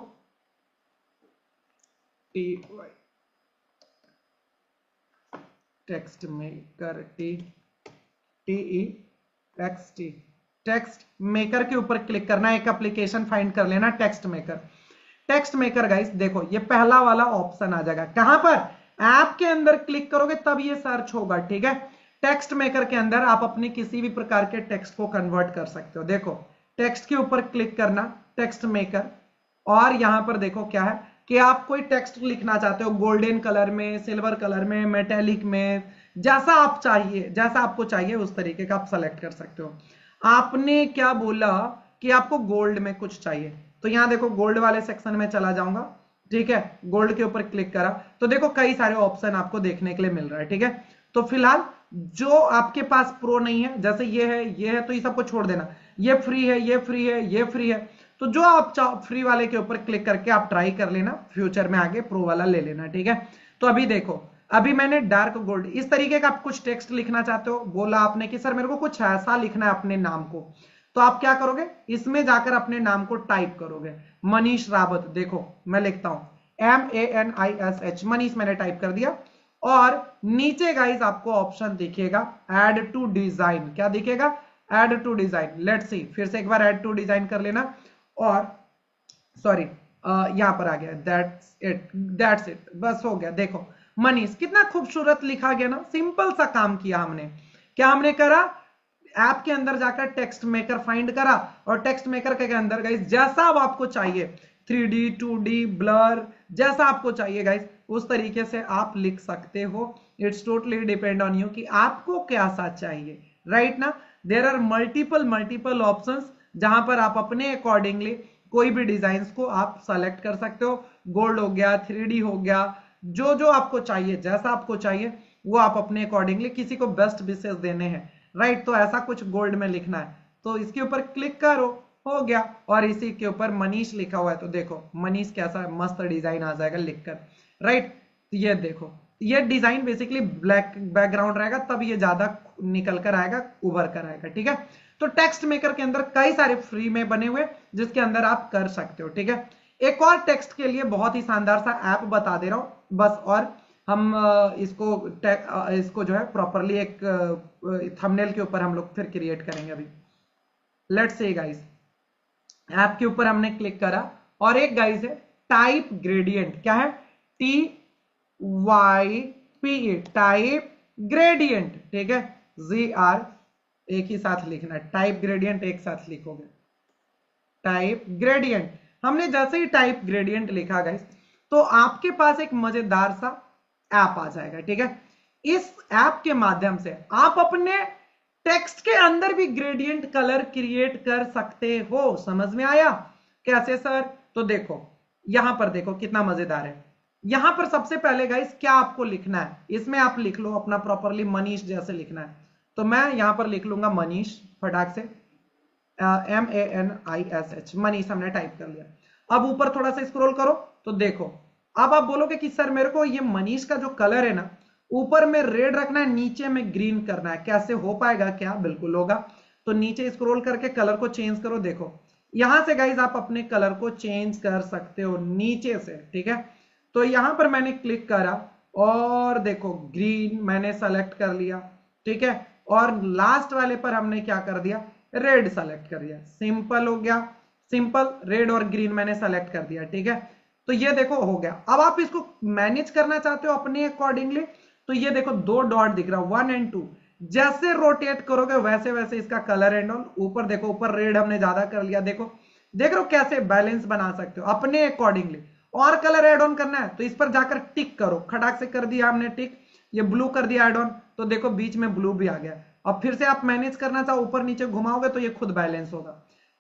text maker TEXT text maker के ऊपर क्लिक करना, एक एप्लीकेशन फाइंड कर लेना text maker. Text maker guys देखो ये पहला वाला ऑप्शन आ जाएगा, कहां पर, ऐप के अंदर क्लिक करोगे तब ये सर्च होगा, ठीक है। टेक्स्ट मेकर के अंदर आप अपने किसी भी प्रकार के टेक्स्ट को कन्वर्ट कर सकते हो। देखो टेक्स्ट के ऊपर क्लिक करना, टेक्स्ट मेकर, और यहां पर देखो क्या है कि आप कोई टेक्स्ट लिखना चाहते हो गोल्डन कलर में, सिल्वर कलर में, मेटेलिक में, जैसा आप चाहिए, जैसा आपको चाहिए उस तरीके का आप सेलेक्ट कर सकते हो। आपने क्या बोला कि आपको गोल्ड में कुछ चाहिए, तो यहां देखो गोल्ड वाले सेक्शन में चला जाऊंगा, ठीक है, गोल्ड के ऊपर क्लिक करा तो देखो कई सारे ऑप्शन आपको देखने के लिए मिल रहा है, ठीक है। तो फिलहाल जो आपके पास प्रो नहीं है, जैसे ये है तो ये सबको छोड़ देना, ये फ्री है, ये फ्री है, ये फ्री है, तो जो आप फ्री वाले के ऊपर क्लिक करके आप ट्राई कर लेना, फ्यूचर में आगे प्रो वाला ले लेना, ठीक है। तो अभी देखो अभी मैंने डार्क गोल्ड इस तरीके का आप कुछ टेक्स्ट लिखना चाहते हो, बोला आपने कि सर मेरे को कुछ ऐसा लिखना है अपने नाम को, तो आप क्या करोगे, इसमें जाकर अपने नाम को टाइप करोगे, मनीष रावत, देखो मैं लिखता हूं MANISH, मनीष मैंने टाइप कर दिया, और नीचे गाइस आपको ऑप्शन दिखेगा ऐड टू डिजाइन, क्या दिखेगा, add to design. Let's see, फिर से एक बार ऐड टू डिजाइन कर लेना, और सॉरी यहां पर आ गया, दैट्स इट, बस हो गया। देखो मनीष कितना खूबसूरत लिखा गया ना, सिंपल सा काम किया हमने। क्या हमने करा, ऐप के अंदर जाकर टेक्स्ट मेकर फाइंड करा, और टेक्स्ट मेकर के अंदर गाइस जैसा अब आपको चाहिए 3D 2D ब्लर, जैसा आपको चाहिए गाइस उस तरीके से आप लिख सकते हो। It's totally depend on you कि आपको कैसा चाहिए, राइट ना। देयर आर मल्टीपल ऑप्शंस जहां पर आप अपने अकॉर्डिंगली कोई भी डिजाइन को आप सेलेक्ट कर सकते हो। गोल्ड हो गया, 3D हो गया, जो जो आपको चाहिए, जैसा आपको चाहिए वो आप अपने अकॉर्डिंगली, किसी को बेस्ट विशेष देने हैं, राइट, तो ऐसा कुछ गोल्ड में लिखना है, तो इसके ऊपर क्लिक करो, हो गया। और इसी के ऊपर मनीष लिखा हुआ है, तो देखो मनीष कैसा मस्त डिजाइन आ जाएगा लिखकर, राइट। ये देखो, ये डिजाइन बेसिकली ब्लैक बैकग्राउंड रहेगा, तब ये ज्यादा निकल कर आएगा, उभर कर आएगा, ठीक है। तो टेक्स्ट मेकर के अंदर कई सारे फ्री में बने हुए जिसके अंदर आप कर सकते हो, ठीक है। एक और टेक्स्ट के लिए बहुत ही शानदार सा ऐप बता दे रहा हूं बस, और हम इसको जो है प्रॉपरली एक थंबनेल के ऊपर हम लोग फिर क्रिएट करेंगे अभी। लेट्स से गाइस, ऐप के ऊपर हमने क्लिक करा और एक गाइस है टाइप ग्रेडियंट, क्या है, TYPE, टाइप ग्रेडियंट, ठीक है, GR एक ही साथ लिखना है, टाइप ग्रेडियंट एक साथ लिखोगे, टाइप ग्रेडियंट। हमने जैसे ही टाइप ग्रेडियंट लिखा गाइस, तो आपके पास एक मजेदार सा ऐप आ जाएगा, ठीक है। इस ऐप के माध्यम से आप अपने टेक्स्ट के अंदर भी ग्रेडियंट कलर क्रिएट कर सकते हो। समझ में आया कैसे सर? तो देखो यहां पर देखो कितना मजेदार है। यहां पर सबसे पहले गाइस क्या आपको लिखना है, इसमें आप लिख लो अपना प्रॉपरली मनीष जैसे लिखना है, तो मैं यहां पर लिख लूंगा मनीष, फटाक से MANISH, मनीष हमने टाइप कर लिया। अब ऊपर थोड़ा सा स्क्रॉल करो तो देखो, अब आप बोलोगे कि सर मेरे को ये मनीष का जो कलर है ना, ऊपर में रेड रखना है, नीचे में ग्रीन करना है, कैसे हो पाएगा क्या? बिल्कुल होगा। तो नीचे स्क्रॉल करके कलर को चेंज करो, देखो यहां से गाइज आप अपने कलर को चेंज कर सकते हो नीचे से, ठीक है। तो यहां पर मैंने क्लिक करा और देखो ग्रीन मैंने सेलेक्ट कर लिया, ठीक है, और लास्ट वाले पर हमने क्या कर दिया, रेड सेलेक्ट कर दिया। सिंपल हो गया, सिंपल, रेड और ग्रीन मैंने सेलेक्ट कर दिया, ठीक है। तो ये देखो हो गया। अब आप इसको मैनेज करना चाहते हो अपने अकॉर्डिंगली, तो ये देखो दो डॉट दिख रहा है 1 और 2, जैसे रोटेट करोगे वैसे वैसे इसका कलर एंड ऑल, ऊपर देखो ऊपर रेड हमने ज्यादा कर लिया, देखो देख रहे हो कैसे बैलेंस बना सकते हो अपने अकॉर्डिंगली। और कलर एड ऑन करना है तो इस पर जाकर टिक करो, खटाक से कर दिया हमने टिक, ये ब्लू कर दिया एड ऑन, तो देखो बीच में ब्लू भी आ गया। अब फिर से आप मैनेज करना चाहो ऊपर नीचे घुमाओगे तो ये खुद बैलेंस होगा।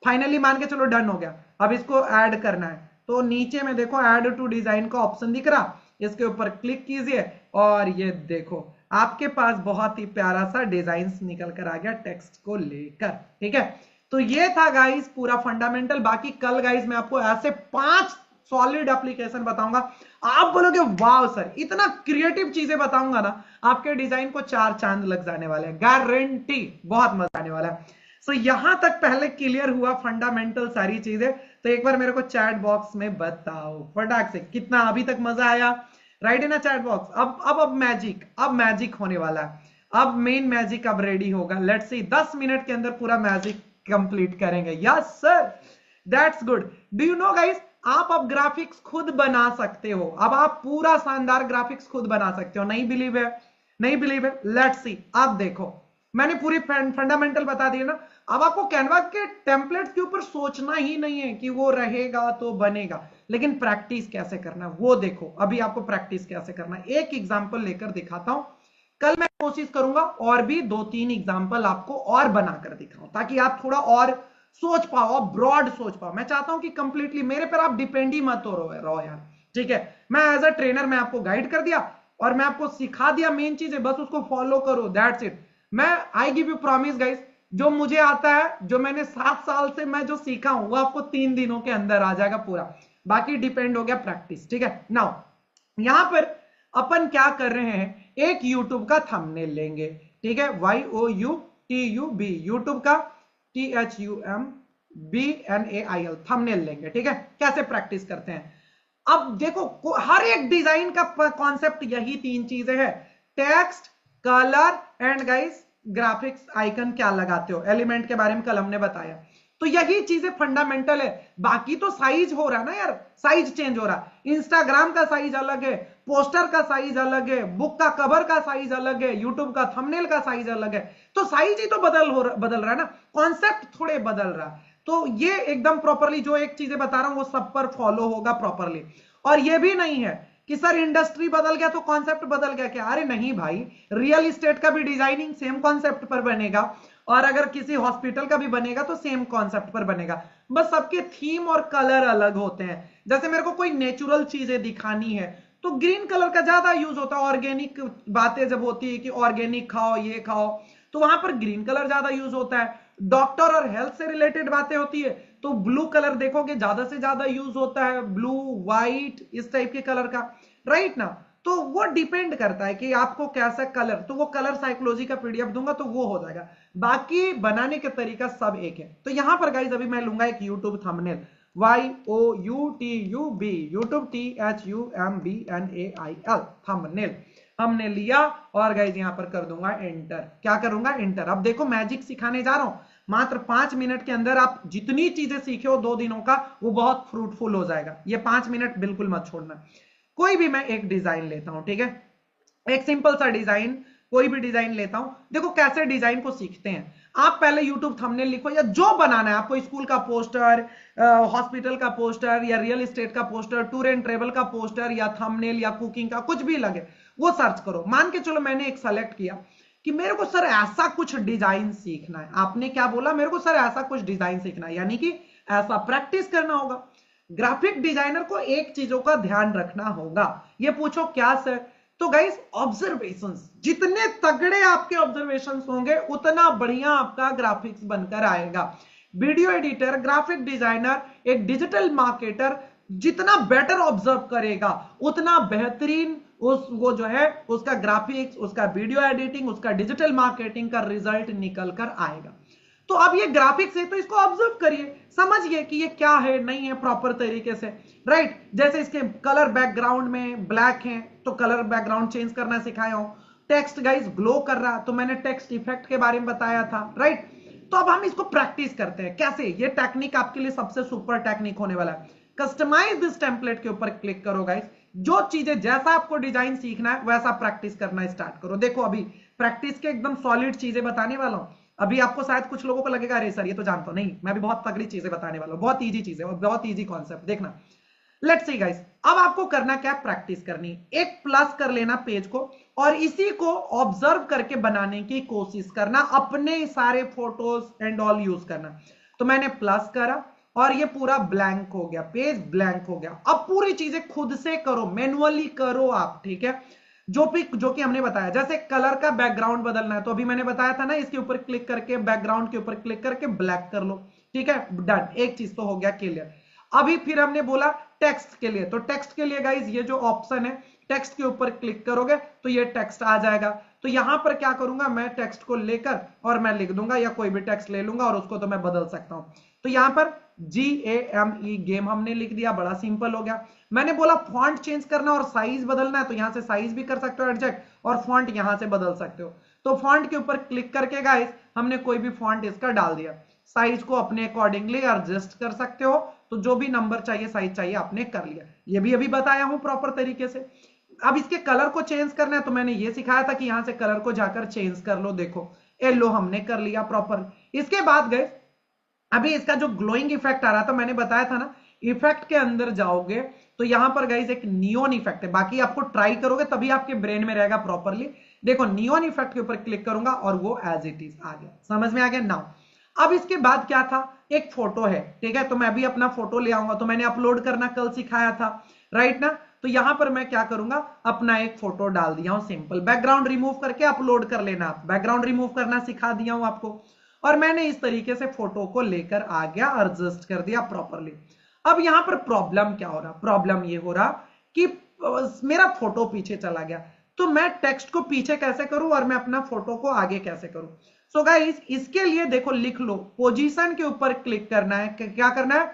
फाइनली मान के चलो डन हो गया। अब इसको ऐड करना है तो नीचे में देखो ऐड टू डिजाइन का ऑप्शन दिख रहा, इसके ऊपर क्लिक कीजिए और ये देखो आपके पास बहुत ही प्यारा सा डिजाइन निकल कर आ गया टेक्स्ट को लेकर, ठीक है। तो ये था गाइस पूरा फंडामेंटल। बाकी कल गाइस मैं आपको ऐसे 5 सॉलिड एप्लीकेशन बताऊंगा, आप बोलोगे वाह सर इतना क्रिएटिव चीजें बताऊंगा ना, आपके डिजाइन को 4 चांद लग जाने वाले हैं, गारंटी, बहुत मजा आने वाला है। सो यहां तक पहले क्लियर हुआ फंडामेंटल सारी चीजें। तो एक बार मेरे को चैट बॉक्स में बताओ फटाक से कितना अभी तक मजा आया, right in a chat box. अब मैजिक होने वाला है, अब मेन मैजिक अब रेडी होगा। लेट्स सी 10 मिनट के अंदर पूरा मैजिक कंप्लीट करेंगे। Yes sir, that's good. Do you know guys, आप अब ग्राफिक्स खुद बना सकते हो, अब आप पूरा शानदार ग्राफिक्स खुद बना सकते हो। नहीं बिलीव है? नहीं बिलीव है? Let's see. अब देखो मैंने पूरी फंडामेंटल बता दी ना, अब आपको कैनवा के टेम्पलेट्स के ऊपर सोचना ही नहीं है कि वो रहेगा तो बनेगा, लेकिन प्रैक्टिस कैसे करना है वो देखो। अभी आपको प्रैक्टिस कैसे करना है एक एग्जांपल लेकर दिखाता हूं। कल मैं कोशिश करूंगा और भी 2-3 एग्जांपल आपको और बनाकर दिखाऊं, ताकि आप थोड़ा और सोच पाओ, ब्रॉड सोच पाओ। मैं चाहता हूं कि कंप्लीटली मेरे पर आप डिपेंड ही मत हो रहो यार, ठीक है। मैं एज अ ट्रेनर मैं आपको गाइड कर दिया और मैं आपको सिखा दिया मेन चीजें, बस उसको फॉलो करो, दैट्स इट। मैं I give you promise guys, जो मुझे आता है, जो मैंने 7 साल से मैं जो सीखा हूं वो आपको 3 दिनों के अंदर आ जाएगा पूरा। बाकी डिपेंड हो गया प्रैक्टिस, ठीक है। नाउ यहां पर अपन क्या कर रहे हैं, एक YouTube का थंबनेल लेंगे, ठीक है, YOUTUB, YouTube का THUMBNAIL थंबनेल लेंगे, ठीक है। कैसे प्रैक्टिस करते हैं, अब देखो हर एक डिजाइन का कॉन्सेप्ट यही 3 चीजें हैं, text, colour and guys graphics icon क्या लगाते हो, एलिमेंट के बारे में कल हमने बताया। तो यही चीजें फंडामेंटल है। बाकी तो साइज हो रहा है ना यार, साइज चेंज हो रहा है, इंस्टाग्राम का साइज अलग है, पोस्टर का साइज अलग है, बुक का कवर का साइज अलग है, यूट्यूब का थंबनेल का साइज अलग है, तो साइज ही तो बदल रहा है ना, कॉन्सेप्ट थोड़े बदल रहा है। तो ये एकदम प्रॉपरली जो एक चीजें बता रहा हूं वो सब पर फॉलो होगा प्रॉपरली। और ये भी नहीं है कि सर इंडस्ट्री बदल गया तो कॉन्सेप्ट बदल गया क्या, अरे नहीं भाई, रियल एस्टेट का भी डिजाइनिंग सेम कॉन्सेप्ट पर बनेगा और अगर किसी हॉस्पिटल का भी बनेगा तो सेम कॉन्सेप्ट पर बनेगा, बस सबके थीम और कलर अलग होते हैं। जैसे मेरे को कोई नेचुरल चीजें दिखानी है तो ग्रीन कलर का ज्यादा यूज होता है। ऑर्गेनिक बातें जब होती है कि ऑर्गेनिक खाओ, ये खाओ, तो वहां पर ग्रीन कलर ज्यादा यूज होता है। डॉक्टर और हेल्थ से रिलेटेड बातें होती है तो ब्लू कलर देखोगे ज्यादा से ज्यादा यूज होता है, ब्लू, व्हाइट, इस टाइप के कलर का, राइट ना। तो वो डिपेंड करता है कि आपको कैसा कलर, तो वो कलर साइकोलॉजी का पीडीएफ दूंगा तो वो हो जाएगा। बाकी बनाने के तरीका सब एक है। तो यहां पर गाइज अभी मैं लूंगा एक YouTube thumbnail, YOUTUB, YouTube THUMBNAIL, thumbnail हमने लिया और गाइज यहां पर कर दूंगा एंटर। क्या करूंगा? एंटर। अब देखो मैजिक सिखाने जा रहा हूं, मात्र 5 मिनट के अंदर आप जितनी चीजें सीखे हो 2 दिनों का वो बहुत फ्रूटफुल हो जाएगा। ये 5 मिनट बिल्कुल मत छोड़ना। कोई भी मैं एक डिजाइन लेता हूं, ठीक है, एक सिंपल सा डिजाइन, कोई भी डिजाइन लेता हूं। देखो कैसे डिजाइन को सीखते हैं। आप पहले यूट्यूब थंबनेल लिखो या जो बनाना है आपको, स्कूल का पोस्टर, हॉस्पिटल का पोस्टर या रियल एस्टेट का पोस्टर, टूर एंड ट्रेवल का पोस्टर या थंबनेल या कुकिंग का, कुछ भी लगे वो सर्च करो। मान के चलो मैंने एक सेलेक्ट किया कि मेरे को सर ऐसा कुछ डिजाइन सीखना है। आपने क्या बोला? मेरे को सर ऐसा कुछ डिजाइन सीखना है, यानी कि ऐसा प्रैक्टिस करना होगा। ग्राफिक डिजाइनर को एक चीजों का ध्यान रखना होगा। ये पूछो क्या सर? तो गाइस ऑब्जर्वेशंस, जितने तगड़े आपके ऑब्जर्वेशंस होंगे उतना बढ़िया आपका ग्राफिक्स बनकर आएगा। वीडियो एडिटर, ग्राफिक डिजाइनर, एक डिजिटल मार्केटर जितना बेटर ऑब्जर्व करेगा उतना बेहतरीन वो जो है उसका ग्राफिक्स, उसका वीडियो एडिटिंग, उसका डिजिटल मार्केटिंग का रिजल्ट निकल कर आएगा। तो अब ये ग्राफिक्स है तो इसको ऑब्जर्व करिए, समझिए कि ये क्या है, नहीं है, प्रॉपर तरीके से, राइट। जैसे इसके कलर बैकग्राउंड में ब्लैक है तो कलर बैकग्राउंड चेंज करना सिखाया हूं। टेक्स्ट गाइस ग्लो कर रहा तो मैंने टेक्स्ट इफेक्ट के बारे में बताया था, राइट। तो अब हम इसको प्रैक्टिस करते हैं कैसे। ये टेक्निक आपके लिए सबसे सुपर टेक्निक होने वाला है। कस्टमाइज दिस टेम्पलेट के ऊपर क्लिक करो गाइस। जो चीजें, जैसा आपको डिजाइन सीखना है वैसा प्रैक्टिस करना स्टार्ट करो। देखो अभी प्रैक्टिस के एकदम सॉलिड चीजें बताने वाला हूं। अभी आपको शायद कुछ लोगों को लगेगा अरे सर ये तो जानता हूं, नहीं, मैं अभी बहुत तगड़ी चीजें बताने वाला हूं, बहुत इजी चीजें और बहुत इजी कॉन्सेप्ट। देखना, लेट्स सी गाइस, अब आपको करना क्या? प्रैक्टिस करनी। एक प्लस कर लेना पेज को और इसी को ऑब्जर्व करके बनाने की कोशिश करना, अपने सारे फोटोज एंड ऑल यूज करना। तो मैंने प्लस करा और ये पूरा ब्लैंक हो गया, पेज ब्लैंक हो गया। अब पूरी चीजें खुद से करो, मैनुअली करो आप, ठीक है। जो कि हमने बताया, जैसे कलर का बैकग्राउंड बदलना है तो अभी मैंने बताया था ना, इसके ऊपर क्लिक करके बैकग्राउंड के ऊपर क्लिक करके ब्लैक कर लो, ठीक है, डन। एक चीज तो हो गया क्लियर। अभी फिर हमने बोला टेक्स्ट के लिए, तो टेक्स्ट के लिए गाइज ये जो ऑप्शन है, टेक्स्ट के ऊपर क्लिक करोगे तो ये टेक्स्ट आ जाएगा। तो यहां पर क्या करूंगा, मैं टेक्स्ट को लेकर और मैं लिख दूंगा या कोई भी टेक्स्ट ले लूंगा और उसको तो मैं बदल सकता हूं। तो यहां पर GAME गेम हमने लिख दिया, बड़ा सिंपल हो गया। मैंने बोला फॉन्ट चेंज करना और साइज बदलना है तो यहां से साइज भी कर सकते हो एडजस्ट, और फॉन्ट यहां से बदल सकते हो। तो फॉन्ट के ऊपर क्लिक करके गाइस हमने कोई भी फॉन्ट इसका डाल दिया। साइज को अपने अकॉर्डिंगली एडजस्ट कर सकते हो, तो जो भी नंबर चाहिए, साइज चाहिए, आपने कर लिया। ये भी अभी बताया हूं प्रॉपर तरीके से। अब इसके कलर को चेंज करना है तो मैंने ये सिखाया था कि यहां से कलर को जाकर चेंज कर लो। देखो येलो हमने कर लिया प्रॉपर। इसके बाद गए, अभी इसका जो ग्लोइंग इफेक्ट आ रहा था, मैंने बताया था ना, इफेक्ट के अंदर जाओगे तो यहां पर गाइस एक नियॉन इफेक्ट है, बाकी आपको ट्राई करोगे तभी आपके ब्रेन में रहेगा प्रॉपरली। देखो नियॉन इफेक्ट के ऊपर क्लिक करूंगा और वो एज इट इज आ गया, समझ में आ गया नाउ। अब इसके बाद क्या था, एक फोटो है, ठीक है, तो मैं भी अपना फोटो ले आऊंगा। तो मैंने अपलोड करना कल सिखाया था, राइट ना। तो यहां पर मैं क्या करूंगा, अपना एक फोटो डाल दिया हूं सिंपल, बैकग्राउंड रिमूव करके अपलोड कर लेना। आप बैकग्राउंड रिमूव करना सिखा दिया हूं आपको, और मैंने इस तरीके से फोटो को लेकर आ गया, एडजस्ट कर दिया प्रॉपरली। अब यहां पर प्रॉब्लम क्या हो रहा, प्रॉब्लम ये हो रहा कि मेरा फोटो पीछे चला गया, तो मैं टेक्स्ट को पीछे कैसे करूं और मैं अपना फोटो को आगे कैसे करूं। सो गाइस इसके लिए देखो लिख लो, पोजीशन के ऊपर क्लिक करना है। क्या करना है,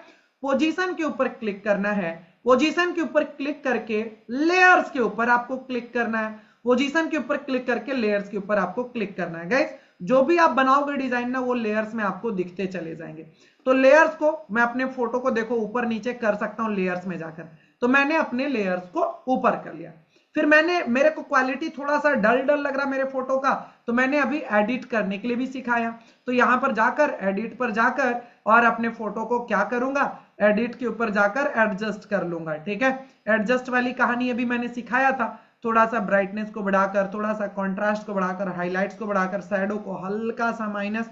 पोजीशन के ऊपर क्लिक करना है। पोजीशन के ऊपर क्लिक करके लेयर्स के ऊपर आपको क्लिक करना है। पोजीशन के ऊपर क्लिक करके लेयर्स के ऊपर आपको क्लिक करना है। गाइस जो भी आप बनाओगे डिजाइन ना, वो लेयर्स में आपको दिखते चले जाएंगे। तो लेयर्स को मैं अपने फोटो को देखो ऊपर नीचे कर सकता हूं लेयर्स में जाकर। तो मैंने अपने लेयर्स को ऊपर कर लिया। फिर मेरे को क्वालिटी थोड़ा सा डल लग रहा मेरे फोटो का, तो मैंने अभी एडिट करने के लिए भी सिखाया। तो यहां पर जाकर एडिट पर जाकर और अपने फोटो को क्या करूंगा, एडिट के ऊपर जाकर एडजस्ट कर लूंगा, ठीक है। एडजस्ट वाली कहानी अभी मैंने सिखाया था, थोड़ा सा ब्राइटनेस को बढ़ाकर, थोड़ा सा कॉन्ट्रास्ट को बढ़ाकर, हाइलाइट्स को बढ़ाकर, शैडो को हल्का सा माइनस,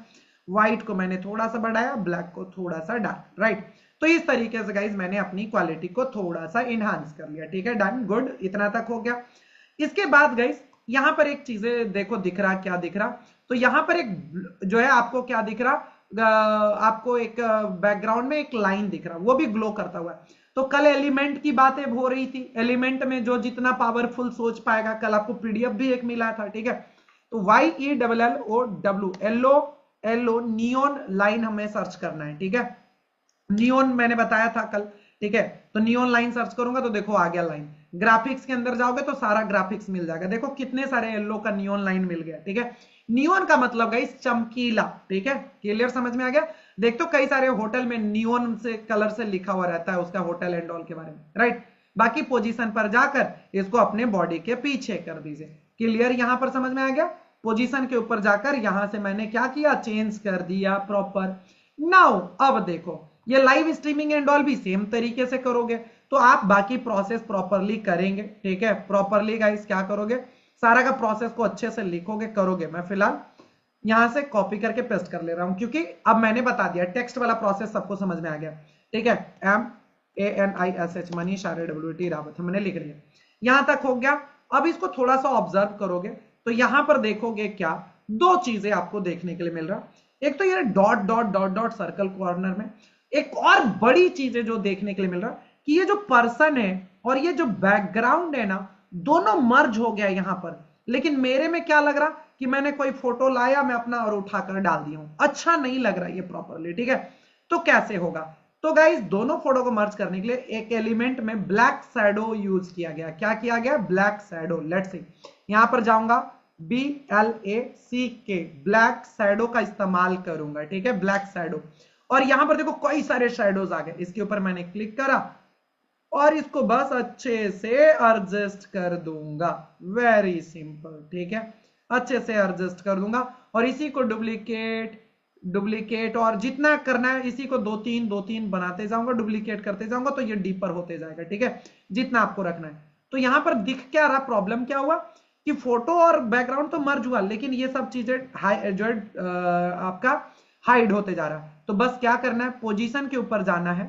व्हाइट को मैंने थोड़ा सा बढ़ाया, ब्लैक को थोड़ा सा डार्क, राइट। तो इस तरीके से गाइज मैंने अपनी क्वालिटी को थोड़ा सा इनहांस कर लिया। ठीक है, डन, गुड, इतना तक हो गया। इसके बाद गाइज यहां पर एक चीजें देखो दिख रहा, क्या दिख रहा, तो यहां पर एक जो है आपको क्या दिख रहा, आपको एक बैकग्राउंड में एक लाइन दिख रहा, वो भी ग्लो करता हुआ है। तो कल एलिमेंट की बातें हो रही थी, एलिमेंट में जो जितना पावरफुल सोच पाएगा, कल आपको पीडीएफ भी एक मिला था। ठीक है, तो YELLOW, yellow yellow neon line हमें सर्च करना है। ठीक है, नियोन मैंने बताया था कल। ठीक है, तो नियोन लाइन सर्च करूंगा तो देखो आ गया लाइन। ग्राफिक्स के अंदर जाओगे तो सारा ग्राफिक्स मिल जाएगा, देखो कितने सारे येलो का नियोन लाइन मिल गया। ठीक है, नियोन का मतलब गाइस चमकीला। ठीक है, क्लियर, समझ में आ गया। देख तो कई सारे होटल में नियोन से कलर से लिखा हुआ रहता है उसका होटल एंड ऑल के बारे में, राइट। बाकी पोजीशन पर जाकर इसको अपने बॉडी के पीछे कर दीजिए। क्लियर, यहां पर समझ में आ गया। पोजीशन के ऊपर जाकर यहां से मैंने क्या किया, चेंज कर दिया प्रॉपर। नाउ अब देखो ये लाइव स्ट्रीमिंग एंड ऑल भी सेम तरीके से करोगे तो आप बाकी प्रोसेस प्रॉपरली करेंगे। ठीक है, प्रॉपरली गाइस क्या करोगे, सारा का प्रोसेस को अच्छे से लिखोगे, करोगे। मैं फिलहाल यहां से कॉपी करके पेस्ट कर ले रहा हूं क्योंकि अब मैंने बता दिया, टेक्स्ट वाला प्रोसेस सबको समझ में आ गया। ठीक है, MANISH मनीष RAWT रावत हमने लिख लिया, यहां तक हो गया। अब इसको थोड़ा सा ऑब्जर्व करोगे तो यहां पर देखोगे क्या, दो चीजें आपको देखने के लिए मिल रहा। एक तो ये dot dot dot dot circle corner में, एक और बड़ी चीजें जो देखने के लिए मिल रहा कि ये जो पर्सन है और ये जो बैकग्राउंड है ना, दोनों मर्ज हो गया यहां पर। लेकिन मेरे में क्या लग रहा कि मैंने कोई फोटो लाया मैं अपना और उठाकर डाल दिया हूं, अच्छा नहीं लग रहा ये प्रॉपरली। ठीक है, तो कैसे होगा, तो गाइस दोनों फोटो को मर्ज करने के लिए एक एलिमेंट में ब्लैक शैडो यूज किया गया। क्या किया गया, ब्लैक शैडो। लेट्स सी, यहां पर जाऊंगा BLACK, ब्लैक शैडो का इस्तेमाल करूंगा। ठीक है, ब्लैक शैडो, और यहां पर देखो कई सारे शैडोज आ गए। इसके ऊपर मैंने क्लिक करा और इसको बस अच्छे से एडजस्ट कर दूंगा, वेरी सिंपल। ठीक है, अच्छे से एडजस्ट कर दूंगा और इसी को डुप्लीकेट डुप्लीकेट और जितना करना है इसी को दो तीन बनाते जाऊंगा, डुप्लीकेट करते जाऊंगा तो ये डीपर होते जाएगा। ठीक है, जितना आपको रखना है। तो यहां पर दिख क्या रहा, प्रॉब्लम क्या हुआ कि फोटो और बैकग्राउंड तो मर्ज हुआ लेकिन ये सब चीजें जो है आपका हाइड होते जा रहा है। तो बस क्या करना है, पोजीशन के ऊपर जाना है,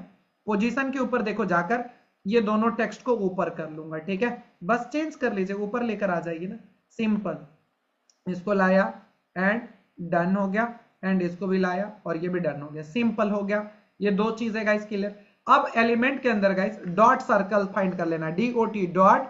पोजीशन के ऊपर देखो जाकर ये दोनों टेक्स्ट को ऊपर कर लूंगा। ठीक है, बस चेंज कर लीजिए, ऊपर लेकर आ जाइए ना, सिंपल। इसको लाया एंड डन हो गया, एंड इसको भी लाया और ये भी डन हो गया, सिंपल हो गया। ये दो चीजें गाइस क्लियर। अब एलिमेंट के अंदर गाइस डॉट सर्कल फाइंड कर लेना, DOT डॉट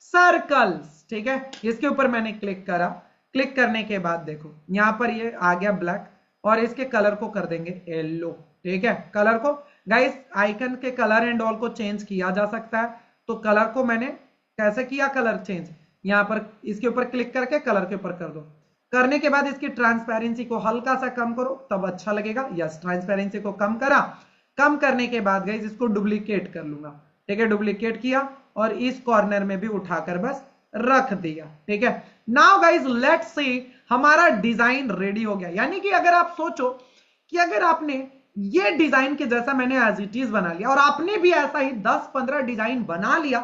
सर्कल्स। ठीक है, इसके ऊपर मैंने क्लिक करा, क्लिक करने के बाद देखो यहां पर ये आ गया ब्लैक और इसके कलर को कर देंगे येलो। ठीक है, कलर को गाइस आइकन के कलर एंड ऑल को चेंज किया जा सकता है। तो कलर को मैंने कैसे किया, कलर चेंज, यहां पर इसके ऊपर क्लिक करके कलर के ऊपर कर दो। करने के बाद इसकी ट्रांसपेरेंसी को हल्का सा कम करो तब अच्छा लगेगा। यस, ट्रांसपेरेंसी को कम करा, कम करने के बाद गाइस इसको डुप्लीकेट कर लूंगा। ठीक है, डुप्लीकेट किया और इस कॉर्नर में भी उठाकर बस रख दिया। ठीक है, नाउ गाइस लेट्स सी, हमारा डिजाइन रेडी हो गया। यानी कि अगर आप सोचो कि अगर आपने ये डिजाइन के जैसा मैंने एज इट इज बना लिया और आपने भी ऐसा ही 10-15 डिजाइन बना लिया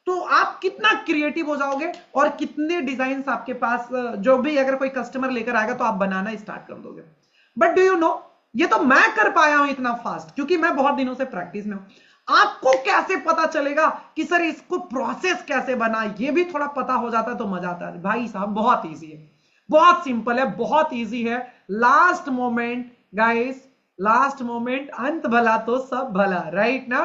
तो आप कितना क्रिएटिव हो जाओगे और कितने डिजाइन आपके पास जो भी अगर कोई कस्टमर लेकर आएगा तो आप बनाना स्टार्ट कर दोगे। बट डू यू नो, ये तो मैं कर पाया हूं इतना फास्ट क्योंकि मैं बहुत दिनों से प्रैक्टिस में हूं। आपको कैसे पता चलेगा कि सर इसको प्रोसेस कैसे बना, ये भी थोड़ा पता हो जाता है तो मजा आता है। भाई साहब बहुत ईजी है, बहुत सिंपल है, बहुत ईजी है। Last moment guys, last moment, अंत भला तो सब भला, राइट ना।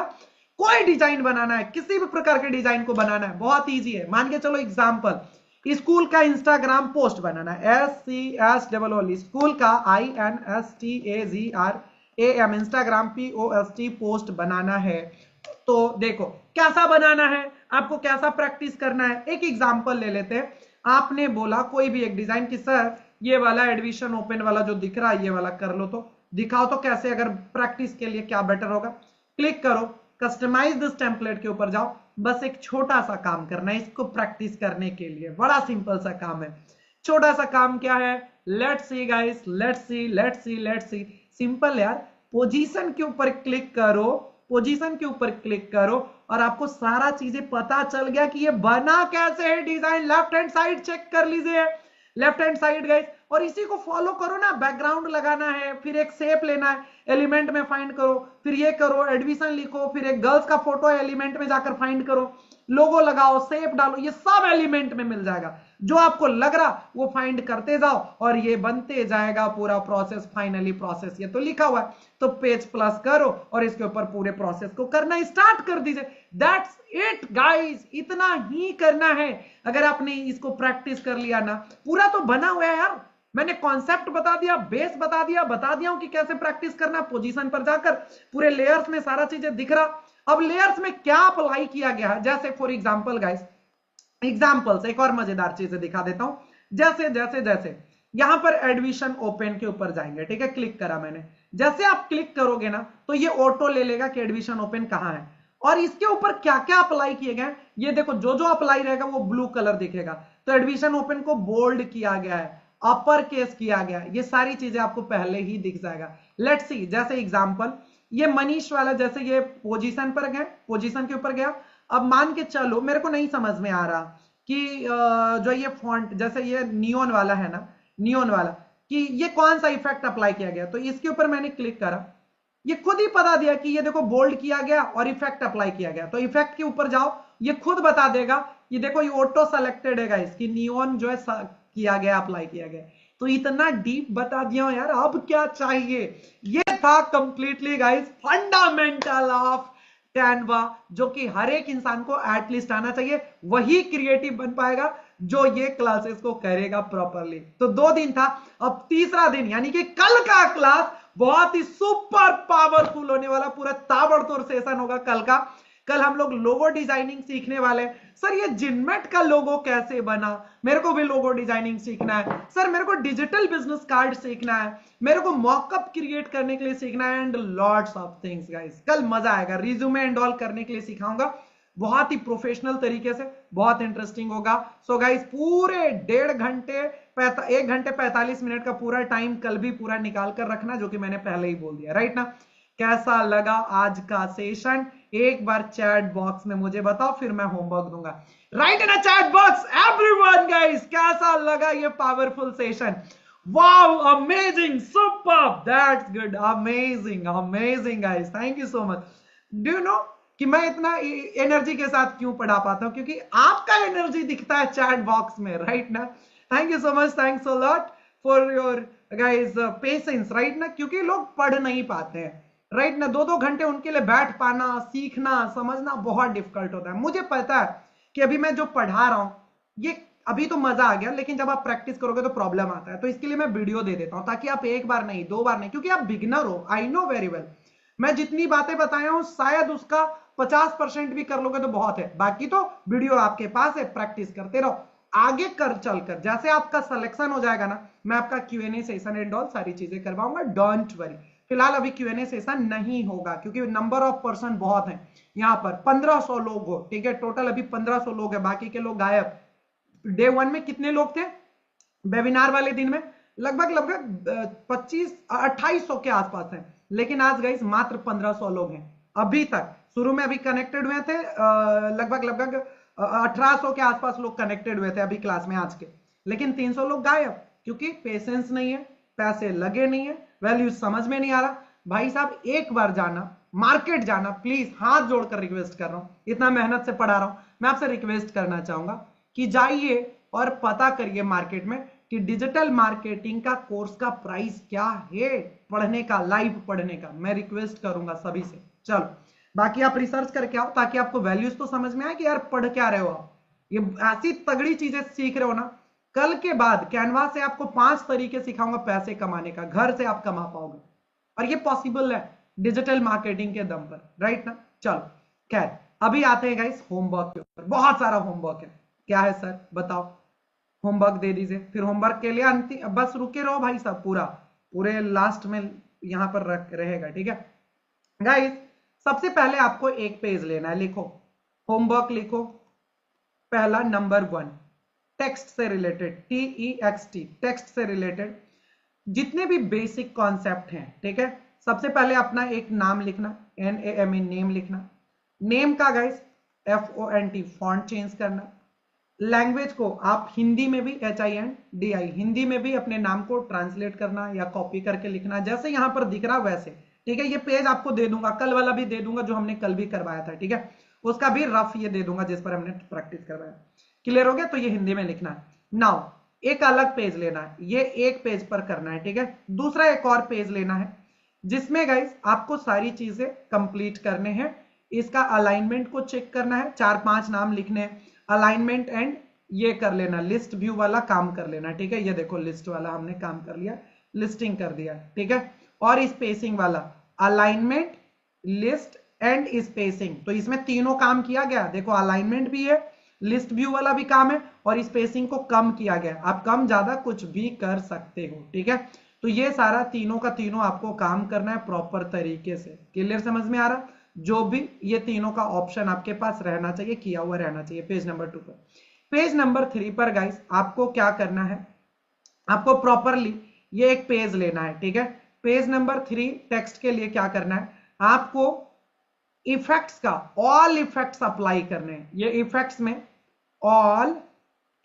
कोई डिजाइन बनाना है, किसी भी प्रकार के डिजाइन को बनाना है, बहुत इजी है। मान के चलो एग्जांपल, स्कूल का इंस्टाग्राम पोस्ट बनाना है, SCSOOL, स्कूल का INSTAGRAM, इंस्टाग्राम POST पोस्ट बनाना है। तो देखो कैसा बनाना है, आपको कैसा प्रैक्टिस करना है। एक एग्जांपल ले लेते हैं। आपने बोला कोई भी एक डिजाइन की सर ये वाला एडमिशन ओपन वाला जो दिख रहा है ये वाला कर लो, तो दिखाओ तो कैसे, अगर प्रैक्टिस के लिए क्या बेटर होगा। क्लिक करो, कस्टमाइज दिस टेम्पलेट के ऊपर जाओ, बस एक छोटा सा काम करना है इसको प्रैक्टिस करने के लिए, बड़ा सिंपल सा काम है। छोटा सा काम क्या है, let's see guys, let's see let's see let's see, simple यार। पोजीशन के ऊपर क्लिक करो, पोजीशन के ऊपर क्लिक करो और आपको सारा चीजें पता चल गया कि ये बना कैसे है design. Left hand side check कर लीजिए, लेफ्ट हैंड साइड गाइस, और इसी को फॉलो करो ना। बैकग्राउंड लगाना है, फिर एक शेप लेना है, एलिमेंट में फाइंड करो, फिर ये करो, एडमिशन लिखो, फिर एक गर्ल्स का फोटो है, एलिमेंट में जाकर फाइंड करो, लोगो लगाओ, शेप डालो, ये सब एलिमेंट में मिल जाएगा। जो आपको लग रहा वो फाइंड करते जाओ और ये बनते जाएगा पूरा प्रोसेस। फाइनली प्रोसेस ये तो लिखा हुआ है, तो पेज प्लस करो और इसके ऊपर पूरे प्रोसेस को करना स्टार्ट कर दीजिए। दैट्स इट गाइस, इतना ही करना है। अगर आपने इसको प्रैक्टिस कर लिया ना, पूरा तो बना हुआ है यार। मैंने कॉन्सेप्ट बता दिया, बेस बता दिया हूं कि कैसे प्रैक्टिस करना। पोजीशन पर जाकर पूरे लेयर्स में सारा चीजें दिख रहा। अब लेयर्स में क्या अप्लाई किया गया है, जैसे फॉर एग्जांपल गाइस, एग्जांपल्स एक और मजेदार चीजें दिखा देता हूं। जैसे जैसे जैसे यहां पर एडमिशन ओपन के ऊपर जाएंगे, ठीक है, क्लिक करा मैंने। जैसे आप क्लिक करोगे ना तो ये ऑटो ले लेगा कि एडमिशन ओपन कहां है, और इसके ऊपर क्या क्या अप्लाई किए गए ये देखो। जो जो अप्लाई रहेगा वो ब्लू कलर दिखेगा। तो एडमिशन ओपन को बोल्ड किया गया है, अपर केस किया गया, ये सारी चीजें आपको पहले ही दिख जाएगा। लेट्स सी, जैसे एग्जांपल ये मनीष वाला, जैसे ये पोजीशन पर गए, पोजीशन के ऊपर गया। अब मान के चलो मेरे को नहीं समझ में आ रहा कि जो ये फॉन्ट, जैसे ये नियोन वाला है ना, नियोन वाला, कि ये कौन सा इफेक्ट अप्लाई किया गया। तो इसके ऊपर मैंने क्लिक करा, ये खुद ही बता दिया कि ये देखो बोल्ड किया गया और इफेक्ट अप्लाई किया गया। तो इफेक्ट के ऊपर जाओ, ये खुद बता देगा। ये देखो ये ऑटो सेलेक्टेड है इसकी, नियोन जो है किया गया, अप्लाई किया गया। तो इतना डीप बता दिया यार, अब क्या चाहिए। ये था completely guys fundamental of Canva, जो कि हर एक इंसान को एटलीस्ट आना चाहिए। वही क्रिएटिव बन पाएगा जो ये क्लासेस को करेगा प्रॉपरली। तो 2 दिन था, अब तीसरा दिन यानी कि कल का क्लास बहुत ही सुपर पावरफुल होने वाला, पूरा ताबड़तोड़ सेशन होगा कल का। कल हम लोग लोगो डिजाइनिंग सीखने वाले। सर ये जिनमेट का लोगो कैसे बना, मेरे को भी लोगो डिजाइनिंग सीखना है। सर मेरे को डिजिटल बिजनेस कार्ड सीखना है, मेरे को मॉकअप क्रिएट करने के लिए सीखना है, and lots of things guys. कल मजा आएगा, रिज्यूमे एंड ऑल करने के लिए सिखाऊंगा, बहुत ही प्रोफेशनल तरीके से, बहुत इंटरेस्टिंग होगा। सो गाइस पूरे 1.5 घंटे 1 घंटे 45 मिनट का पूरा टाइम कल भी पूरा निकाल कर रखना, जो कि मैंने पहले ही बोल दिया, राइट ना। कैसा लगा आज का सेशन, एक बार चैट बॉक्स में मुझे बताओ, फिर मैं होमवर्क दूंगा। Right in chat box everyone guys, कैसा लगा ये powerful session. Wow amazing, super, that's good, amazing amazing guys, thank you so much. Do you know कि मैं इतना एनर्जी के साथ क्यों पढ़ा पाता हूं, क्योंकि आपका एनर्जी दिखता है चैट बॉक्स में, राइट ना। Thank you so much, thanks a lot for your guys patience, right ना, क्योंकि लोग पढ़ नहीं पाते हैं, राइट ना। 2-2 घंटे उनके लिए बैठ पाना, सीखना, समझना बहुत डिफिकल्ट होता है। मुझे पता है कि अभी मैं जो पढ़ा रहा हूं ये अभी तो मजा आ गया, लेकिन जब आप प्रैक्टिस करोगे तो प्रॉब्लम आता है। तो इसके लिए मैं वीडियो दे देता हूं, ताकि आप एक बार नहीं, 2 बार नहीं, क्योंकि आप बिगिनर हो, आई नो वेरी वेल। मैं जितनी बातें बताया हूं शायद उसका 50% भी कर लोगे तो बहुत है, बाकी तो वीडियो आपके पास है, प्रैक्टिस करते रहो। आगे कर चलकर जैसे आपका सिलेक्शन हो जाएगा ना, मैं आपका Q&A सेशन एंड ऑल सारी चीजें करवाऊंगा, डोंट वरी। फिलहाल अभी Q&A सेशन नहीं होगा, क्योंकि नंबर ऑफ पर्सन बहुत हैं यहाँ पर, 1500 लोग हो, ठीक है, टोटल अभी 1500 लोग है, बाकी के लोग गायब। डे 1 में कितने लोग थे वेबिनार वाले दिन में, लगभग 25-2800 के आसपास हैं, लेकिन आज गाइस मात्र 1500 लोग हैं अभी तक। शुरू में अभी कनेक्टेड हुए थे लगभग 1800 के आसपास लोग कनेक्टेड हुए थे अभी क्लास में आज के, लेकिन 300 लोग गायब, क्योंकि पेशेंस नहीं है, पैसे लगे नहीं है, वैल्यू समझ में नहीं आ रहा। भाई साहब एक बार जाना, मार्केट जाना, प्लीज हाथ जोड़कर रिक्वेस्ट कर रहा हूं, इतना मेहनत से पढ़ा रहा हूं, मैं आपसे रिक्वेस्ट करना चाहूंगा कि जाइए और पता करिए मार्केट में कि डिजिटल मार्केटिंग का कोर्स का प्राइस क्या है, पढ़ने का, लाइव पढ़ने का। मैं रिक्वेस्ट करूंगा सभी से। चलो बाकी आप रिसर्च करके आओ, ताकि आपको वैल्यूज तो समझ में आए कि यार पढ़ क्या रहे हो आप, ये ऐसी तगड़ी चीजें सीख रहे हो ना। कल के बाद कैनवा से आपको 5 तरीके सिखाऊंगा पैसे कमाने का, घर से आप कमा पाओगे, और ये पॉसिबल है डिजिटल मार्केटिंग के दम पर, राइट ना। चलो खैर अभी आते हैं गाइस होमवर्क के ऊपर, बहुत सारा होमवर्क है। क्या है सर बताओ, होमवर्क दे दीजिए, फिर होमवर्क के लिए अंतिम, बस रुके रहो भाई साहब, पूरे लास्ट में यहां पर रहेगा, ठीक है गाइस। सबसे पहले आपको एक पेज लेना है, लिखो होमवर्क, लिखो पहला नंबर 1, टेक्स्ट से रिलेटेड, TEXT, टेक्स्ट से रिलेटेड जितने भी बेसिक कॉन्सेप्ट हैं, ठीक है। सबसे पहले अपना एक नाम लिखना, NAME, नेम लिखना। नेम का गाइस FONT, फॉन्ट चेंज करना। लैंग्वेज को आप हिंदी में भी HINDI हिंदी में भी अपने नाम को ट्रांसलेट करना या कॉपी करके लिखना, जैसे यहां पर दिख रहा वैसे, ठीक है। ये पेज आपको दे दूंगा, कल वाला भी दे दूंगा जो हमने कल भी करवाया था, ठीक है, उसका भी रफ ये दे दूंगा जिस पर हमने प्रैक्टिस करवाया। क्लियर हो गया? तो ये हिंदी में लिखना है। नाउ एक अलग पेज लेना है, ये एक पेज पर करना है, ठीक है। दूसरा एक और पेज लेना है जिसमें गाइस आपको सारी चीजें कंप्लीट करने हैं। इसका अलाइनमेंट को चेक करना है, 4-5 नाम लिखने हैं, अलाइनमेंट एंड ये कर लेना, लिस्ट व्यू वाला काम कर लेना, ठीक है। ये देखो लिस्ट वाला हमने काम कर लिया, लिस्टिंग कर दिया, ठीक है। और स्पेसिंग वाला अलाइनमेंट, लिस्ट एंड स्पेसिंग, तो इसमें तीनों काम किया गया। देखो अलाइनमेंट भी है, लिस्ट व्यू वाला भी काम है और स्पेसिंग को कम किया गया। आप कम ज्यादा कुछ भी कर सकते हो, ठीक है। तो ये सारा तीनों का तीनों आपको काम करना है प्रॉपर तरीके से। क्लियर समझ में आ रहा? जो भी ये तीनों का ऑप्शन आपके पास रहना चाहिए, किया हुआ रहना चाहिए पेज नंबर 2 पर। पेज नंबर 3 पर गाइस आपको क्या करना है, आपको प्रॉपरली ये एक पेज लेना है, ठीक है। पेज नंबर 3 टेक्स्ट के लिए क्या करना है, आपको इफेक्ट्स का ऑल इफेक्ट्स अप्लाई करने हैं। ये इफेक्ट्स में ऑल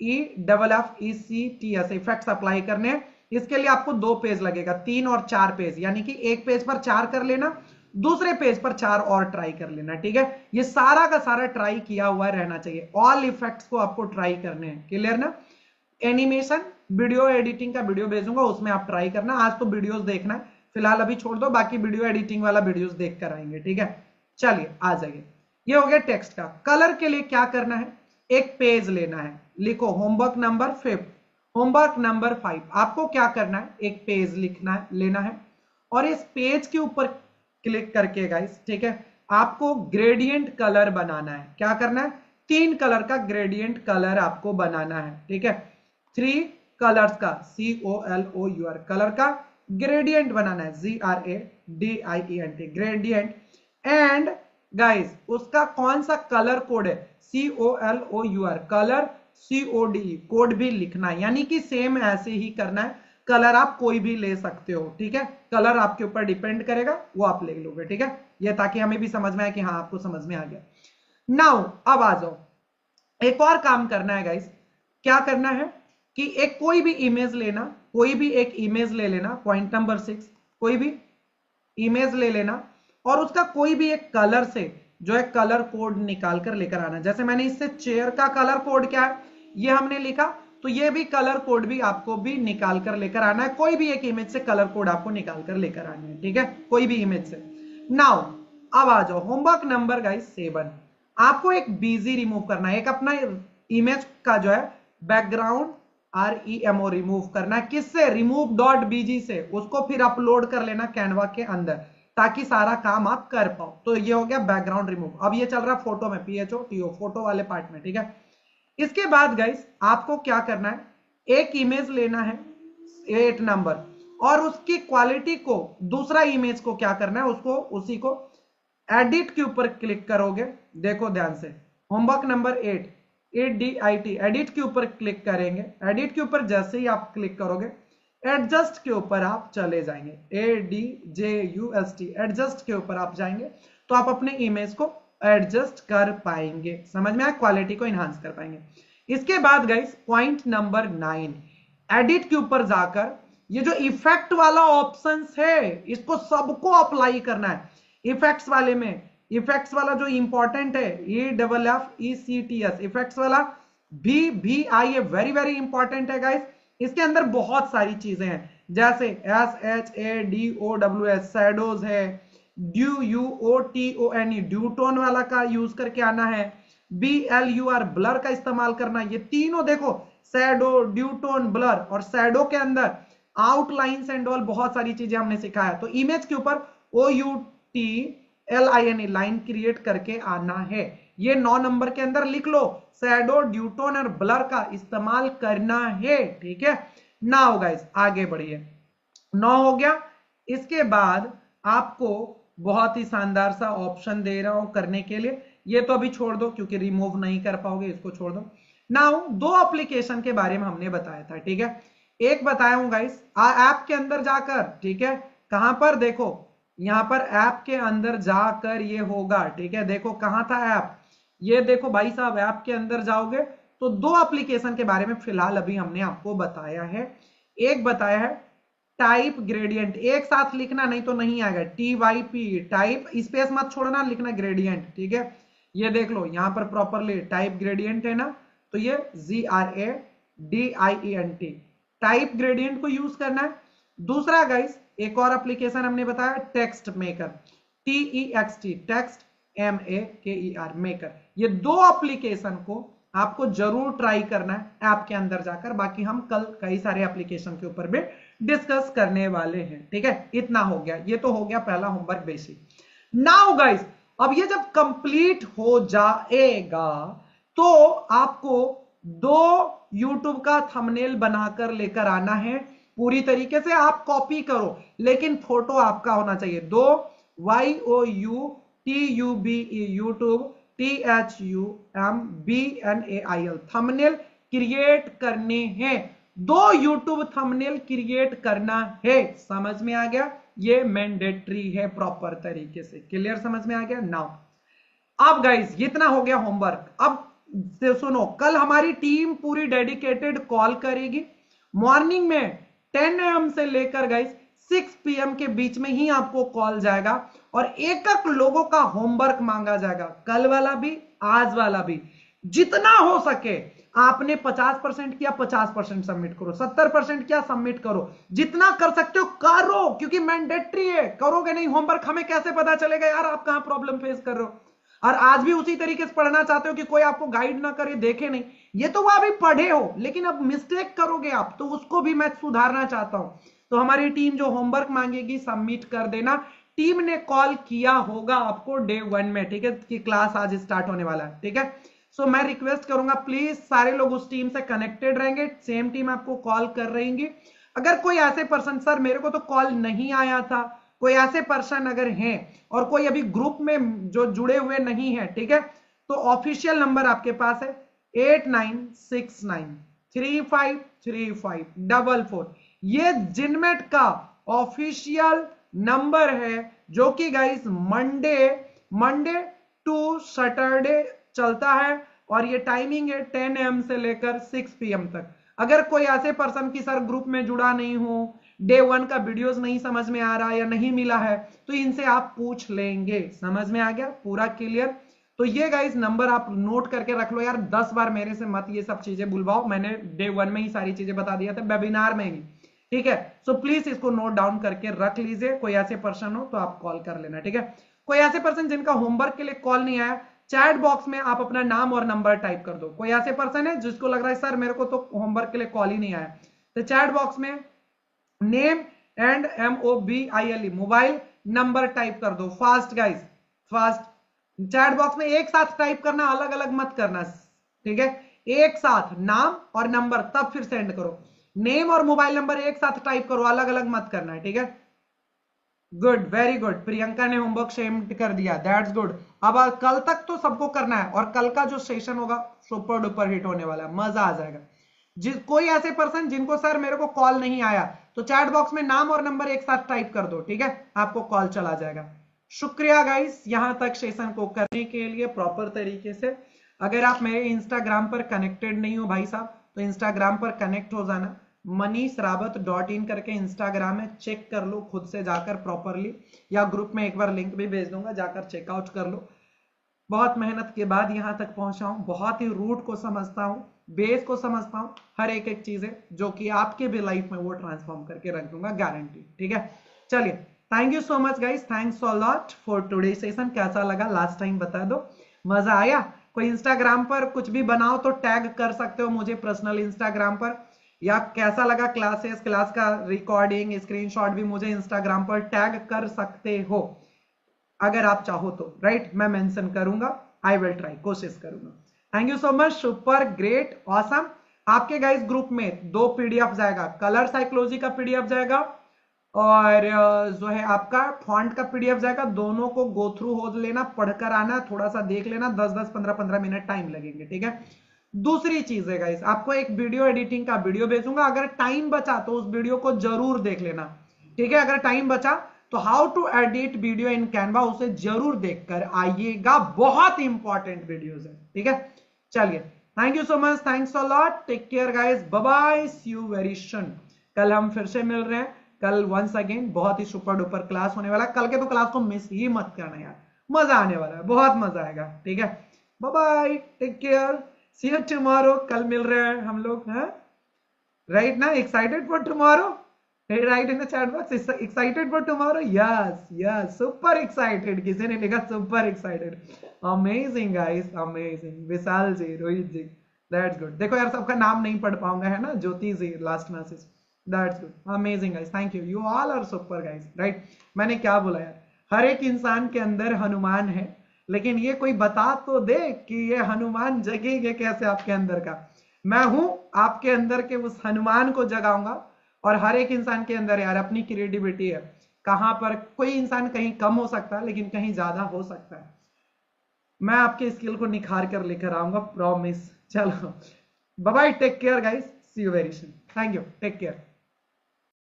EFFECTS इफेक्ट्स अप्लाई करने हैं। इसके लिए आपको 2 पेज लगेगा, 3 और 4 पेज, यानी कि एक पेज पर 4 कर लेना, दूसरे पेज पर 4 और ट्राई कर लेना, ठीक है। ये सारा का सारा ट्राई किया हुआ रहना चाहिए, ऑल इफेक्ट्स को आपको ट्राई करने हैं। क्लियर ना? एनिमेशन वीडियो एडिटिंग का वीडियो भेजूंगा, उसमें आप ट्राई करना। आज तो वीडियोस देखना है, फिलहाल अभी छोड़ दो, बाकी वीडियो एडिटिंग वाला वीडियोस देख कर आएंगे, ठीक है। चलिए आ जाइए, ये हो गया टेक्स्ट का। कलर के लिए क्या करना है, एक पेज लेना है, लिखो होमवर्क नंबर 5, होमवर्क नंबर 5। आपको क्या करना है, एक पेज लिखना है, लेना है और इस पेज के ऊपर क्लिक करके गाइस, ठीक है, आपको ग्रेडियंट कलर बनाना है। क्या करना है, 3 कलर का ग्रेडियंट कलर आपको बनाना है, ठीक है। 3 कलर्स का COLOUR कलर का ग्रेडियंट बनाना है, GRADIENT ग्रेडियंट। एंड गाइस उसका कौन सा कलर कोड है, COLOUR कलर, CODE कोड भी लिखना है, यानी कि सेम ऐसे ही करना है। कलर आप कोई भी ले सकते हो, ठीक है, कलर आपके ऊपर डिपेंड करेगा, वो आप ले लोगे, ठीक है। ये ताकि हमें भी समझ में आए कि हाँ आपको समझ में आ गया। नाउ अब आ जाओ, एक और काम करना है गाइस। क्या करना है कि एक कोई भी इमेज लेना, कोई भी एक इमेज ले लेना, पॉइंट नंबर 6, कोई भी इमेज ले लेना और उसका कोई भी एक कलर से जो है कलर कोड निकाल कर लेकर आना। जैसे मैंने इससे चेयर का कलर कोड क्या है ये हमने लिखा, तो ये भी कलर कोड भी आपको भी निकाल कर लेकर आना है। कोई भी एक इमेज से कलर कोड आपको निकाल कर लेकर आना है, ठीक है, कोई भी इमेज से। नाउ अब आ जाओ होमवर्क नंबर गाइस 7। आपको एक बीजी रिमूव करना है, एक अपना इमेज का जो है बैकग्राउंड REMO रिमूव करना है। किससे, remove.bg से। उसको फिर अपलोड कर लेना कैनवा के अंदर ताकि सारा काम आप कर पाओ। तो ये हो गया बैकग्राउंड रिमूव। अब ये चल रहा फोटो में, PHOTO फोटो वाले पार्ट में, ठीक है। इसके बाद गाइस आपको क्या करना है, एक इमेज लेना है 8 नंबर और उसकी क्वालिटी को, दूसरा इमेज को क्या करना है, उसको उसी को एडिट के ऊपर क्लिक करोगे। देखो ध्यान से, होमवर्क नंबर 8 ADIT एडिट के ऊपर क्लिक करेंगे। एडिट के ऊपर जैसे ही आप क्लिक करोगे एडजस्ट के ऊपर आप चले जाएंगे, ADJUST एडजस्ट के ऊपर आप जाएंगे तो आप अपने इमेज को एडजस्ट कर पाएंगे। समझ में आया, क्वालिटी को इनहांस कर पाएंगे। इसके बाद गाइस पॉइंट नंबर 9, एडिट के ऊपर जाकर ये जो इफेक्ट वाला ऑप्शन है इसको सबको अप्लाई करना है। इफेक्ट्स वाले में, इफेक्ट्स वाला जो इंपॉर्टेंट है EFFECTS इफेक्ट्स वाला, VI वेरी वेरी इंपॉर्टेंट है गाइस। इसके अंदर बहुत सारी चीजें हैं, जैसे SHADOWS शैडोज है, DUOTONE ड्यूटोन वाला का यूज करके आना है, BLUR ब्लर का इस्तेमाल करना। ये तीनों देखो, शैडो, ड्यूटोन, ब्लर और शैडो के अंदर आउटलाइंस एंड ऑल बहुत सारी चीजें हमने सिखाया। तो इमेज के ऊपर OUTLINE लाइन क्रिएट करके आना है। ये 9 नंबर के अंदर लिख लो, शैडो, ड्यूटोन और ब्लर का इस्तेमाल करना है, ठीक है। नाउ गाइस आगे बढ़िए, 9 हो गया। इसके बाद आपको बहुत ही शानदार सा ऑप्शन दे रहा हूं करने के लिए, ये तो अभी छोड़ दो क्योंकि रिमूव नहीं कर पाओगे, इसको छोड़ दो। नाउ 2 एप्लीकेशन के बारे में हमने बताया था, ठीक है। एक बताया हूं गाइस ऐप के अंदर जाकर, ठीक है, कहां पर, देखो यहां पर ऐप के अंदर जाकर ये होगा, ठीक है। देखो कहां था ऐप, ये देखो भाई साहब, ऐप के अंदर जाओगे तो दो एप्लीकेशन के बारे में फिलहाल अभी हमने आपको बताया है। एक बताया है टाइप ग्रेडियंट, एक साथ लिखना नहीं तो नहीं आएगा, TYP टाइप, स्पेस मत छोड़ना, लिखना ग्रेडियंट, ठीक है। ये देख लो यहां पर प्रॉपरली टाइप ग्रेडियंट है ना, तो ये GRADIENT टाइप ग्रेडियंट को यूज करना है। दूसरा गाइस एक और एप्लीकेशन हमने बताया text maker, TEXT text MEKER maker. ये दो एप्लीकेशन को आपको जरूर ट्राई करना है ऐप के अंदर जाकर, बाकी हम कल कई सारे एप्लीकेशन के ऊपर भी डिस्कस करने वाले हैं, ठीक है। इतना हो गया, ये तो हो गया पहला होमवर्क बेसिक। नाउ गाइस अब ये जब कंप्लीट हो जाएगा तो आपको दो YouTube का थंबनेल बनाकर लेकर आना है, पूरी तरीके से आप कॉपी करो लेकिन फोटो आपका होना चाहिए। दो YOUTUBE YouTube THUMBNAIL thumbnail create करने हैं, दो YouTube थंबनेल क्रिएट करना है। समझ में आ गया, ये मैंडेटरी है प्रॉपर तरीके से, क्लियर, समझ में आ गया। नाउ अब गाइस इतना हो गया होमवर्क। अब सुनो, कल हमारी टीम पूरी डेडिकेटेड कॉल करेगी मॉर्निंग में 10 AM से लेकर गाइस 6 PM के बीच में ही आपको कॉल जाएगा और एक एक लोगों का होमवर्क मांगा जाएगा, कल वाला भी आज वाला भी। जितना हो सके आपने 50% किया 50% सबमिट करो, 70% किया सबमिट करो, जितना कर सकते हो करो, क्योंकि मैंडेटरी है। करोगे नहीं होमवर्क हमें कैसे पता चलेगा यार आप कहां प्रॉब्लम फेस कर रहे हो। और आज भी उसी तरीके से पढ़ना चाहते हो कि कोई आपको गाइड ना करे, देखे नहीं, ये तो वो अभी पढ़े हो लेकिन अब मिस्टेक करोगे आप, तो उसको भी मैं सुधारना चाहता हूं। तो हमारी टीम जो होमवर्क मांगेगी सबमिट कर देना। टीम ने कॉल किया होगा आपको डे 1 में, ठीक है, कि क्लास आज स्टार्ट होने वाला है, ठीक है। सो मैं रिक्वेस्ट करूंगा प्लीज सारे लोग उस टीम से कनेक्टेड रहेंगे, सेम टीम आपको कॉल कर रहेंगी। अगर कोई ऐसे पर्सन, सर मेरे को तो कॉल नहीं आया था, कोई ऐसे पर्सन अगर हैं और कोई अभी ग्रुप में जो जुड़े हुए नहीं है, ठीक है, तो ऑफिशियल नंबर आपके पास है 8969353544। ये जिनमेट का ऑफिशियल नंबर है जो कि गाइस मंडे टू सैटरडे चलता है और ये टाइमिंग है 10 AM से लेकर 6 PM तक। अगर कोई ऐसे पर्सन की सर ग्रुप में जुड़ा नहीं हो, डे 1 का वीडियोस नहीं समझ में आ रहा या नहीं मिला है, तो इनसे आप पूछ लेंगे। समझ में आ गया, पूरा क्लियर। तो ये गाइस नंबर आप नोट करके रख लो यार, 10 बार मेरे से मत ये सब चीजें बुलवाओ, मैंने डे 1 में ही सारी चीजें बता दिया था वेबिनार में ही, ठीक है। सो प्लीज इसको नोट डाउन करके रख लीजिए। कोई ऐसे पर्सन हो तो आप कॉल कर लेना, ठीक है। कोई ऐसे पर्सन जिनका होमवर्क के लिए कॉल नहीं आया, चैट बॉक्स में आप अपना नाम और नंबर टाइप कर दो। कोई ऐसे पर्सन है जिसको लग रहा है सर मेरे को तो होमवर्क के लिए कॉल ही नहीं आया, तो चैट बॉक्स में name and MOBILE mobile number type कर दो। Fast guys, fast. Chat box में एक साथ टाइप करना, अलग अलग मत करना, ठीक है। एक साथ नाम और नंबर तब फिर सेंड करो। नेम और मोबाइल नंबर एक साथ टाइप करो, अलग अलग मत करना है, ठीक है। Good, very good. प्रियंका ने होमवर्क सेंड कर दिया, दैट्स गुड। अब कल तक तो सबको करना है और कल का जो सेशन होगा सुपर डुपर हिट होने वाला है, मजा आ जाएगा। कोई ऐसे पर्सन जिनको सर मेरे को कॉल नहीं आया, तो चैट बॉक्स में नाम और नंबर एक साथ टाइप कर दो, ठीक है, आपको कॉल चला जाएगा। शुक्रिया गाइस यहां तक सेशन को करने के लिए प्रॉपर तरीके से। अगर आप मेरे इंस्टाग्राम पर कनेक्टेड नहीं हो भाई साहब, तो इंस्टाग्राम पर कनेक्ट हो जाना, manisrawat.in करके इंस्टाग्राम है, चेक कर लो खुद से जाकर प्रॉपरली, या ग्रुप में एक बार लिंक भी भेज दूंगा, जाकर चेकआउट कर लो। बहुत मेहनत के बाद यहां तक पहुंचा हूं, बहुत ही रूट को समझता हूं, बेस को समझता हूं, हर एक एक चीजें जो कि आपके भी लाइफ में वो ट्रांसफॉर्म करके रख दूंगा, गारंटी, ठीक है। चलिए, thank you so much guys, thanks a lot for today session. कैसा लगा लास्ट टाइम बता दो, मजा आया? कोई इंस्टाग्राम पर कुछ भी बनाओ तो टैग कर सकते हो मुझे पर्सनल इंस्टाग्राम पर, या कैसा लगा क्लासेस, क्लास का रिकॉर्डिंग स्क्रीनशॉट भी मुझे इंस्टाग्राम पर टैग कर सकते हो अगर आप चाहो तो, राइट। मैं मेंशन करूंगा, आई विल ट्राई, कोशिश करूंगा। Thank you so much, super great awesome. आपके गाइस ग्रुप में 2 PDF जाएगा, कलर साइकोलॉजी का PDF जाएगा और जो है आपका फॉन्ट का PDF जाएगा। दोनों को गो थ्रू हो लेना, पढ़कर आना, थोड़ा सा देख लेना, 10-10 15-15 मिनट टाइम लगेंगे, ठीक है। दूसरी चीज है गाइस, आपको एक वीडियो एडिटिंग का वीडियो भेजूंगा, अगर टाइम बचा तो उस वीडियो को जरूर देख लेना, ठीक है। अगर टाइम बचा तो how to edit video in Canva, उसे जरूर देखकर आइएगा, बहुत इंपॉर्टेंट वीडियोस है, ठीक है। चलिए, thank you so much, thanks a lot, take care guys, bye bye, see you very soon. कल हम फिर से मिल रहे हैं, कल वंस अगेन बहुत ही सुपर डुपर क्लास होने वाला है। कल के तो क्लास को मिस ही मत करना यार, मजा आने वाला है, बहुत मजा आएगा, ठीक है। Bye bye, take care, see you tomorrow, कल मिल रहे हैं हम लोग, हैं राइट ना? Excited for tomorrow? Write in the chat box, excited for tomorrow? Yes yes, super excited, किसी ने लिखा super excited. Amazing guys, amazing, Vishal ji, Rohit ji, that's good. देखो यार सबका नाम नहीं पढ़ पाऊंगा, है ना, Jyoti ji last message, that's good, amazing guys, thank you, you all are super guys, right. मैंने क्या बोला यार, हर एक इंसान के अंदर हनुमान है, लेकिन ये कोई बता तो दे कि ये हनुमान जगेगा कैसे आपके अंदर का। मैं हूं आपके अंदर के उस हनुमान को जगाऊंगा। और हर एक इंसान के अंदर यार अपनी क्रिएटिविटी है, कहां पर कोई इंसान कहीं कम हो सकता है, लेकिन कहीं ज्यादा हो सकता है। मैं आपके स्किल को निखार कर लेकर आऊंगा, प्रॉमिस। चलो bye bye, take care guys, see you very soon, thank you, take care.